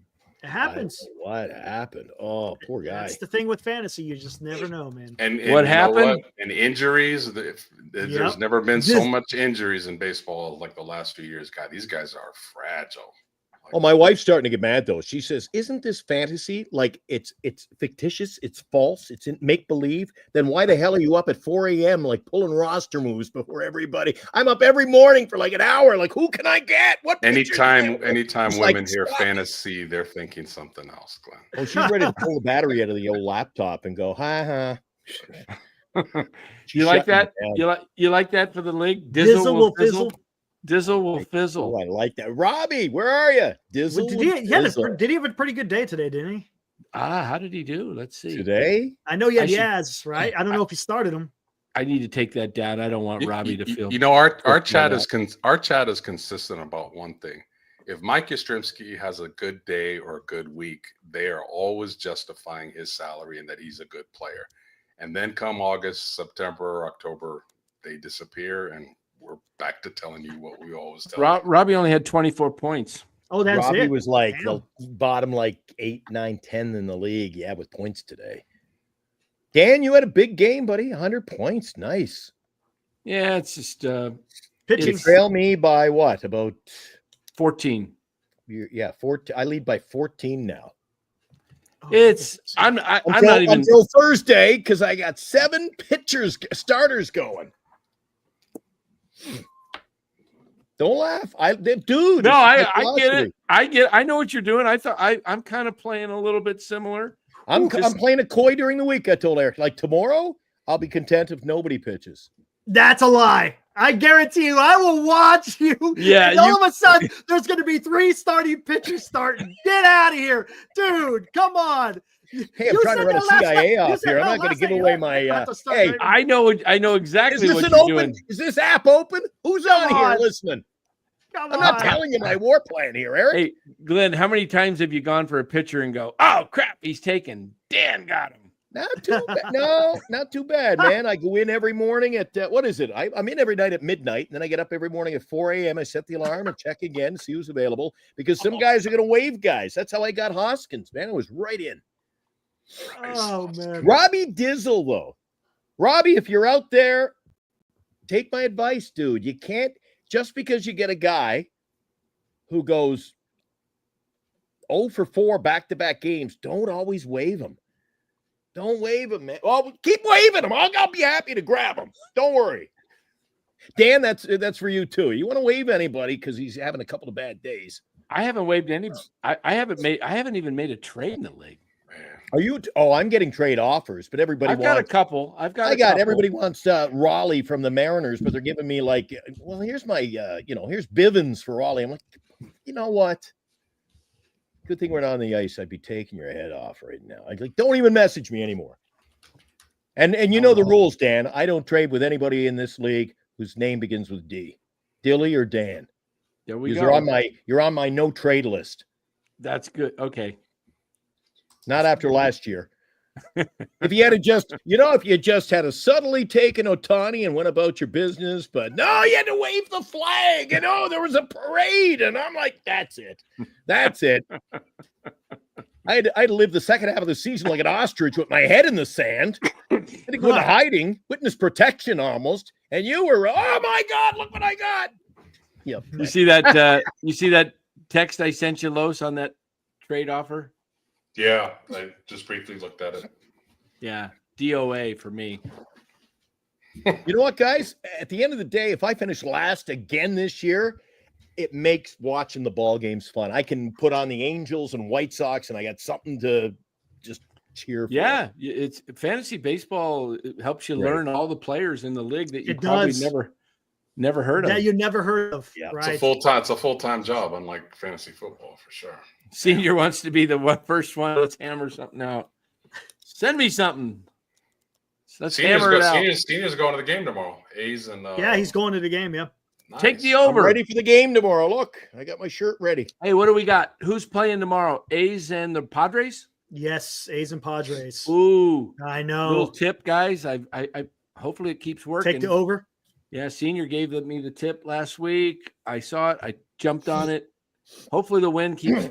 S2: happens.
S4: What happened? Oh, poor guy.
S2: That's the thing with fantasy. You just never know, man.
S3: And
S1: what happened?
S3: And injuries. There's never been so much injuries in baseball like the last few years. God, these guys are fragile.
S4: Oh, my wife's starting to get mad though. She says, "Isn't this fantasy? Like it's fictitious, it's false, it's in make believe. Then why the hell are you up at 4 a.m. like pulling roster moves before everybody? I'm up every morning for like an hour. Like who can I get? What?
S3: Anytime
S4: It's
S3: women
S4: like,
S3: hear
S4: stop.
S3: fantasy, they're thinking something else, Glenn.
S4: Oh, she's ready to pull the battery out of the old laptop and go, ha ha.
S1: You like that? You like that for the league?
S2: Dizzle will fizzle.
S1: Dizzle will
S4: Oh,
S1: fizzle.
S4: I like that. Robbie, where are you? Dizzle.
S2: Did he have a pretty good day today, didn't he?
S1: How did he do? Let's see.
S4: Today?
S2: I know he had Yaz, right? I don't know if he started him.
S1: I need to take that down. I don't want Robbie to feel.
S3: You know, our chat is consistent about one thing. If Mike Yastrzemski has a good day or a good week, they are always justifying his salary and that he's a good player. And then come August, September, October, they disappear, and we're back to telling you what we always tell you.
S1: Robbie only had 24 points.
S2: Oh, that's
S4: Robbie
S2: it.
S4: was like
S2: Damn.
S4: the bottom like 8, 9, 10 in the league. Yeah, with points today. Dan, you had a big game, buddy. 100 points. Nice.
S1: Yeah, it's just
S2: Pitching.
S4: You trail me by what? About
S1: 14.
S4: 14. I lead by 14 now.
S1: I'm not even
S4: until Thursday because I got 7 starters going. Don't laugh. Dude.
S1: No, I get it. I know what you're doing. I'm kind of playing a little bit similar.
S4: I'm playing a coy during the week. I told Eric, like tomorrow, I'll be content if nobody pitches.
S2: That's a lie. I guarantee you, I will watch you.
S1: Yeah.
S2: And all of a sudden, there's going to be 3 starting pitchers starting. Get out of here, dude. Come on.
S4: Hey, I'm trying to run a CIA off here. I'm not going to give away my. Hey,
S1: I know exactly what you're doing.
S4: Is this app open? Who's on here listening?
S2: I'm
S4: not telling you my war plan here, Eric.
S1: Hey, Glenn, how many times have you gone for a pitcher and go, "Oh crap, he's taken. Dan got him."
S4: Not too bad. No, not too bad, man. I go in every morning at what is it? I'm in every night at midnight, and then I get up every morning at 4 a.m. I set the alarm and check again, see who's available, because some guys are going to waive guys. That's how I got Hoskins, man. I was right in.
S2: Oh man,
S4: Robbie Dizzle, though. Robbie, if you're out there, take my advice, dude. You can't just because you get a guy who goes 0 for 4 back-to-back games. Don't always waive him. Don't waive him, man. Well, keep waving him. I'll be happy to grab him. Don't worry. Dan, that's for you too. You want to waive anybody because he's having a couple of bad days.
S1: I haven't waived any. I haven't even made a trade in the league.
S4: Are you? I'm getting trade offers, but everybody
S1: I've got a couple.
S4: Everybody wants Raleigh from the Mariners, but they're giving me like, well, here's my, here's Bivens for Raleigh. I'm like, you know what? Good thing we're not on the ice. I'd be taking your head off right now. I'd like, don't even message me anymore. And you know the rules, Dan. I don't trade with anybody in this league whose name begins with D. Dilly or Dan.
S1: There we
S4: go. You're on my no trade list.
S1: That's good. Okay.
S4: Not after last year. If you had just had a subtly taken Ohtani and went about your business, but no, you had to wave the flag, and there was a parade, and I'm like, that's it. I had to live the second half of the season like an ostrich with my head in the sand. I had to go into hiding, witness protection almost, and you were, oh my God, look what I got. Yeah.
S1: You see that? You see that text I sent you, Los, on that trade offer?
S3: Yeah, I just briefly looked at it.
S1: Yeah, DOA for me.
S4: You know what, guys? At the end of the day, if I finish last again this year, it makes watching the ball games fun. I can put on the Angels and White Sox, and I got something to just cheer for.
S1: Yeah, it's fantasy baseball. It helps you learn all the players in the league that you never heard of.
S2: Yeah, you never heard of.
S4: Yeah,
S2: right.
S3: It's a full-time job, unlike fantasy football for sure.
S1: Senior wants to be the first one. Let's hammer something out. Send me something. Let's hammer it out.
S3: Senior's going to the game tomorrow. A's and
S2: yeah, he's going to the game. Yeah.
S3: Nice.
S1: Take the over.
S4: I'm ready for the game tomorrow. Look, I got my shirt ready.
S1: Hey, what do we got? Who's playing tomorrow? A's and the Padres?
S2: Yes, A's and Padres.
S1: Ooh,
S2: I know.
S1: Little tip, guys. I hopefully it keeps working.
S2: Take the over.
S1: Yeah, Senior gave me the tip last week. I saw it. I jumped on it. Hopefully the wind keeps.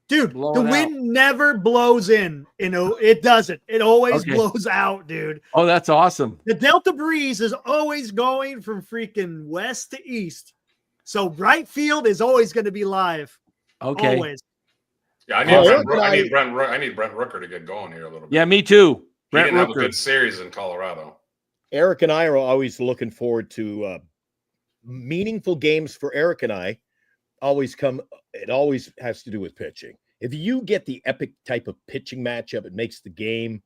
S2: Dude, the wind never blows in. It doesn't. It always blows out, dude.
S1: Oh, that's awesome.
S2: The Delta breeze is always going from freaking west to east. So right field is always going to be live.
S1: Okay.
S2: Always.
S3: Yeah, I
S4: Well,
S3: need,
S4: Eric
S3: Brent,
S4: and
S3: I
S4: I-
S3: need Brent. I need Brent Rooker to get going here a little bit.
S1: Yeah, me too.
S3: He
S1: Brent
S3: didn't have a
S1: Rooker.
S3: good series in Colorado.
S4: Eric and I are always looking forward to meaningful games for Eric and I. It always has to do with pitching. If you get the epic type of pitching matchup, it makes the game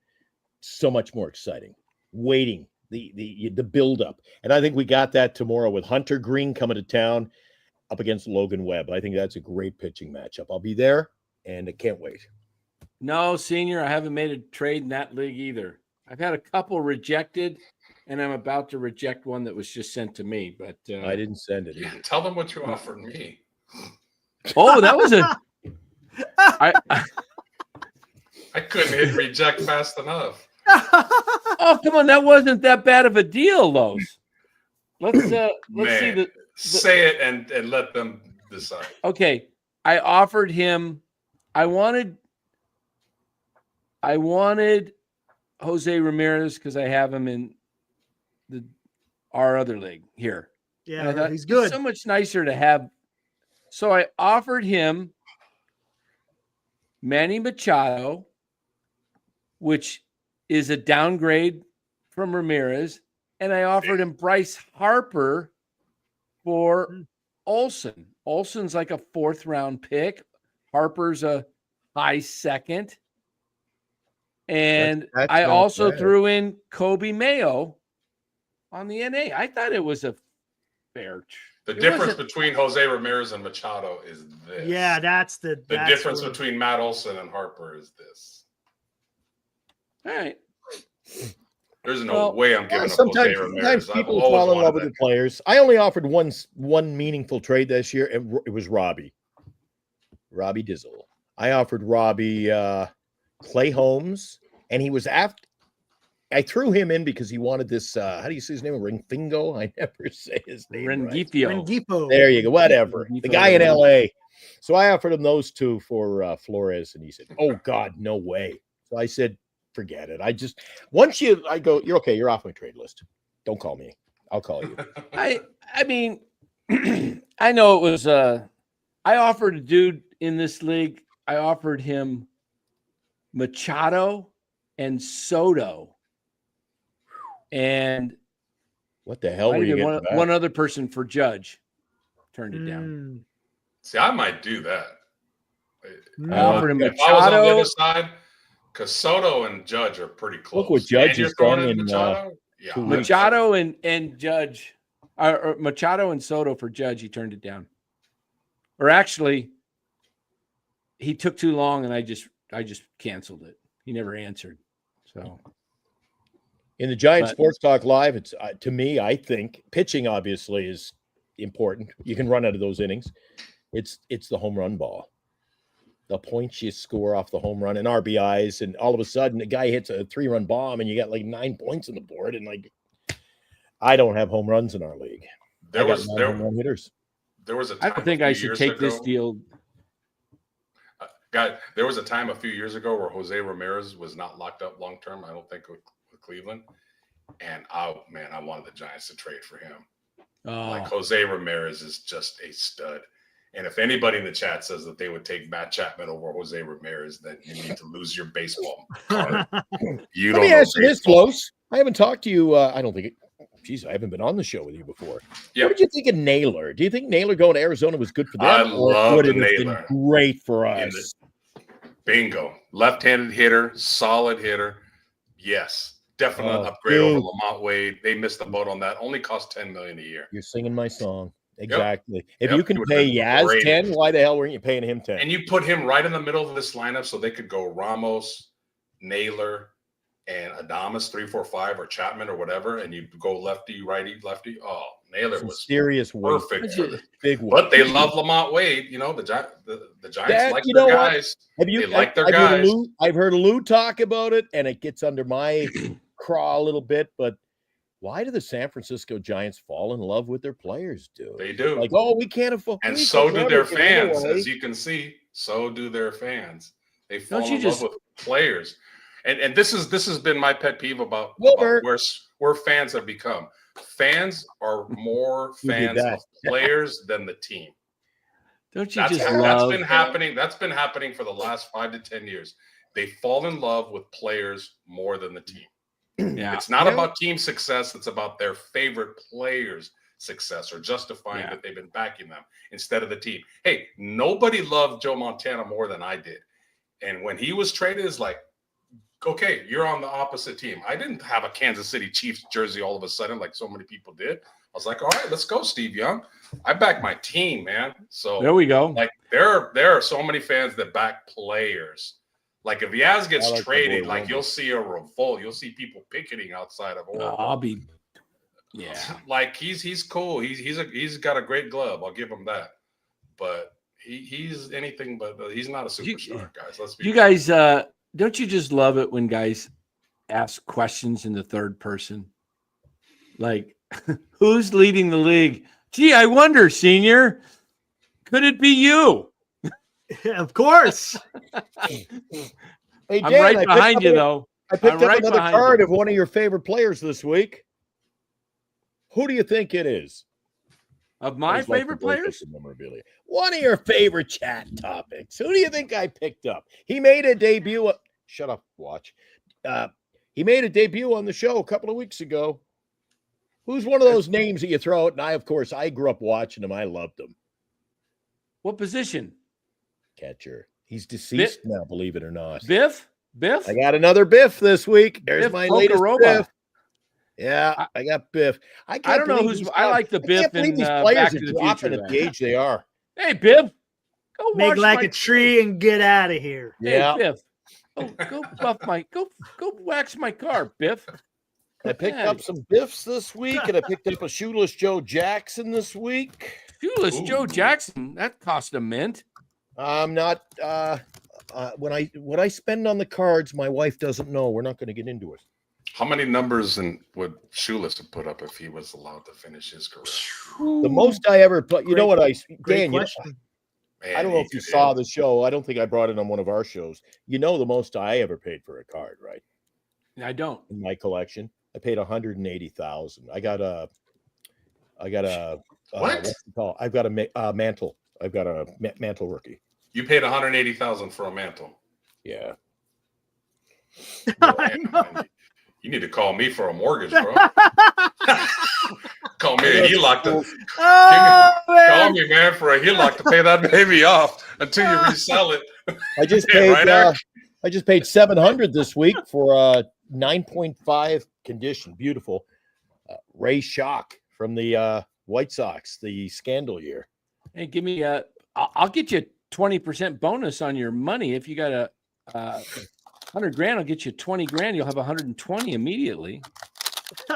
S4: so much more exciting. Waiting, the build up. And I think we got that tomorrow with Hunter Green coming to town up against Logan Webb. I think that's a great pitching matchup. I'll be there and I can't wait.
S1: No, senior, I haven't made a trade in that league either. I've had a couple rejected, and I'm about to reject one that was just sent to me. But
S4: I didn't send it
S3: Yeah,
S4: either.
S3: tell them what you offered me.
S1: Oh, that was a. I
S3: couldn't hit reject fast enough.
S1: Oh, come on, that wasn't that bad of a deal, Los. Let's see
S3: Man, say it and let them decide.
S1: Okay, I offered him. I wanted Jose Ramirez because I have him in our other league here. And I
S2: Yeah,
S1: thought,
S2: he's good.
S1: It's so much nicer to have. So I offered him Manny Machado, which is a downgrade from Ramirez, and I offered him Bryce Harper for Olsen. Olsen's like a 4th round pick. Harper's a high 2nd. And
S4: That's
S1: I
S4: not
S1: also
S4: bad.
S1: threw in Kobe Mayo on the NA. I thought it was a fair.
S3: The
S1: It
S3: difference
S1: wasn't-
S3: between Jose Ramirez and Machado is this.
S2: Yeah, that's
S3: the difference between Matt Olson and Harper is this.
S1: All right.
S3: There's no way I'm giving up
S4: Sometimes,
S3: Jose Ramirez.
S4: people
S3: I've always
S4: fall in love
S3: wanted
S4: with
S3: that.
S4: the players. I only offered one meaningful trade this year. It was Robbie Dizzle. I offered Robbie Clay Holmes, and he was after. I threw him in because he wanted this. How do you say his name? Ringfingo? I never say his name. Right.
S2: Rengifo.
S4: There you go. Whatever.
S1: Rengifo.
S4: The guy in LA. So I offered him those two for Flores, and he said, "Oh God, no way." So I said, "Forget it." I go, "You're okay. You're off my trade list. Don't call me. I'll call you."
S1: I mean, I know it was I offered a dude in this league. I offered him Machado and Soto. And
S4: What the hell were you getting back?
S1: one other person for Judge turned it down.
S3: See, I might do that.
S1: I offered him
S3: If I was on the
S1: Machado.
S3: other side, because Soto and Judge are pretty close.
S4: Look what Judge
S3: And you're
S4: has
S3: throwing
S4: done
S3: in
S4: in,
S3: Machado? Yeah,
S4: 2
S3: I'm-
S4: weeks.
S1: Machado and Judge, or Machado and Soto for Judge, he turned it down. Or actually, he took too long, and I just canceled it. He never answered. So
S4: In the Giant
S1: But-
S4: Sports Talk Live, it's to me, I think pitching obviously is important. You can run out of those innings. It's the home run ball. The points you score off the home run and RBIs, and all of a sudden the guy hits a 3-run bomb and you got like 9 points on the board. And like, I don't have home runs in our league.
S3: There
S4: I got
S3: was
S4: 9
S3: there,
S4: home run hitters.
S3: there was a
S1: I
S3: time
S1: don't think
S3: a
S1: I
S3: few
S1: should
S3: years
S1: take this
S3: ago-
S1: deal.
S3: There was a time a few years ago where Jose Ramirez was not locked up long term. I don't think with Cleveland, and I wanted the Giants to trade for him. Like
S1: Oh,
S3: Jose Ramirez is just a stud. And if anybody in the chat says that they would take Matt Chapman over Jose Ramirez, then you need to lose your baseball card. You
S4: Let
S3: don't
S4: me
S3: know
S4: ask you this,
S3: baseball.
S4: Los. I haven't talked to you. I don't think I haven't been on the show with you before.
S3: Yeah.
S4: What did you think of Naylor? Do you think Naylor going to Arizona was good for them?
S3: I
S4: or
S3: love
S4: would
S3: the
S4: it have been
S3: Naylor.
S4: great for
S3: In
S4: us?
S3: Bingo. Left-handed hitter, solid hitter. Yes. Definite
S4: Oh,
S3: upgrade over
S4: dude.
S3: Lamont Wade. They missed the boat on that. Only cost $10 million a year.
S4: You're singing my song. Exactly. If
S3: Yep.
S4: you can
S3: It would've
S4: pay
S3: been
S4: Yaz
S3: great.
S4: 10, why the hell weren't you paying him 10?
S3: And you put him right in the middle of this lineup so they could go Ramos, Naylor, and Adames 3, 4, 5, or Chapman or whatever, and you go lefty, righty, lefty. Oh, Naylor
S4: Some
S3: was
S4: serious weight.
S3: perfect for this.
S4: Big weight.
S3: But they love Lamont Wade. You know, the Giants
S4: That-
S3: like
S4: you
S3: their
S4: know what?
S3: guys.
S4: Have you,
S3: They like their
S4: I've heard
S3: guys.
S4: I've heard Lou talk about it, and it gets under my craw a little bit, but why do the San Francisco Giants fall in love with their players, dude?
S3: They do.
S4: Like, oh, we can't afford.
S3: And
S4: we
S3: so
S4: could
S3: do
S4: never
S3: their
S4: give
S3: fans,
S4: away.
S3: as you can see. So do their fans. They fall
S1: Don't you
S3: in
S1: just-
S3: love with players. And this has been my pet peeve about
S4: Wilmer.
S3: where fans have become. Fans are more
S4: Who did
S3: fans
S4: that?
S3: of players than the team.
S1: Don't you
S3: That's
S1: just love?
S3: been happening. That's been happening for the last 5 to 10 years. They fall in love with players more than the team.
S1: Yeah.
S3: It's not about team success. It's about their favorite players' success or justifying that they've been backing them instead of the team. Hey, nobody loved Joe Montana more than I did. And when he was traded, it's like, okay, you're on the opposite team. I didn't have a Kansas City Chiefs jersey all of a sudden like so many people did. I was like, all right, let's go, Steve Young. I back my team, man. So
S1: There we go.
S3: like there are so many fans that back players. Like if Yaz gets traded, like you'll see a revolt. You'll see people picketing outside of Oracle.
S1: I'll be
S3: Like he's cool. He's got a great glove. I'll give him that. But he's anything but he's not a superstar, guys. Let's be
S1: guys don't you just love it when guys ask questions in the third person? Like, who's leading the league? Gee, I wonder, senior. Could it be you?
S2: Of course.
S4: Hey,
S1: I'm
S4: Dan,
S1: right behind you, though.
S4: I picked up
S1: right
S4: another
S1: behind
S4: card
S1: you.
S4: of one of your favorite players this week. Who do you think it is?
S1: Of my
S4: Always like
S1: favorite
S4: to break
S1: players?
S4: up the memorabilia. One of your favorite chat topics. Who do you think I picked up? He made a debut. Shut up, watch. He made a debut on the show a couple of weeks ago. Who's one of those names that you throw out? And I grew up watching him. I loved him.
S1: What position?
S4: Catcher. He's deceased now, believe it or not.
S1: Biff? Biff?
S4: I got another Biff this week. There's
S1: Biff
S4: my latest
S1: Pocoroba.
S4: Biff. Yeah, I got Biff.
S1: I don't know who's. I like the Biff in
S4: these
S1: Back
S4: players
S1: to
S4: are
S1: the
S4: dropping
S1: Future.
S4: at the age they are.
S1: Hey, Biff, go
S2: Make
S1: wash
S2: like
S1: my
S2: a tree and get out of here.
S4: Yeah.
S1: Hey, Biff, go buff my go wax my car, Biff.
S4: I picked up some Biffs this week, and I picked up a shoeless Joe Jackson this week.
S1: Shoeless Joe Jackson. That cost a mint.
S4: I'm not. When I spend on the cards, my wife doesn't know. We're not going to get into it.
S3: How many numbers would Shoeless have put up if he was allowed to finish his career?
S4: The most I ever put. You know what
S2: Great
S4: Dan?
S2: question.
S3: Man,
S4: I don't know if you saw the show. I don't think I brought it on one of our shows. You know the most I ever paid for a card, right?
S1: I don't.
S4: In my collection, I paid $180,000. I got a
S3: What?
S4: what's it called? I've got a mantle. I've got a mantle rookie.
S3: You paid $180,000 for a mantle.
S4: Yeah.
S2: I know.
S3: You need to call me for a mortgage, bro. Call me a HELOC to
S2: Oh,
S3: call
S2: man.
S3: me, man, for a HELOC to pay that baby off until you resell it.
S4: I just
S3: Yeah,
S4: paid.
S3: right, Eric?
S4: I just paid $700 this week for a 9.5 condition, beautiful Ray Shock from the White Sox, the scandal year.
S1: Hey, give me a. I'll get you 20% bonus on your money if you got a 100 grand. I'll get you 20 grand. You'll have 120 immediately,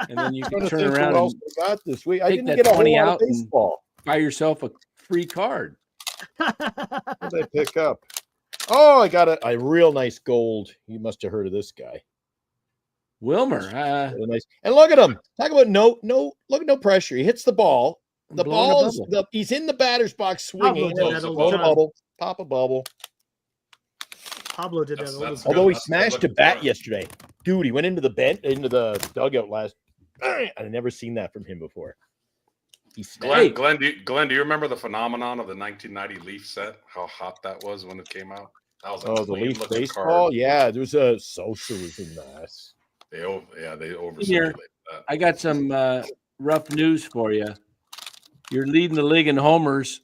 S1: and then you can turn around
S4: What else
S1: and
S4: I got this week. I
S1: take
S4: didn't
S1: that
S4: get a whole
S1: 20
S4: lot of
S1: out and-
S4: baseball.
S1: buy yourself a free card.
S4: What did I pick up? Oh, I got a real nice gold. You must have heard of this guy.
S1: Wilmer,
S4: Really nice. And look at him. Talk about no pressure. He hits the ball. The
S1: blowing a
S4: ball is
S1: bubble.
S4: he's in the batter's box swinging.
S2: Pablo did that all
S4: Blow
S2: the
S4: a
S2: time.
S4: bubble. Pop a bubble.
S2: Pablo did that.
S3: That's-
S2: all the
S3: that's
S2: time.
S4: Although he
S3: That's good
S4: smashed a
S3: looking
S4: bat
S3: card.
S4: yesterday. Dude, he went into the dugout last. I've never seen that from him before. He
S3: Glenn, Glenn, do you remember the phenomenon of the 1990 Leaf set? How hot that was when it came out? That was a
S4: the
S3: clean
S4: Leaf
S3: looking
S4: baseball.
S3: card.
S4: Yeah, there's a Sosa was in that.
S3: They overcirculated
S1: Here.
S3: that.
S1: I got some rough news for you. You're leading the league in homers.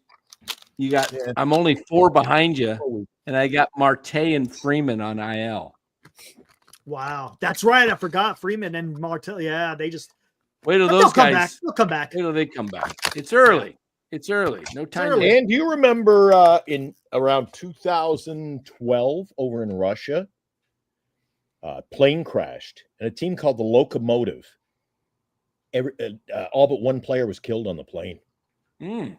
S1: You got.
S4: Yeah.
S1: I'm only 4 behind you, and I got Marte and Freeman on IL.
S2: Wow, that's right. I forgot Freeman and Martel. Yeah, they just.
S1: Wait till
S2: But
S1: those
S2: they'll come back.
S1: guys.
S2: They'll come back.
S1: Wait till they come back. It's early. It's early. No time.
S2: early.
S1: to-
S4: And do you remember in around 2012 over in Russia, plane crashed and a team called the Locomotive. All but one player was killed on the plane.
S1: Mm.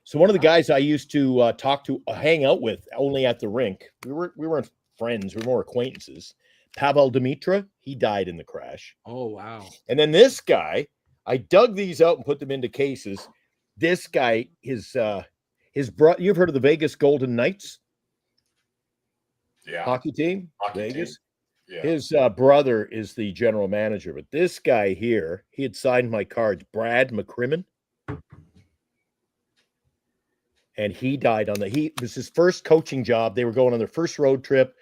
S4: So one of the guys I used to talk to, hang out with, only at the rink. We weren't friends. We were more acquaintances. Pavel Dimitra, he died in the crash.
S1: Oh wow.
S4: And then this guy, I dug these out and put them into cases. This guy, his brother. You've heard of the Vegas Golden Knights
S3: Yeah.
S4: hockey team?
S3: Hockey
S4: Vegas.
S3: team. Yeah.
S4: His brother is the general manager, but this guy here, he had signed my cards, Brad McCrimmon. and he died on it was his first coaching job. They were going on their first road trip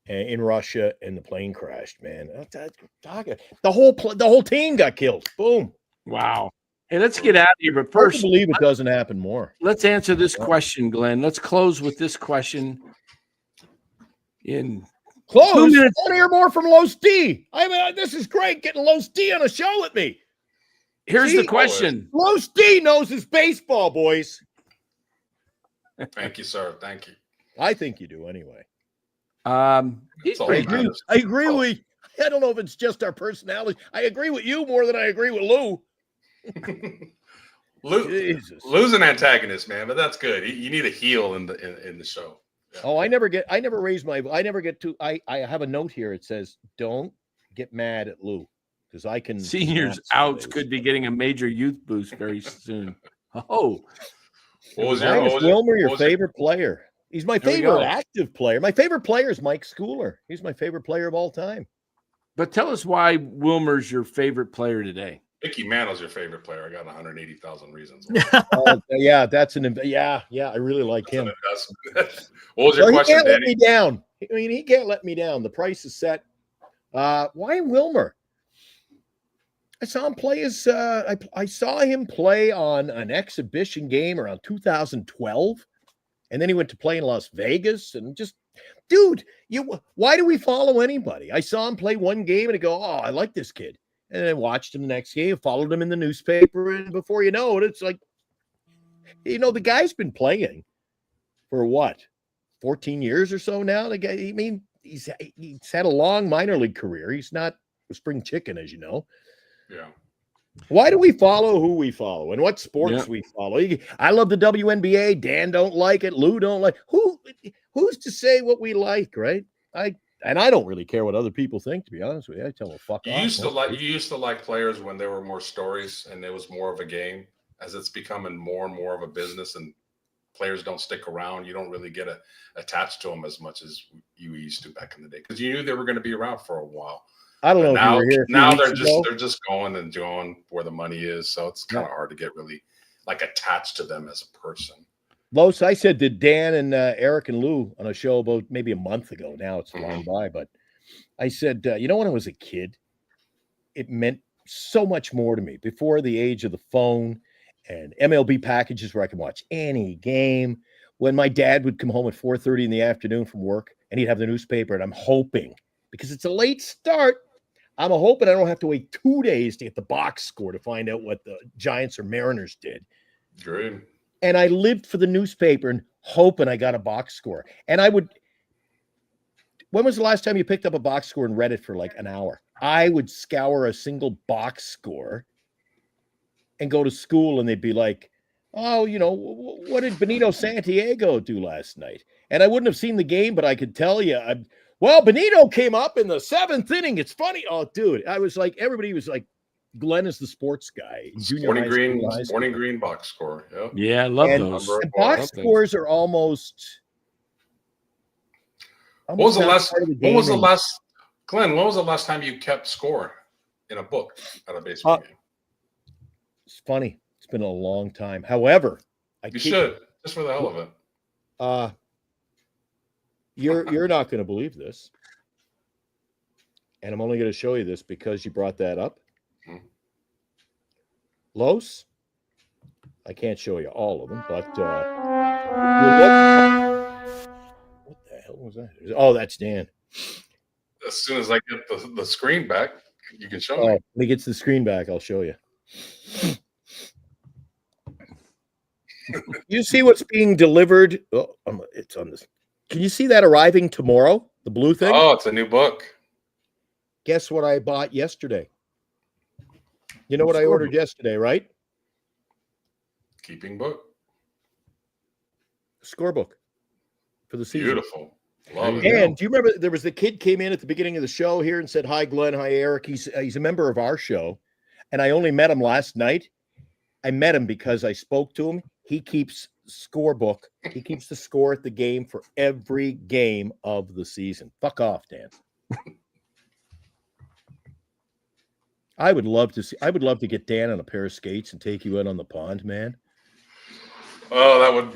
S4: in Russia, and the plane crashed, man. The whole team got killed. Boom.
S1: Wow. Hey, let's get out of here. But
S4: Hard to
S1: first,
S4: believe it doesn't happen more.
S1: let's answer this question, Glenn. Let's close with this question. In
S4: Close.
S1: 2 minutes.
S4: I want to hear more from Los D. I mean, this is great getting Los D on a show with me.
S1: Here's
S4: See?
S1: the question.
S4: Los D knows his baseball, boys.
S3: Thank you, sir. Thank you.
S4: I think you do anyway.
S1: He's
S3: all
S1: pretty
S3: that
S1: good.
S3: matters.
S4: I agree with. I don't know if it's just our personality. I agree with you more than I agree with Lou. Jesus.
S3: Lou's an antagonist, man, but that's good. You need a heel in the show. Yeah.
S4: Oh, I have a note here. It says, don't get mad at Lou. Because I can.
S1: Seniors outs could be getting a major youth boost very soon. Oh,
S4: Wilmer, your favorite player? He's my
S1: There we
S4: favorite
S1: go.
S4: active player. My favorite player is Mike Schooler. He's my favorite player of all time.
S1: but tell us why Wilmer's your favorite player today.
S3: Mickey Mantle's your favorite player. I got 180,000 reasons.
S4: Yeah, I really like him.
S3: What was your
S4: He
S3: question,
S4: can't let
S3: Danny?
S4: me down. I mean, he can't let me down. The price is set. Why Wilmer? I saw him play I saw him play on an exhibition game around 2012, and then he went to play in Las Vegas. And just, dude, why do we follow anybody? I saw him play one game and I go, oh, I like this kid. And then I watched him the next game, followed him in the newspaper, and before you know it, it's like, the guy's been playing for what, 14 years or so now. The guy, I mean, he's had a long minor league career. He's not a spring chicken, as you know.
S3: Yeah.
S4: Why do we follow who we follow and what sports we follow? I love the WNBA. Dan don't like it. Lou don't like. Who's to say what we like, right? I don't really care what other people think, to be honest with you. I tell them fuck off.
S3: You used to like players when there were more stories and there was more of a game. As it's becoming more and more of a business and players don't stick around, you don't really get attached to them as much as you used to back in the day because you knew they were going to be around for a while.
S4: I don't know.
S3: Now,
S4: if you were here
S3: now they're just going and doing where the money is. So it's kind of hard to get really like attached to them as a person.
S4: Los, I said to Dan and Eric and Lou on a show about maybe a month ago. Now it's long by, but I said, when I was a kid, it meant so much more to me before the age of the phone and MLB packages where I could watch any game. When my dad would come home at 4:30 in the afternoon from work and he'd have the newspaper, and I'm hoping, because it's a late start, I'm hoping I don't have to wait 2 days to get the box score to find out what the Giants or Mariners did.
S3: Great.
S4: And I lived for the newspaper and hoping I got a box score. And when was the last time you picked up a box score and read it for like an hour? I would scour a single box score and go to school, and they'd be like, oh, what did Benito Santiago do last night? And I wouldn't have seen the game, but I could tell you, Benito came up in the 7th inning. It's funny. Oh, dude, I was like, everybody was like, Glenn is the sports guy.
S3: Sporting Green box score. Yep.
S1: Yeah, I love those.
S4: And box scores are almost.
S3: When was the last time you kept score in a book at a baseball game?
S4: It's funny. It's been a long time. However,
S3: you should, just for the hell of it.
S4: You're not going to believe this, and I'm only going to show you this because you brought that up. Los, I can't show you all of them, but what the hell was that? Oh, that's Dan.
S3: As soon as I get the screen back, you can show me.
S4: When he gets the screen back, I'll show you. You see what's being delivered? Oh, it's on this. Can you see that arriving tomorrow? The blue thing?
S3: Oh, it's a new book.
S4: Guess what I bought yesterday? You know what I ordered yesterday, right?
S3: Keeping book.
S4: Scorebook for the season.
S3: Beautiful. Love it.
S4: And do you remember there was the kid came in at the beginning of the show here and said, hi, Glenn. Hi, Eric. He's a member of our show. And I only met him last night. I met him because I spoke to him. He keeps scorebook. He keeps the score at the game for every game of the season. Fuck off, Dan. I would love to get Dan on a pair of skates and take you out on the pond, man.
S3: Oh, that wouldn't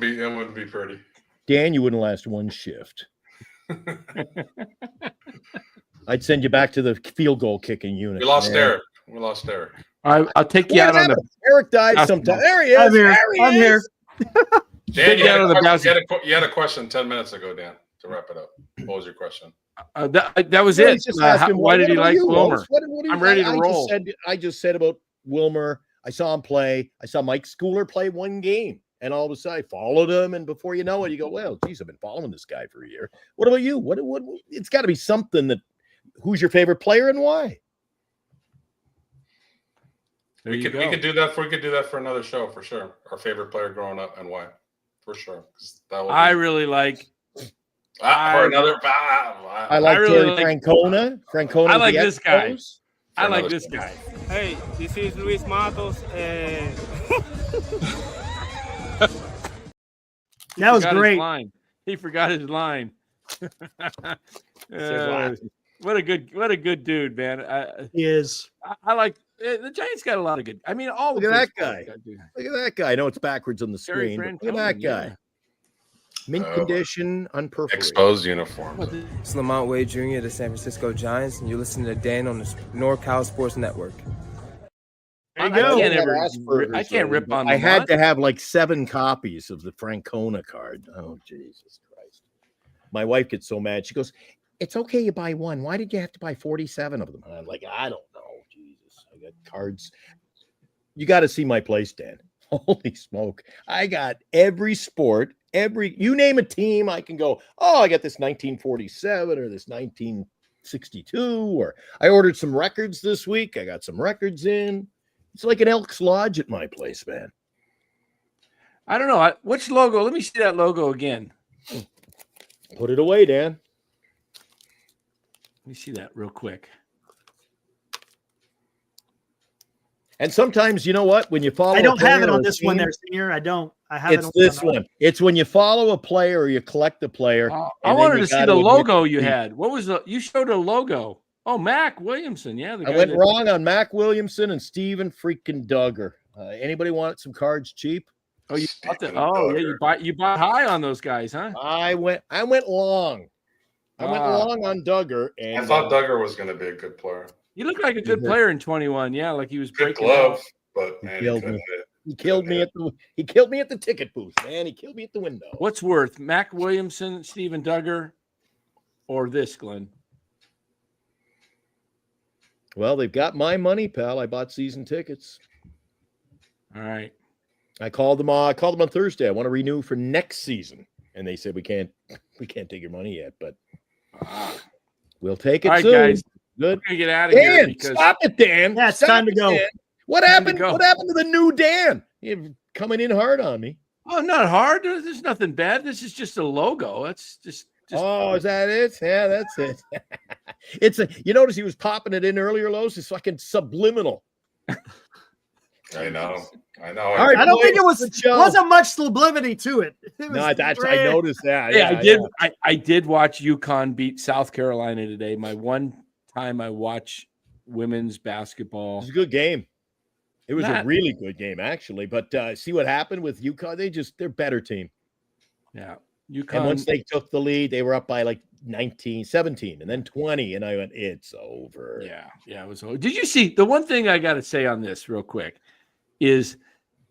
S3: be pretty.
S4: Dan, you wouldn't last one shift. I'd send you back to the field goal kicking unit.
S3: We lost
S4: man.
S3: Eric. We lost Eric.
S1: I'll take you out on the.
S4: Eric died sometime. There he is.
S2: I'm here.
S4: There he
S2: I'm
S4: is.
S2: here.
S3: Dan,
S1: you
S3: you had a question 10 minutes ago, Dan, to wrap it up. What was your question?
S1: That was
S4: No,
S1: it.
S4: he's just asking,
S1: Why did he like Wilmer? I'm ready to roll.
S4: I just said about Wilmer. I saw him play. I saw Mike Schooler play one game. And all of a sudden, I followed him, and before you know it, you go, "Well, geez, I've been following this guy for a year." What about you? What? It's got to be something that. Who's your favorite player and why?
S3: We could do that. We could do that for another show for sure. Our favorite player growing up and why, for sure.
S1: I really like.
S4: I like Terry Francona.
S1: I like this guy. I like this guy.
S6: Hey, this is Luis Matos.
S2: That was great.
S1: He forgot his line. What a good dude, man.
S2: He is.
S1: I like the Giants. Got a lot of good. I mean, all
S4: look at that guy. Look at that guy. I know it's backwards on the screen. Look at that guy. Yeah. Mint condition, unperforated.
S3: Exposed uniform.
S7: It's Lamont Wade Jr. of the San Francisco Giants, and you're listening to Dan on the NorCal Sports Network.
S2: There you go.
S1: I can't rip on.
S4: I had to have like 7 copies of the Francona card. Oh, Jesus Christ! My wife gets so mad. She goes, "It's okay, you buy one. Why did you have to buy 47 of them?" And I'm like, "I don't know. Jesus, I got cards. You got to see my place, Dan. Holy smoke! I got every sport, you name a team. I can go. Oh, I got this 1947 or this 1962, or I ordered some records this week. I got some records in." It's like an Elks Lodge at my place, man.
S1: I don't know. Which logo? Let me see that logo again.
S4: Put it away, Dan.
S1: Let me see that real quick.
S4: And sometimes, you know what? When you follow,
S2: I don't have it on this one there, Senior. I don't. I have
S4: it's this one. It's when you follow a player or you collect a player.
S1: I wanted to see the logo you had. What was you showed a logo? Oh, Mac Williamson. Yeah,
S4: I went wrong on Mac Williamson and Steven freaking Duggar. Anybody want some cards cheap?
S1: Oh, you bought the, yeah, you bought high on those guys, huh?
S4: I went long. I went long on Duggar, and
S3: I thought Duggar was going to be a good player.
S1: He looked like a good player in 21. Yeah, like he was
S3: good glove, but
S4: man, he killed me at the ticket booth, man. He killed me at the window.
S1: What's worth, Mac Williamson, Steven Duggar, or this, Glenn?
S4: Well, they've got my money, pal. I bought season tickets.
S1: All right.
S4: I called them on Thursday. I want to renew for next season, and they said we can't take your money yet, but we'll take it
S1: all right,
S4: soon.
S1: Guys.
S4: Good.
S1: We're gonna get out of here.
S4: Because... Stop it, Dan.
S2: Yeah, it's time to go.
S4: Dan. What happened? What happened to the new Dan? You're coming in hard on me.
S1: Oh, not hard. There's nothing bad. This is just a logo. That's just
S4: oh, is that it? Yeah, that's it. You notice he was popping it in earlier, Lowe's. It's fucking subliminal.
S3: I know.
S4: All right,
S2: I don't think it wasn't much sublimity to it.
S4: No, I noticed that.
S1: Yeah, I did watch UConn beat South Carolina today. My one time I watch women's basketball.
S4: It was a good game. It was a really good game, actually. But see what happened with UConn? They're a better team.
S1: Yeah. UConn,
S4: and once they took the lead, they were up by like 17, and then 20. And I went, it's over.
S1: Yeah, it was over. Did you see the one thing I got to say on this real quick is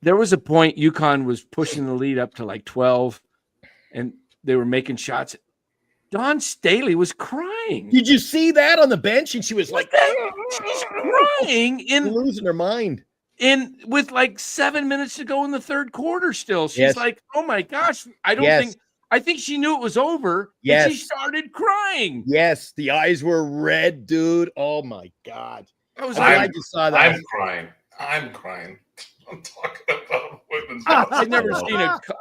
S1: there was a point UConn was pushing the lead up to like 12 and they were making shots. Dawn Staley was crying.
S4: Did you see that on the bench? And she was like,
S1: she's crying
S4: losing her mind.
S1: With like 7 minutes to go in the third quarter still. She's like, oh my gosh, I think she knew it was over.
S4: Yes.
S1: And she started crying.
S4: Yes, the eyes were red, dude. Oh my God.
S3: I just saw that. I'm crying. I'm talking about women's basketball.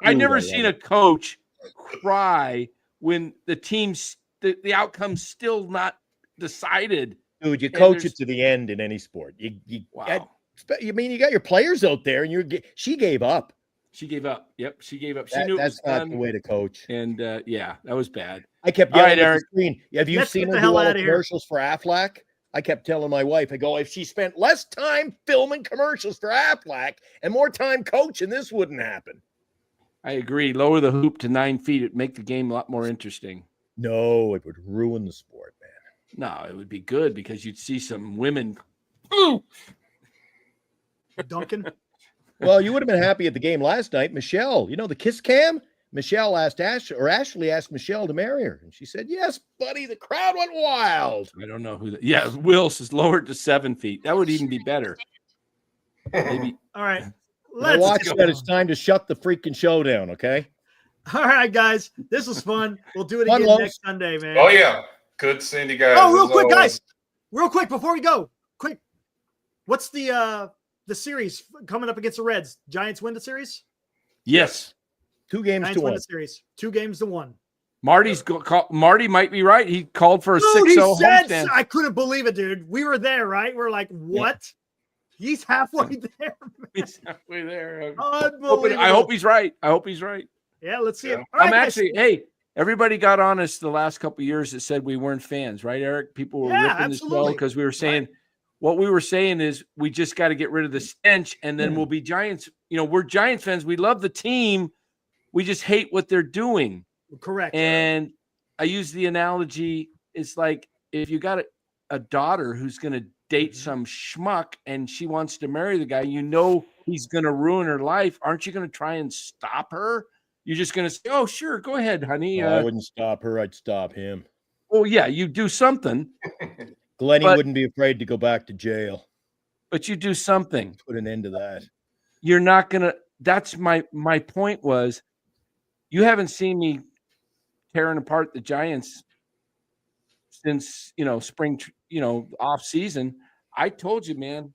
S1: I've never seen a coach cry when the team's the outcome's still not decided.
S4: Dude, you coach it to the end in any sport. Wow. You got your players out there, and she gave up.
S1: She gave up. Yep, she gave up. She
S4: knew
S1: that's
S4: not the way to coach.
S1: And that was bad.
S4: I kept yelling at the screen. Have you seen her do all the commercials for Aflac? I kept telling my wife, I go, if she spent less time filming commercials for Aflac and more time coaching, this wouldn't happen.
S1: I agree. Lower the hoop to 9 feet. It'd make the game a lot more interesting.
S4: No, it would ruin the sport, man.
S1: No, it would be good because you'd see some women.
S2: Duncan.
S4: Well, you would have been happy at the game last night. Michelle, you know, the kiss cam? Michelle asked Ashley asked Michelle to marry her. And she said, yes, buddy. The crowd went wild.
S1: I don't know who that. Yeah, Will says lower it to 7 feet. That would even be better. Maybe.
S2: All right.
S4: Now watch that. It's time to shut the freaking show down, okay?
S2: All right, guys. This was fun. We'll do it
S4: Fun,
S2: again
S4: Los.
S2: next Sunday, man.
S3: Oh yeah, good seeing you guys.
S2: Oh, real
S3: as
S2: quick,
S3: always.
S2: guys. Real quick before we go. Quick. What's the series coming up against the Reds? Giants win the series?
S1: Yes.
S4: 2 games
S2: Giants
S4: to
S2: win
S4: 1.
S2: the series. 2 games to 1.
S1: Marty might be right. He called for a
S2: Dude,
S1: 6-0
S2: he said,
S1: homestand.
S2: I couldn't believe it, dude. We were there, right? We're like, what? He's halfway there.
S1: He's halfway there.
S2: Unbelievable.
S1: I hope he's right.
S2: Yeah, let's see it. All
S1: I'm
S2: right, guys.
S1: actually, hey, everybody got on us the last couple of years that said we weren't fans, right, Eric? People were ripping this show because we were saying, what we were saying is we just got to get rid of the stench and then we'll be Giants. You know, we're Giants fans. We love the team. We just hate what they're doing.
S2: Correct.
S1: And I use the analogy, it's like if you got a daughter who's going to date some schmuck and she wants to marry the guy, you know he's going to ruin her life. Aren't you going to try and stop her? You're just going to say, oh, sure, go ahead, honey.
S4: I wouldn't stop her. I'd stop him.
S1: Well, yeah, you do something.
S4: Glennie wouldn't be afraid to go back to jail.
S1: But you do something.
S4: Put an end to that.
S1: You're not going to – that's my point was you haven't seen me tearing apart the Giants since, spring, off season. I told you, man,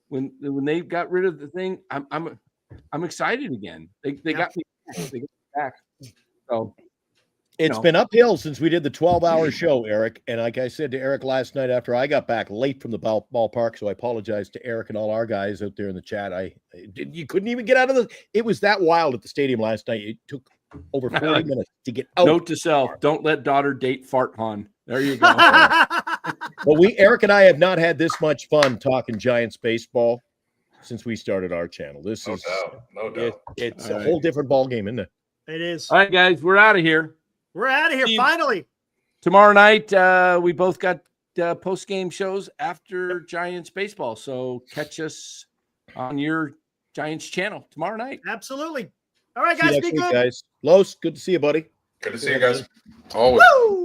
S1: when they got rid of the thing, I'm excited again. They got me back. So
S4: it's been uphill since we did the 12-hour show, Eric. And like I said to Eric last night after I got back late from the ballpark, so I apologize to Eric and all our guys out there in the chat. You couldn't even get out of the. It was that wild at the stadium last night. It took over 40 minutes to get out.
S1: Note to self: don't let daughter date fart hon. There you go.
S4: But Eric and I have not had this much fun talking Giants baseball since we started our channel. This is
S3: no doubt.
S4: It's a whole different ball game, isn't it?
S2: It is.
S1: All right, guys, we're out of here.
S2: We're out of here finally.
S1: Tomorrow night, we both got post-game shows after Giants baseball. So catch us on your Giants channel tomorrow night.
S2: Absolutely. All right, guys, be good.
S4: Guys. Los, good to see you, buddy.
S3: Good to see you guys. Always.
S2: Woo!